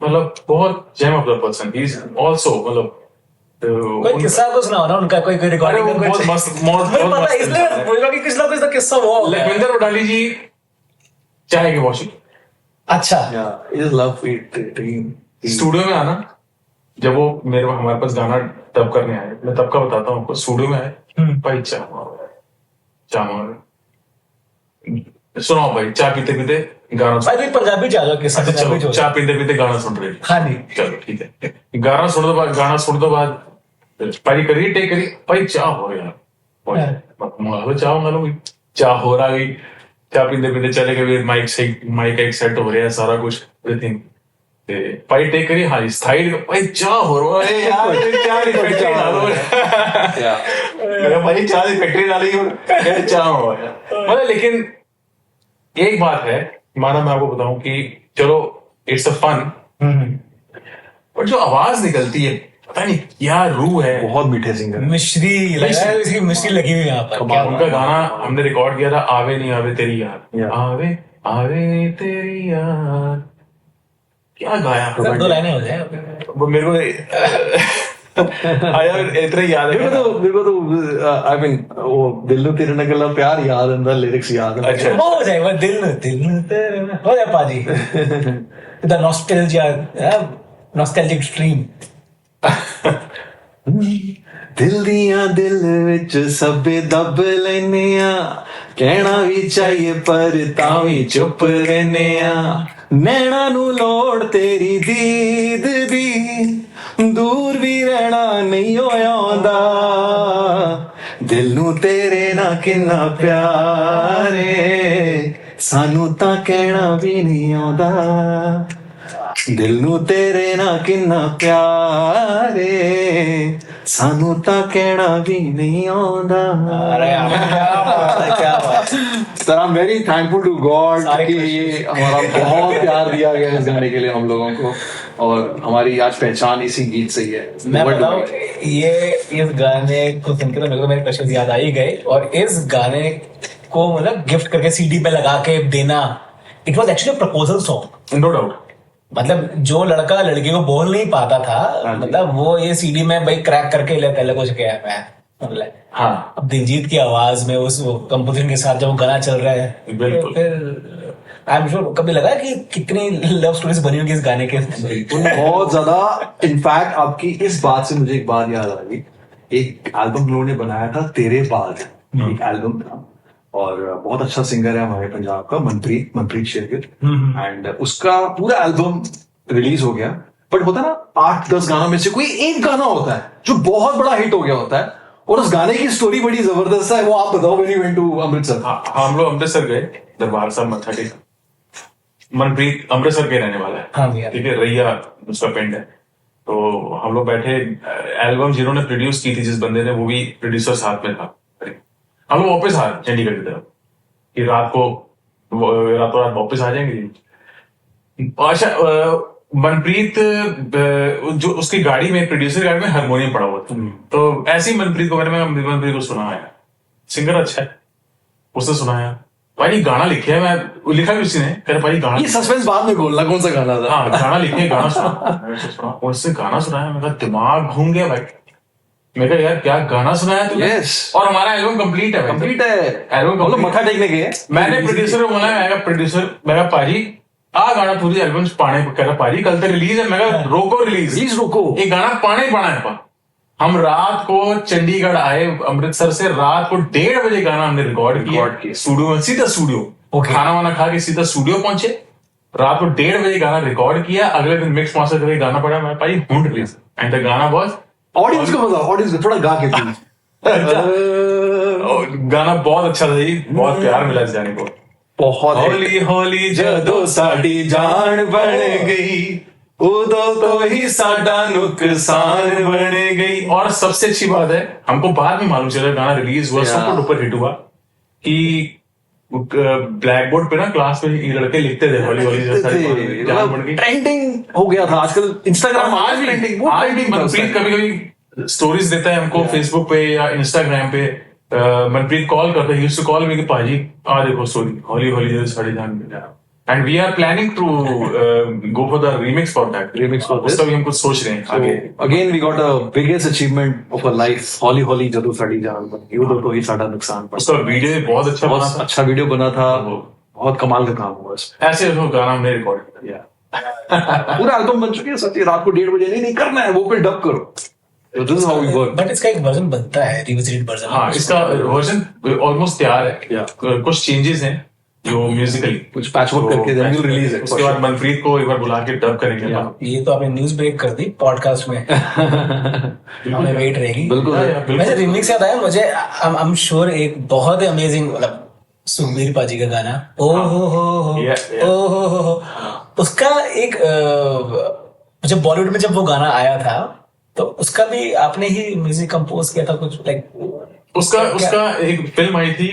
मतलब बहुत gem of the person, he is also, मतलब कोई किस्सा को सुनाओ ना उनका, कोई रिकॉर्डिंग, बहुत मस्त किस्सा वो लखविंदर वडाली जी चाय के वॉशिंग, अच्छा, is love it dream, studio में आना, जब वो हमारे पास गाना डब करने आए, मैं तब का बताता हूँ आपको। स्टूडियो में आए, भाई चाह सुनाओ भाई, चाय पीते पीते गाना भाई पंजाबी चालो के साथ चलो चाय पीते पीते गाना सुन रहे। हाँ जी चलो ठीक है, गाना सुन दो बाद भाई करिए टेक करिए, भाई चाह हो यार चाह मानो चाह हो रहा गई, चाह पीते पीते चले गए, माइक एक सेट हो रहा है, सारा कुछ एवरीथिंग भाई टेक करिए, हाँ स्थाई भाई चाह हो रहा है यार, चाह की फैक्ट्री डालो भाई, चाह की फैक्ट्री डाली चाह हो रहा है मतलब। लेकिन एक बात है माना, मैं आपको बताऊं कि चलो इट्स अ फन, पर जो आवाज निकलती है पता नहीं क्या रूह है। बहुत मीठे सिंगर, मिश्री इसकी मिश्री लगी हुई यहाँ पर। उनका गाना हमने रिकॉर्ड किया था, आवे नहीं आवे तेरी यार, आवे आवे तेरी यार, क्या गाया। दो लाइनें हो जाए वो मेरे को आया इतना याद है। मेरे को तो आई मीन वो दिल नु तेरे नगला प्यार याद है, लिरिक्स याद है। अच्छा वो हो जाए, वो दिल तेरे हो जाए पाजी। The nostalgic stream. दिल दिया दिल विच सबे दब लेने आ, कहना भी चाहिए पर तावी चुप रहने आ, नैना नू लोड़ तेरी दीद दी, दूर भी रहना नहीं होया, दिल नू तेरे ना किन्ना प्यार है, सानू तां कहना भी नहीं आंदा, दिल नू तेरे ना किन्ना प्यार है, सानू तां कहना भी नहीं आंदा। Sir I am very thankful to God कि ये हमारा बहुत प्यार दिया गया इस गाने के लिए हम लोगों को, और हमारी आज पहचान इसी गीत से ही है। मैं बताऊं, ये इस गाने को सुनकर मेरे को मेरे क्वेश्चन याद आ ही गए, और इस गाने को मतलब गिफ्ट करके सीडी पे लगा के देना, it was actually proposal song, no doubt. मतलब जो लड़का लड़की को बोल नहीं पाता था, मतलब वो ये सीडी में भाई क्रैक करके ले पहले कुछ किया मैं मतलब। हाँ अब दिलजीत की आवाज में उस कंपोजिशन के साथ जब वो गाना चल रहा है, बिल्कुल। फिर आई एम श्योर कभी लगा कि कितनी लव स्टोरीज बनी होगी इस गाने के। बहुत ज्यादा। इनफैक्ट आपकी इस बात से मुझे एक बात याद आ गई, एक एल्बम लोगों ने बनाया था तेरे बाद, एक एल्बम था, और बहुत अच्छा सिंगर है हमारे पंजाब का मनप्रीत शेरगिल, एंड उसका पूरा एल्बम रिलीज हो गया। बट होता है ना 8-10 गानों में से कोई एक गाना होता है जो बहुत बड़ा हिट हो गया होता है, और उस गाने की स्टोरी बड़ी जबरदस्त है। वो आप बताओ, when you went to Amritsar. हम लोग अमृतसर गए, दरबार साहब मत्था टेका। मनप्रीत अमृतसर के रहने वाला है, हाँ भैया, ठीक है, रैया उसका पिंड है। तो हम लोग बैठे, एल्बम जिन्होंने प्रोड्यूस की थी जिस बंदे ने, वो भी प्रोड्यूसर साथ में था। हम लोग वापस आ चंडीगढ़ की तरफ कि रातों रात वापस आ जाएंगे। अच्छा, मनप्रीत जो उसकी गाड़ी में, प्रोड्यूसर गाड़ी में हारमोनियम पड़ा हुआ था, तो ऐसे ही मनप्रीत को मनप्रीत को सुनाया, सिंगर अच्छा है, उसने सुनाया, भाई गाना लिखे है, मैं लिखा भी उसी ने, कह भाई गाना, ये सस्पेंस बाद में बोलना कौन सा गाना था। हाँ गाना लिखे, गाना सुना, उससे गाना सुनाया, मेरा दिमाग घूम गया भाई। मैं कहा यार क्या गाना सुनाया तूने। Yes. और हमारा एल्बम कंप्लीट है, एल्बम हम लोग मत्था टेकने गए। मैंने प्रोड्यूसर को बोला, मैं कहा पाजी आ गाना पूरी एल्बम पाने, कह रहा पाजी कल तक रिलीज है। मैं कहा रोको रिलीज रोको, ये गाना पाने पाना है। हम रात को चंडीगढ़ आए अमृतसर से, रात को 1:30 बजे गाना हमने रिकॉर्ड किया स्टूडियो में, सीधा स्टूडियो, खाना वाना खा के सीधा स्टूडियो पहुंचे, रात को 1:30 बजे गाना रिकॉर्ड किया, अगले दिन मिक्स मास्टर करके गाना पड़ा, मैं पाजी हुन रिलीज, एंड द गाना वाज, ऑडियंस को बताओ, ऑडियंस को थोड़ा गा के गाना बहुत अच्छा था जी, बहुत प्यार मिला इस गाने को। बहुत होली होली जदों साडी जान बन गई, उदों तो ही साडा नुकसान बन गई। और सबसे अच्छी बात है, हमको बाद में मालूम चला, गाना रिलीज हुआ, सुपर डुपर हिट हुआ, कि ब्लैक बोर्ड पे ना क्लास में ये लड़के लिखते थे होली होली जान बन गई, ट्रेंडिंग हो गया था। आजकल इंस्टाग्राम आज भी मनप्रीत कभी कभी स्टोरीज देता है हमको फेसबुक पे या इंस्टाग्राम पे। मनप्रीत कॉल करता है, यूज्ड टू कॉल मी कि पाजी आ देखो स्टोरी, होली होली साड़ी जान बन गया, and we are planning to go for the remix for that, उसका भी हम कुछ सोच रहे हैं आगे। Again we got a biggest achievement of our life, होली होली जदों साडी जान बन गई, उदों तो ही साडा नुकसान बन। उसका वीडियो बहुत अच्छा बना था, अच्छा वीडियो बना था, बहुत कमाल का काम हुआ इसमें। ऐसे गाना हमने रिकॉर्ड किया। पूरा एल्बम बन चुके हैं, सच्ची रात को 1:30 बजे नहीं करना है, वो पे डब करो. So this is how we work. But इसका एक वर्जन बनता है, रिविजिटेड वर्जन. हाँ, इसका वर्जन ऑलमोस्ट तैयार है. Yeah. कुछ चेंजेस हैं जो म्यूजिकली कुछ पैचवर्क करके then we'll release it. उसके बाद मनप्रीत को एक बार बुला के डब करेंगे. Yeah. ये तो आपने न्यूज ब्रेक कर दी पॉडकास्ट में. हमें वेट रहेगी. बिल्कुल. वैसे रिमिक्स याद आया मुझे. आई एम श्योर एक बहुत ही अमेजिंग, मतलब सुखबीर पाजी का गाना ओ हो Yeah. ओ हो, उसका एक जब बॉलीवुड में जब वो गाना आया था तो उसका भी आपने ही म्यूजिक कंपोज किया था कुछ, लाइक उसका एक फिल्म आई थी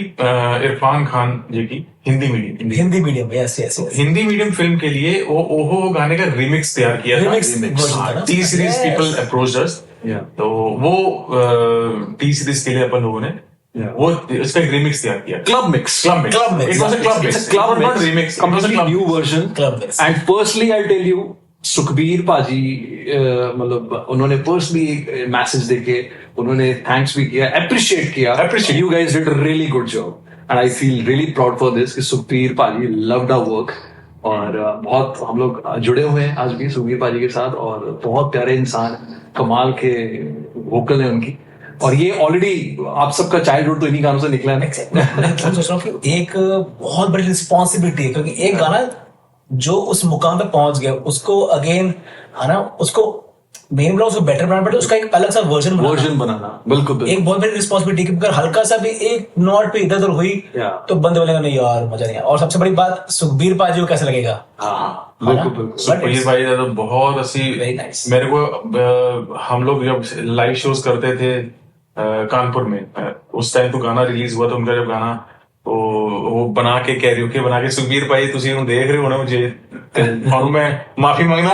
इरफान खान जी की, Hindi medium. Yes yes. Hindi medium film के लिए वो ओहो गाने का रिमिक्स तैयार किया था. version था ना? टी सीरीज पीपल अप्रोच्ड अस. Yeah. तो वो टी सीरीज के लिए अपन लोगों ने वो इसका एक रिमिक्स तैयार किया. Club mix. It was a club mix. It's a club Not mix. remix. Completely new version. Club mix. And personally, I'll tell you, Sukhbir पाजी मतलब उन्होंने पर्सनली मैसेज देके उन्होंने थैंक्स भी किया, अप्रिशिएट किया. You guys did a really good job and I feel really proud for this कि सुखबीर पाजी लव्ड आवर वर्क. और बहुत हम लोग जुड़े हुए हैं आज भी सुखबीर पाजी के साथ, और बहुत प्यारे इंसान, कमाल के वोकल है उनकी. और ये ऑलरेडी आप सबका चाइल्डहुड तो इन्हीं गानों से निकला है. मैं सोच रहा हूँ कि एक बहुत बड़ी रिस्पॉन्सिबिलिटी है, क्योंकि एक गाना जो उस मुकाम पे पहुंच गया उसको अगेन है ना, उसको मेन ब्लॉग उसको बेटर बनाना पड़ता है, उसका एक अलग सा वर्जन बनाना. बिल्कुल. एक बहुत बड़ी रिस्पॉन्सिबिलिटी, अगर हल्का सा भी एक नोट पे इधर उधर हुई तो बंदे बोलेगा नहीं यार मजा नहीं आया. और सबसे बड़ी बात सुखबीर पाजी को कैसे लगेगा. बिल्कुल. सुखबीर भाई तो बहुत अच्छी. Very nice. मेरे को हम लोग जब लाइव शोज करते थे कानपुर में, उस टाइम तो गाना रिलीज हुआ था उनका, जब गाना तो वो बना के कैरियोके बना के सुखबीर भाई तुसी हुण देख रहे हो ना मुझे और मैं माफी मांगना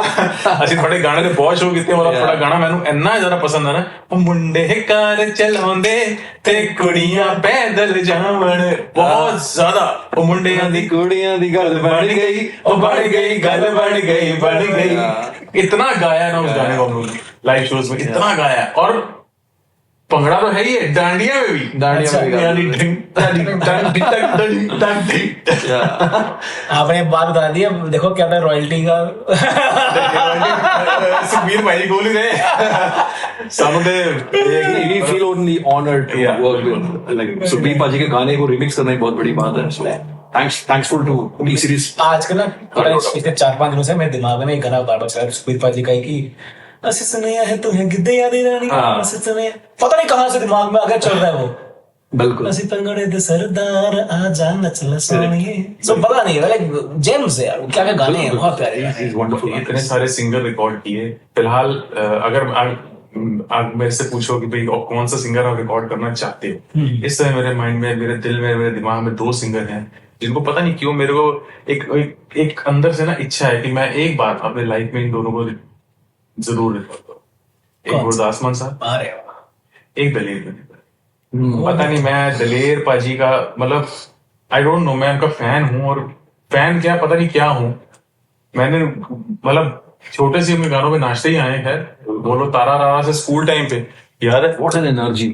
ਅਸੀਂ ਤੁਹਾਡੇ ਗਾਣੇ ਦੇ ਬਹੁਤ ਸ਼ੌਕ ਕੀਤੇ. ਵਾਲਾ ਤੁਹਾਡਾ ਗਾਣਾ ਮੈਨੂੰ ਇੰਨਾ ਜ਼ਿਆਦਾ ਪਸੰਦ ਆ ਨਾ, ਉਹ ਮੁੰਡੇ ਕਾਰ ਚਲਾਉਂਦੇ ਤੇ ਕੁੜੀਆਂ ਪੈਦਲ ਜਾਵਣ, ਬਹੁਤ ਜ਼ਿਆਦਾ. ਉਹ ਮੁੰਡਿਆਂ ਦੀ ਕੁੜੀਆਂ ਦੀ ਗੱਲ बन गई, ओ बढ़ गई, गल बढ़ गई. इतना गाया ना उस गाने को हम लोग लाइव शोज में, इतना गाया. और भंगड़ा तो है ही है, डांडिया में भी. आपने बात बता दी. अब देखो क्या था रॉयल्टी का. सुखबीर भाई बोल ही रहे सामने. We feel only honored to work with like Sukhbir पाजी के गाने को रिमिक्स करना एक बहुत बड़ी बात है. Thankful to T series. आजकल ना पिछले 4-5 दिनों से मेरे दिमाग में एक गाना बार बार चल रहा है सुखबीर पाजी का ही कि असी सुनैया है तुम्हें गिद्दे याद रानी. असी सुनैया, पता नहीं कहाँ से दिमाग में आगे चल रहा है वो. बिल्कुल. असी पंगड़े दे सरदार आजा नचला सोनिए. सो पता नहीं, लाइक जेम्स है यार, क्या क्या गाने हैं, बहुत प्यारे. He's wonderful. इतने सारे सिंगर रिकॉर्ड किए. फिलहाल अगर आप मेरे से पूछो कि भाई कौन सा सिंगर आप रिकॉर्ड करना चाहते हो, इस समय मेरे माइंड में, मेरे दिल में, मेरे दिमाग में 2 सिंगर हैं जिनको पता नहीं क्यों मेरे को एक अंदर से ना इच्छा है कि मैं एक बार अपने लाइफ में इन दोनों को जरूर रिकॉर्ड करूं. एक गुरदास मान साहब, एक दलेर पाजी. पता नहीं, मैं दलेर पाजी का मतलब आई डोंट नो, मैं उनका फैन हूं. और फैन क्या पता नहीं क्या हूं. मैंने मतलब छोटे से उनके गानों पे नाचते ही आए. खैर बोलो तारा रारा से स्कूल टाइम पे यार, What an energy.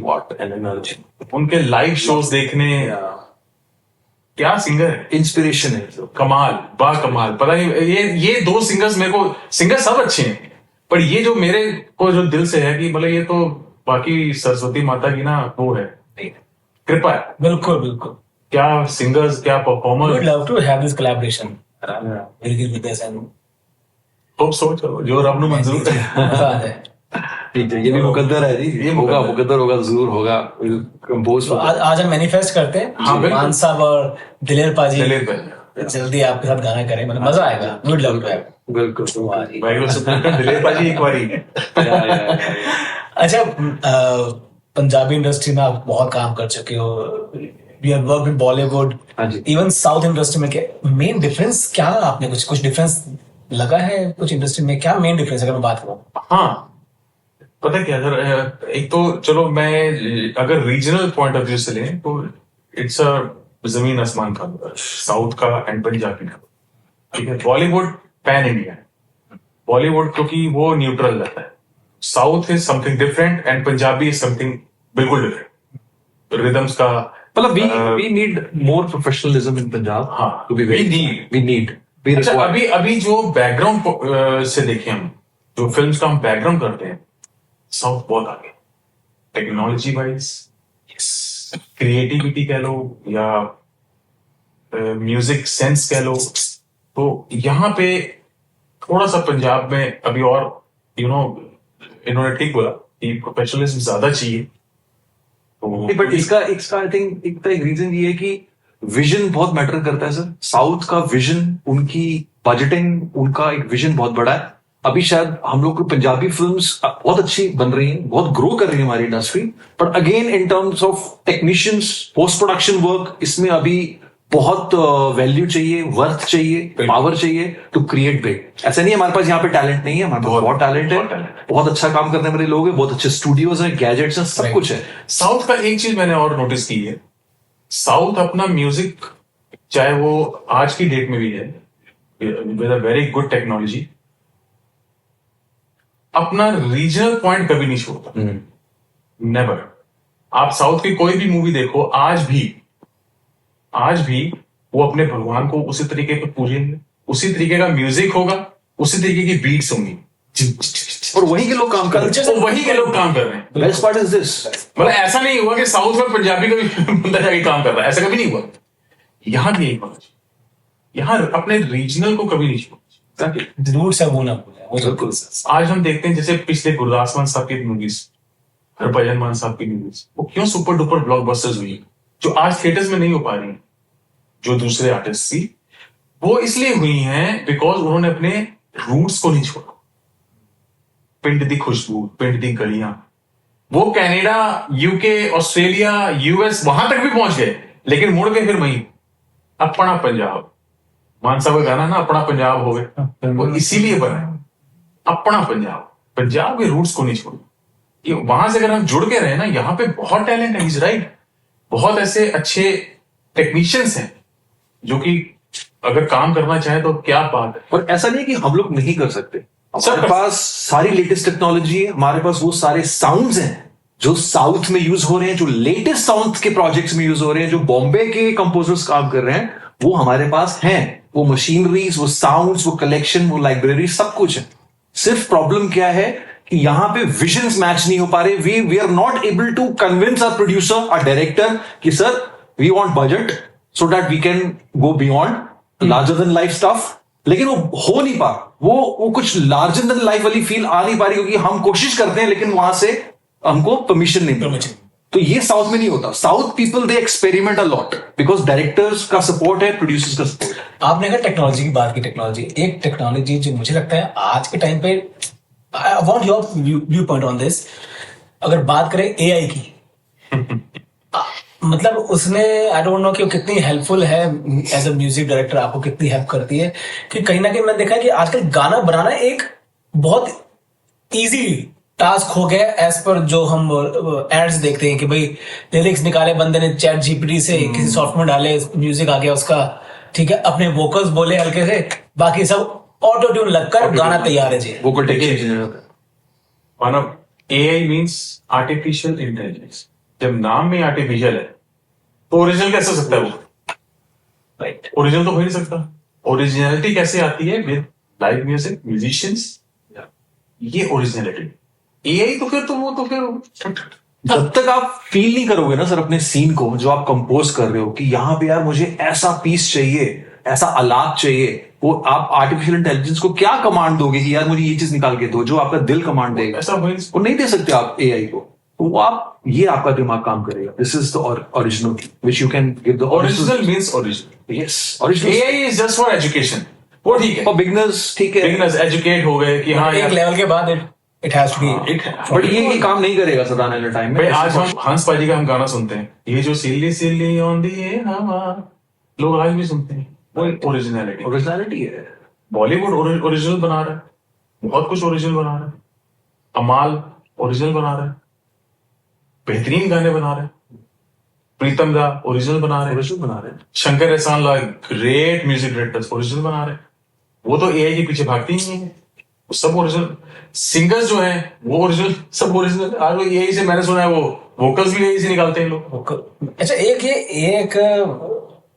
उनके लाइव शोज देखने, क्या सिंगर है, इंस्पिरेशन है. कमाल, बा कमाल. पता नहीं ये 2 सिंगर्स मेरे को, सिंगर सब अच्छे हैं पर ये जो मेरे को जो दिल से है कि मतलब ये तो बाकी सरस्वती माता की ना वो है, कृपा है. बिल्कुल बिल्कुल. क्या सिंगर्स, क्या performer. Would love to have this collaboration. Hope so, जो रब नु मंजूर है. ठीक है, ये भी मुकद्दर है जी. ये मुकद्दर होगा, जरूर होगा. कंपोज तो आज हम मैनिफेस्ट करते हैं. हाँ, मान साहब और दिलेर पाजी दलेर भाई जल्दी आपके साथ गाना करें, मतलब मजा आएगा. Would love to have. बिल्कुल. भाई को सपोर्ट कर दलेर पाजी एक बारी. अच्छा, पंजाबी इंडस्ट्री में आप बहुत काम कर चुके हो. You have worked with Bollywood, even south industry में. क्या मेन डिफरेंस, क्या आपने कुछ डिफरेंस लगा है कुछ इंडस्ट्री में? क्या मेन डिफरेंस अगर मैं बात करूं? हाँ, पता क्या, अगर एक तो चलो मैं अगर रीजनल पॉइंट ऑफ व्यू से लें तो इट्स अ जमीन आसमान का, साउथ का एंड पंजाबी का. ठीक है, बॉलीवुड पैन इंडिया है. बॉलीवुड क्योंकि वो न्यूट्रल रहता है. South is something different and Punjabi is something बिल्कुल डिफरेंट. रिदम्स का मतलब we need more professionalism in Punjab. हाँ, to be very, we need. be अच्छा, required. अभी जो बैकग्राउंड से देखें हम, जो फिल्म्स का हम बैकग्राउंड करते हैं, साउथ बहुत आगे, टेक्नोलॉजी वाइज, क्रिएटिविटी कह लो या म्यूजिक सेंस कह लो, तो यहाँ पे थोड़ा सा पंजाब में अभी और इन्होंने ठीक बोला कि प्रोफेशनलिज्म ज्यादा चाहिए। तो बट इसका आई थिंक एक रीजन ये है कि विजन बहुत मैटर करता है सर। साउथ का विजन, उनकी बजटिंग, उनका एक विजन बहुत बड़ा है। अभी शायद हम लोग को पंजाबी फिल्म्स बहुत अच्छी बन रही हैं, बहुत ग्रो कर रही है हमारी industry, but again in terms of technicians, post production work, इसमें अभी बहुत वैल्यू चाहिए, वर्थ चाहिए, पावर चाहिए टू क्रिएट बिग। ऐसा नहीं है हमारे पास यहाँ पे टैलेंट नहीं है, हमारे पास बहुत टैलेंट है, बहुत अच्छा काम करने वाले लोग हैं, बहुत अच्छे स्टूडियोज हैं, गैजेट्स हैं, सब कुछ है। साउथ का एक चीज मैंने और नोटिस की है, साउथ अपना म्यूजिक, चाहे वो आज की डेट में भी है with a very good technology, अपना रीजनल पॉइंट कभी नहीं छोड़ता, नेवर। आप साउथ की कोई भी मूवी देखो, आज भी वो अपने भगवान को उसी तरीके पे पूजेंगे, उसी तरीके का म्यूजिक होगा, उसी तरीके की बीट्स होंगी, और वहीं के लोग काम कर रहे हैं, वही के लोग काम कर रहे हैं। बेस्ट पार्ट इज दिस, मतलब ऐसा नहीं हुआ कि साउथ में पंजाबी का भी बंदा जाके काम कर रहा है, ऐसा कभी नहीं हुआ। यहां भी यही होना चाहिए, यहां अपने रीजनल को कभी नहीं छोड़ना चाहिए, रूट्स है वो ना भूलें, वो बिल्कुल। आज हम देखते हैं जैसे पिछले गुरदास मान साहब की मूवीज, हरभजन मान साहब की मूवीज, वो क्यों सुपर डुपर ब्लॉकबस्टर्स हुई, जो आज थिएटर्स में नहीं हो पा रही, जो दूसरे आर्टिस्ट थी, वो इसलिए हुई हैं बिकॉज उन्होंने अपने रूट्स को नहीं छोड़ा। पिंड दी खुशबू, पिंड दी गलियां, वो कनाडा, यूके, ऑस्ट्रेलिया, यूएस वहां तक भी पहुंच गए, लेकिन मुड़ के फिर वहीं अपना पंजाब, मानसा का गाना ना, अपना पंजाब हो गए, वो इसीलिए बना है, अपना पंजाब, पंजाब के रूट्स को नहीं छोड़ो। ये वहां से अगर हम जुड़ के रहे ना, यहाँ पे बहुत टैलेंट है, इज राइट, बहुत ऐसे अच्छे टेक्नीशियंस हैं जो कि अगर काम करना चाहे तो क्या बात है। और ऐसा नहीं कि हम लोग नहीं कर सकते, हमारे सब पास सारी लेटेस्ट टेक्नोलॉजी है, हमारे पास वो सारे साउंड्स हैं जो साउथ में यूज हो रहे हैं, जो लेटेस्ट साउथ के प्रोजेक्ट्स में यूज हो रहे हैं, जो बॉम्बे के कंपोजर्स काम कर रहे हैं, वो हमारे पास हैं। वो मशीनरीज, वो साउंड्स, वो कलेक्शन, वो लाइब्रेरी, सब कुछ है। सिर्फ प्रॉब्लम क्या है कि यहां पे विजन्स मैच नहीं हो पा रहे। We are not able to convince our producer, our director कि sir we want budget so that we can go beyond larger than life stuff. लेकिन वो हो नहीं पा, वो कुछ लार्जर देन लाइफ वाली फील आ नहीं पा रही, क्योंकि हम कोशिश करते हैं लेकिन वहां से हमको परमिशन नहीं मिलती। तो ये साउथ में नहीं होता। South people they experiment a lot because directors का सपोर्ट है, प्रोड्यूसर्स का सपोर्ट है। आपने अगर टेक्नोलॉजी की बात की, टेक्नोलॉजी एक टेक्नोलॉजी जो मुझे लगता है आज के टाइम पे, I want your view point on this. अगर बात करें एआई की, मतलब उसने, आई डोंट नो कि वो कितनी हेल्पफुल है एज अ म्यूजिक डायरेक्टर, आपको कितनी हेल्प करती है, कि कहीं ना कहीं मैंने देखा है कि आजकल गाना बनाना एक बहुत इजी टास्क हो गया, एज पर जो हम एड्स देखते हैं कि भाई लिरिक्स निकाले बंदे ने चैट जीपीटी से, किसी सॉफ्टवेयर डाले, म्यूजिक आ गया उसका, ठीक है, अपने वोकल्स बोले हल्के से, बाकी सब ऑटो ट्यून लगकर गाना तैयार है जी। वोकल टेक इंजीनियर मानव, एआई मींस आर्टिफिशियल इंटेलिजेंस। जब नाम में आर्टिफिशियल है तो ओरिजिनल कैसे हो सकता है? वो राइट, ओरिजिनल तो हो ही नहीं सकता। ओरिजिनलिटी कैसे आती है? विद लाइव म्यूजिक, म्यूजिशियंस, ये ओरिजिनलिटी। एआई तो फिर जब तक आप फील नहीं करोगे ना सर अपने सीन को, जो आप कंपोज कर रहे हो कि यहाँ पे यार मुझे ऐसा पीस चाहिए, ऐसा आलाप चाहिए, वो आप आर्टिफिशियल इंटेलिजेंस को क्या कमांड दोगे कि यार मुझे ये चीज निकाल के दो, जो आपका दिल कमांड देगा? ऐसा हो ही वो नहीं दे सकते आप एआई को। तो वो आप, ये आपका दिमाग काम करेगा। This is the original which you can give the original means original. Yes, original. AI is just for education, वो ठीक है, फॉर बिगिनर्स ठीक है, बिगिनर्स एजुकेट हो गए कि हाँ एक यार, लेवल के बाद it has to be. But ये काम नहीं करेगा सर आने वाले टाइम भाई में। आज हम हंस पाजी का हम गाना सुनते हैं, ये जो सिल्ली सिल्ली ऑन दी है हवा, लोग आज भी सुनते हैं, वो ओरिजिनलिटी। ओरिजिनलिटी है। बॉलीवुड ओरिजिनल बना रहा है, बहुत कुछ ओरिजिनल बना रहा है, अमाल ओरिजिनल बना रहा है, बेहतरीन गाने बना रहे हैं, प्रीतम दा ओरिजिनल बना रहे हैं, ओरिजिनल बना रहे हैं। शंकर एहसान ला ग्रेट म्यूजिक डायरेक्टर्स ओरिजिनल बना रहे हैं। वो तो एआई के पीछे भागते ही नहीं है, वो सब ओरिजिनल। सिंगर्स जो हैं वो ओरिजिनल, सब ओरिजिनल। आज वो एआई से, मैंने सुना है वो वोकल्स भी एआई से निकालते हैं लोग। अच्छा, एक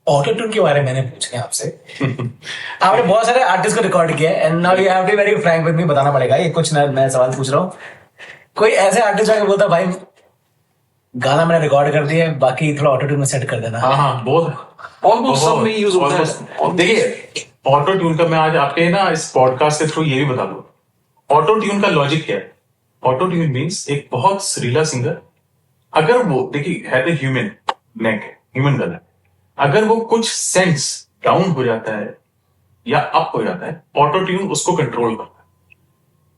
ऑटो ट्यून के बारे में मैंने पूछना है आपसे। आपने बहुत सारे आर्टिस्ट को रिकॉर्ड किया है and now you have to very frank with me, बताना पड़ेगा ये कुछ मैं सवाल पूछ रहा हूँ। कोई ऐसे आर्टिस्ट आके बोलता भाई गाना मैंने रिकॉर्ड कर दिया है, बाकी थोड़ा ऑटो ट्यून में सेट कर देना। हाँ बहुत ऑलमोस्ट सब में यूज होता है। देखिए ऑटो ट्यून का मैं आज आपके ना इस पॉडकास्ट के थ्रू ये भी बता दूं, ऑटो ट्यून का लॉजिक क्या है। ऑटो ट्यून मीन्स एक बहुत सुरीला सिंगर, अगर वो देखिए है तो ह्यूमन नेक, ह्यूमन गला, अगर वो कुछ सेंस डाउन हो जाता है या अप हो जाता है, ऑटो ट्यून उसको कंट्रोल करता है।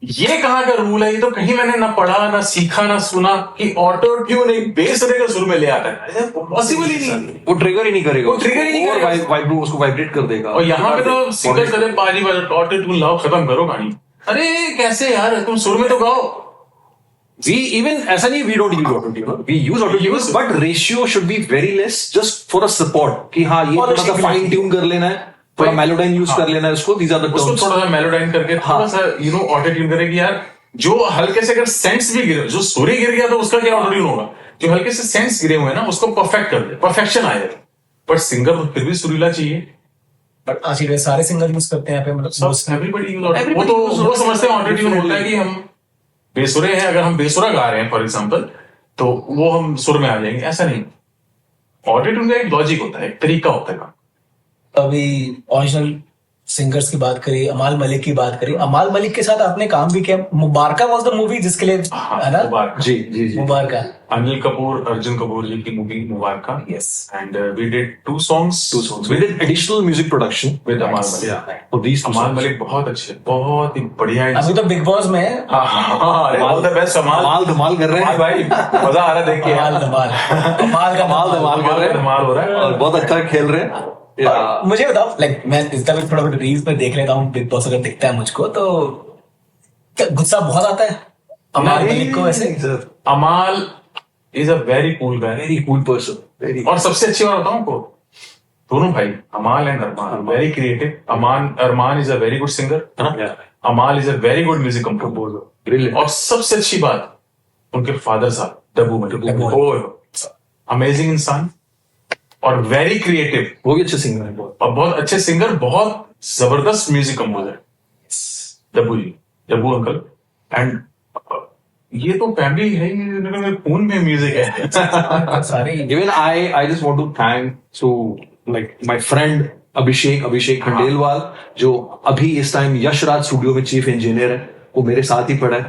ये कहाँ का रूल है? ये तो कहीं मैंने ना पढ़ा ना सीखा ना सुना कि ऑटो ट्यून एक बेस रेगा सुर में ले आता है। पॉसिबल ही नहीं, वो ट्रिगर ही नहीं करेगा, वो ट्रिगर ही नहीं करेगा, वाइब्रेट उसको वाइब्रेट कर देगा। और यहाँ पे तो सिंगर करे पाजी ऑटो ट्यून लाओ खत्म करो कहानी। अरे कैसे यार, तुम सुर में तो गाओ। We even ऐसा नहीं, we don't use auto tune, we use auto tune, but ratio should be very less, just for a support कि हाँ ये थोड़ा सा फाइन ट्यून कर लेना है, थोड़ा मेलोडाइन यूज कर लेना है उसको, these are the terms। उसको थोड़ा सा मेलोडाइन करके थोड़ा सा ऑटो ट्यून करेगी यार। जो हल्के से अगर सेंस भी गिरे, जो सुर ही गिर गया तो उसका क्या ऑटो ट्यून होगा? जो हल्के से सेंस गिरे हुए हैं ना उसको परफेक्ट कर दे, परफेक्शन आएगा। पर सिंगर तो फिर भी सुरीला चाहिए। बट आशीर्वाद सारे सिंगर यूज करते हैं यहाँ पे, मतलब एवरीबॉडी यूज, वो तो वो समझते हैं ऑटो ट्यून होता है कि हम बेसुरे हैं, अगर हम बेसुरा गा रहे हैं फॉर एग्जांपल तो वो हम सुर में आ जाएंगे, ऐसा नहीं। ऑटो ट्यून का एक लॉजिक होता है, एक तरीका होता है। अभी ओरिजिनल सिंगर्स की बात करी, अमाल मलिक की बात करी, अमाल मलिक के साथ आपने काम भी किया। मुबारका वाज द मूवी जिसके लिए, है ना? मुबारका, जी जी जी, मुबारका, अनिल कपूर अर्जुन कपूर जी की movie Mubarakan. Yes, and we did two songs we did additional music production with अमाल Malik. yeah for these two अमाल songs। मलिक बहुत अच्छे, बहुत ही बढ़िया अभी तो बिग बॉस में है। ऑल द बेस्ट अमाल। धमाल धमाल कर रहे हैं भाई मजा आ रहा है देख के। धमाल धमाल धमाल धमाल कर रहे हैं, धमाल हो रहा है और बहुत अच्छा खेल रहे हैं। और मुझे बताओ, लाइक मैं इसका भी थोड़ा बहुत रील्स में देख लेता हूँ, बिग बॉस अगर दिखता है मुझको तो क्या गुस्सा बहुत आता है अमाल मलिक को वैसे? Amaal is a very cool guy, very cool person, very. और सबसे अच्छी बात बताऊं आपको, दोनों भाई Amaal and Armaan very creative. Armaan is a very good singer, Amaal is a very good music composer, Brilliant। और सबसे अच्छी बात उनके फादर साहब डब्बू मलिक, अमेजिंग इंसान और वेरी क्रिएटिव, वो भी अच्छे सिंगर हैं बहुत। और बहुत अच्छे सिंगर, बहुत जबरदस्त music composer Dabbu ji, Dabbu uncle. And ये तो फैमिली है, ये खून में म्यूजिक है। सारे Even I just want to thank to like my friend अभिषेक खंडेलवाल, जो अभी इस टाइम यशराज स्टूडियो में चीफ इंजीनियर है। वो मेरे साथ ही पढ़ा है,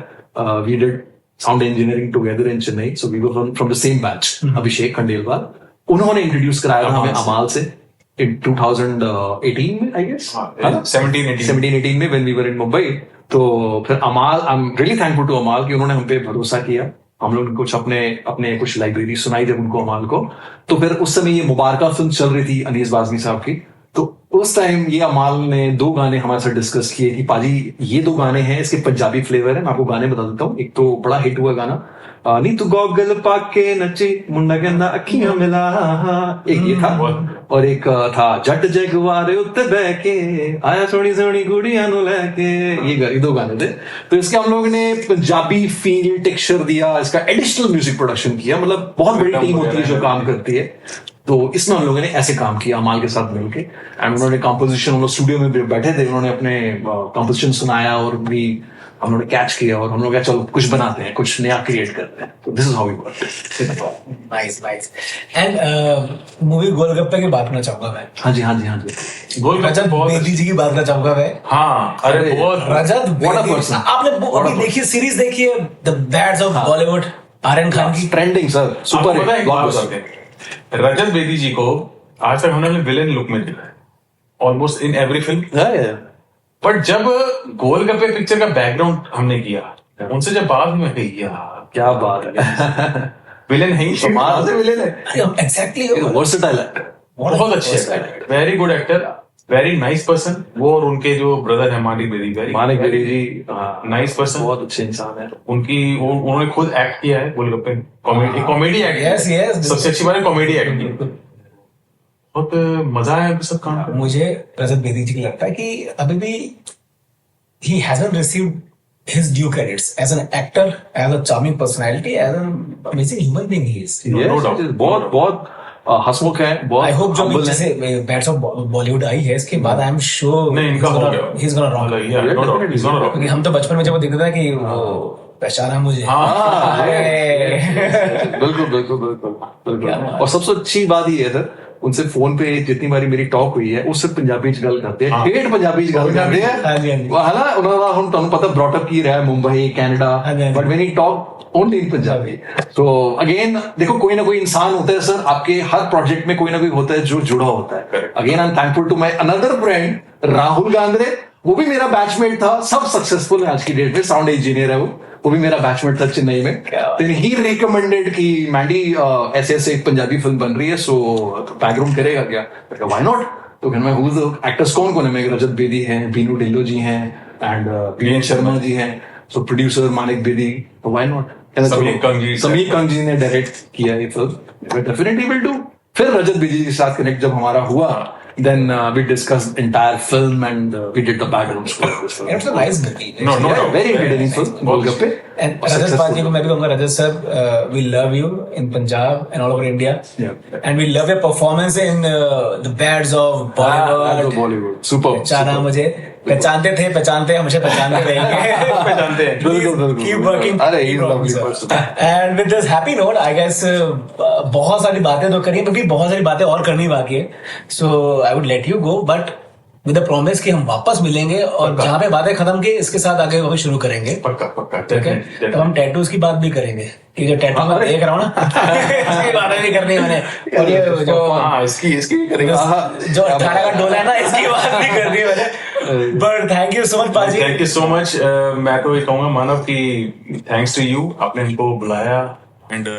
we did sound engineering together in Chennai, so we were from the same batch। अभिषेक खंडेलवाल, उन्होंने इंट्रोड्यूस कराया था हमें अमाल से in 2018 में, I guess 17-18 में when we were in Mumbai। तो फिर Amaal, I am really thankful to Amaal कि उन्होंने हम पे भरोसा किया। हम लोग कुछ अपने कुछ लाइब्रेरी सुनाई जब उनको, अमाल को। तो फिर उस समय ये मुबारका फिल्म चल रही थी अनीस बाज़मी साहब की, तो उस टाइम ये अमाल ने 2 गाने हमारे साथ डिस्कस किए कि पाजी ये 2 गाने हैं, इसके पंजाबी फ्लेवर है। मैं आपको गाने बता देता हूँ। एक तो बड़ा हिट हुआ गाना नी तू गॉगल पाके नचे मुंडा कहना अखियां मिला, एक ये था। और एक था जट जगवारे उत्ते बह के आया सोनी सोनी गुड़िया नु लेके, ये 2 गाने थे। तो इसके हम लोगों ने पंजाबी फील टेक्सचर दिया, इसका एडिशनल म्यूजिक प्रोडक्शन किया। मतलब बहुत बड़ी टीम होती है जो काम करती है। तो इसमें हम लोगों ने ऐसे काम किया अमाल के साथ मिलके। एंड उन्होंने कंपोजिशन, हम लोग स्टूडियो में बैठे थे, उन्होंने अपने कंपोजिशन सुनाया और भी हम लोगों ने कैच किया, और हम लोग चलो कुछ बनाते हैं, कुछ नया क्रिएट करते हैं। तो this is how we work. Nice nice. And movie Golgappe की बात करना चाहूंगा मैं। हाँ जी गोलगप्पे रजत बहुत बेदी जी की बात करना चाहूंगा मैं। हाँ, अरे बहुत रजत What a बेदी, person। आपने अभी देखी सीरीज देखी है the bads of Bollywood, Aryan Khan की? ट्रेंडिंग सर, सुपर आपको पता है एक बात हिट। बताते हैं, रजत बेदी जी को आज तक हमने विलेन लुक में देखा है almost in every film. But जब गोलगप्पे पिक्चर का बैकग्राउंड हमने किया, उनसे जब बात में गई यार, क्या बात है, विलेन है ही, कमाल से विलेन है, एग्जैक्टली वर्सेटाइल एक्टर, बहुत अच्छे actor, very good actor, very nice person. वो और उनके जो ब्रदर है मानिक बेदी, वेरी मानिक बेदी जी नाइस पर्सन, बहुत अच्छे इंसान है। उन्होंने खुद एक्ट किया है गोलगप्पे, कॉमेडी एक्ट। यस यस, सबसे अच्छी बात है कॉमेडी एक्ट की। बहुत मजा आया उनके साथ काम करने। मुझे रजत बेदी जी को लगता है कि अभी भी he hasn't received his due credits as an actor, as a charming personality, as an amazing human being he is. No doubt. बहुत बहुत हंसमुख है, बहुत आई होप जो humble है। जैसे बैट्स ऑफ बॉलीवुड आई है इसके बाद आई एम श्योर नहीं, इनका हो गया। He is gonna rock, Yeah, no doubt, he's gonna rock. क्योंकि हम तो बचपन में जब वो दिखता था कि वो पहचाना मुझे। हाँ, अरे। बिल्कुल बिल्कुल बिल्कुल बिल्कुल। और सबसे अच्छी बात ये है सर, उनसे फोन पे जितनी बारी मेरी टॉक हुई है उससे पंजाबी च गल करते हैं, ठेठ पंजाबी च गल करते हैं। हाँ जी, हाँ जी। है ना, उन्होंने हम तुहानू पता ब्रॉटअप की रहा है मुंबई कनाडा, हाँ जी, हाँ जी। But when he talk only in Punjabi. तो अगेन देखो, कोई ना कोई इंसान होता है सर, आपके हर प्रोजेक्ट में कोई ना कोई होता है जो जुड़ा होता है। Again I am thankful to my another friend Rahul Gandhare, वो भी मेरा बैचमेट था, सब सक्सेसफुल है आज की डेट में, साउंड इंजीनियर है वो भी मेरा बैचमेट था चेन्नई में। देन ही रिकमेंडेड कि मैंडी ऐसे ऐसे एक पंजाबी फिल्म बन रही है, सो बैकग्राउंड करेगा क्या? Why not? तो मैं एक्टर्स कौन कौन है? मैं रजत बेदी हैं, बीनू ढिल्लो जी हैं, एंड बीएन शर्मा जी हैं, सो प्रोड्यूसर मानिक बेदी, तो व्हाई नॉट? समीर कंग जी ने डायरेक्ट किया ये फिल्म, डेफिनेटली विल डू। फिर रजत बेदी के साथ कनेक्ट जब हमारा हुआ, then we discussed entire film and we did the background score of this film. It's a nice movie. No, no, Yeah, no. very entertaining film. Golgappe. And Rajat Paji को मैं भी कहूँगा, रजत sir, we love you in Punjab and all over India. Yeah. And we love your performance in the Bads of Bollywood. Bollywood. Super. पहचाना मुझे, पहचानते हमेशा पहचानते रहेंगे। पहचानते हैं। बिल्कुल Keep working. अरे he's keep a lovely working, person. sir. And with this happy note, I guess बहुत सारी बातें तो करी, क्योंकि बहुत सारी बातें और करनी बाकी है। So I would let you go, but with the promise कि हम वापस मिलेंगे और जहाँ पे बातें खत्म की इसके साथ आगे वही शुरू करेंगे। पक्का ठीक है, तो हम टैटूज की बात भी करेंगे, कि जो टैटू मैं देख रहा हूँ ना, इसकी बातें भी करनी है मैंने। और ये जो इसकी भी करेंगे। जो 18 का डोला है ना, इसकी बात भी करनी है मैंने। But thank you so much paaji. Thank you so much. मैं तो ये कहूंगा मानव की थैंक्स टू यू, आपने हमको बुलाया, एंड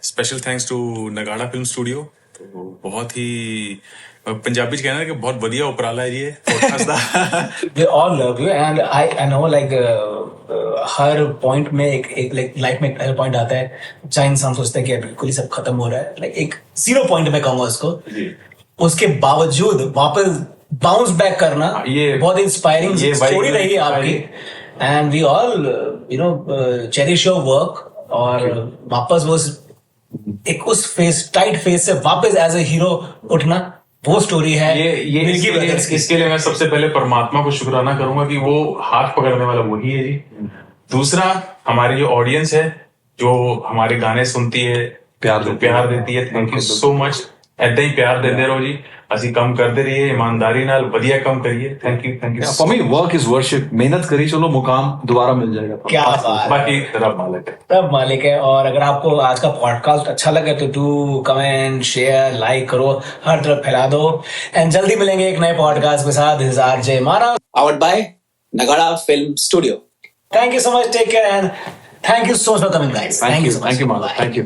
स्पेशल थैंक्स टू नगाड़ा फिल्म स्टूडियो। तो बहुत ही पंजाबी च कहना कि बहुत बढ़िया उपराला है ये पॉडकास्ट दा। We all love you and I know like her point में एक लाइफ में एक पॉइंट आता है जहाँ इंसान सोचता है कि बिल्कुल ही सब खत्म हो रहा है, लाइक एक 0 पॉइंट में कहूंगा उसको, उसके बावजूद वापस बाउंस बैक करना, ये बहुत इंस्पायरिंग ये स्टोरी रही है आपकी। And we all cherish your work, और वापस वो एक उस फेस टाइट फेस से वापस एज ए हीरो उठना, वो स्टोरी है। ये इसके लिए मैं सबसे पहले परमात्मा को शुक्राना करूंगा कि वो हाथ पकड़ने वाला वही है जी। दूसरा, हमारी जो ऑडियंस है, जो हमारे गाने सुनती है, प्यार देती है, थैंक यू सो मच। ऐदा ही प्यार देते रहो जी, ਅਸੀਂ ਕੰਮ ਕਰਦੇ रहिए, ईमानदारी नाल बढ़िया काम करिए। Thank you For me, work is worship. मेहनत करी चलो, मुकाम दोबारा मिल जाएगा। क्या बात, बाकी रब मालिक है। तब मालिक है। और अगर आपको आज का पॉडकास्ट अच्छा लगे तो डू कमेंट, शेयर, लाइक करो, हर तरफ फैला दो। एंड जल्दी मिलेंगे एक नए पॉडकास्ट के साथ। This is RJ Manav, powered by Nagada Film Studio. Thank you so much, take care and thank you so much for coming guys. Thank you, so much. Manav. Bye. Thank you.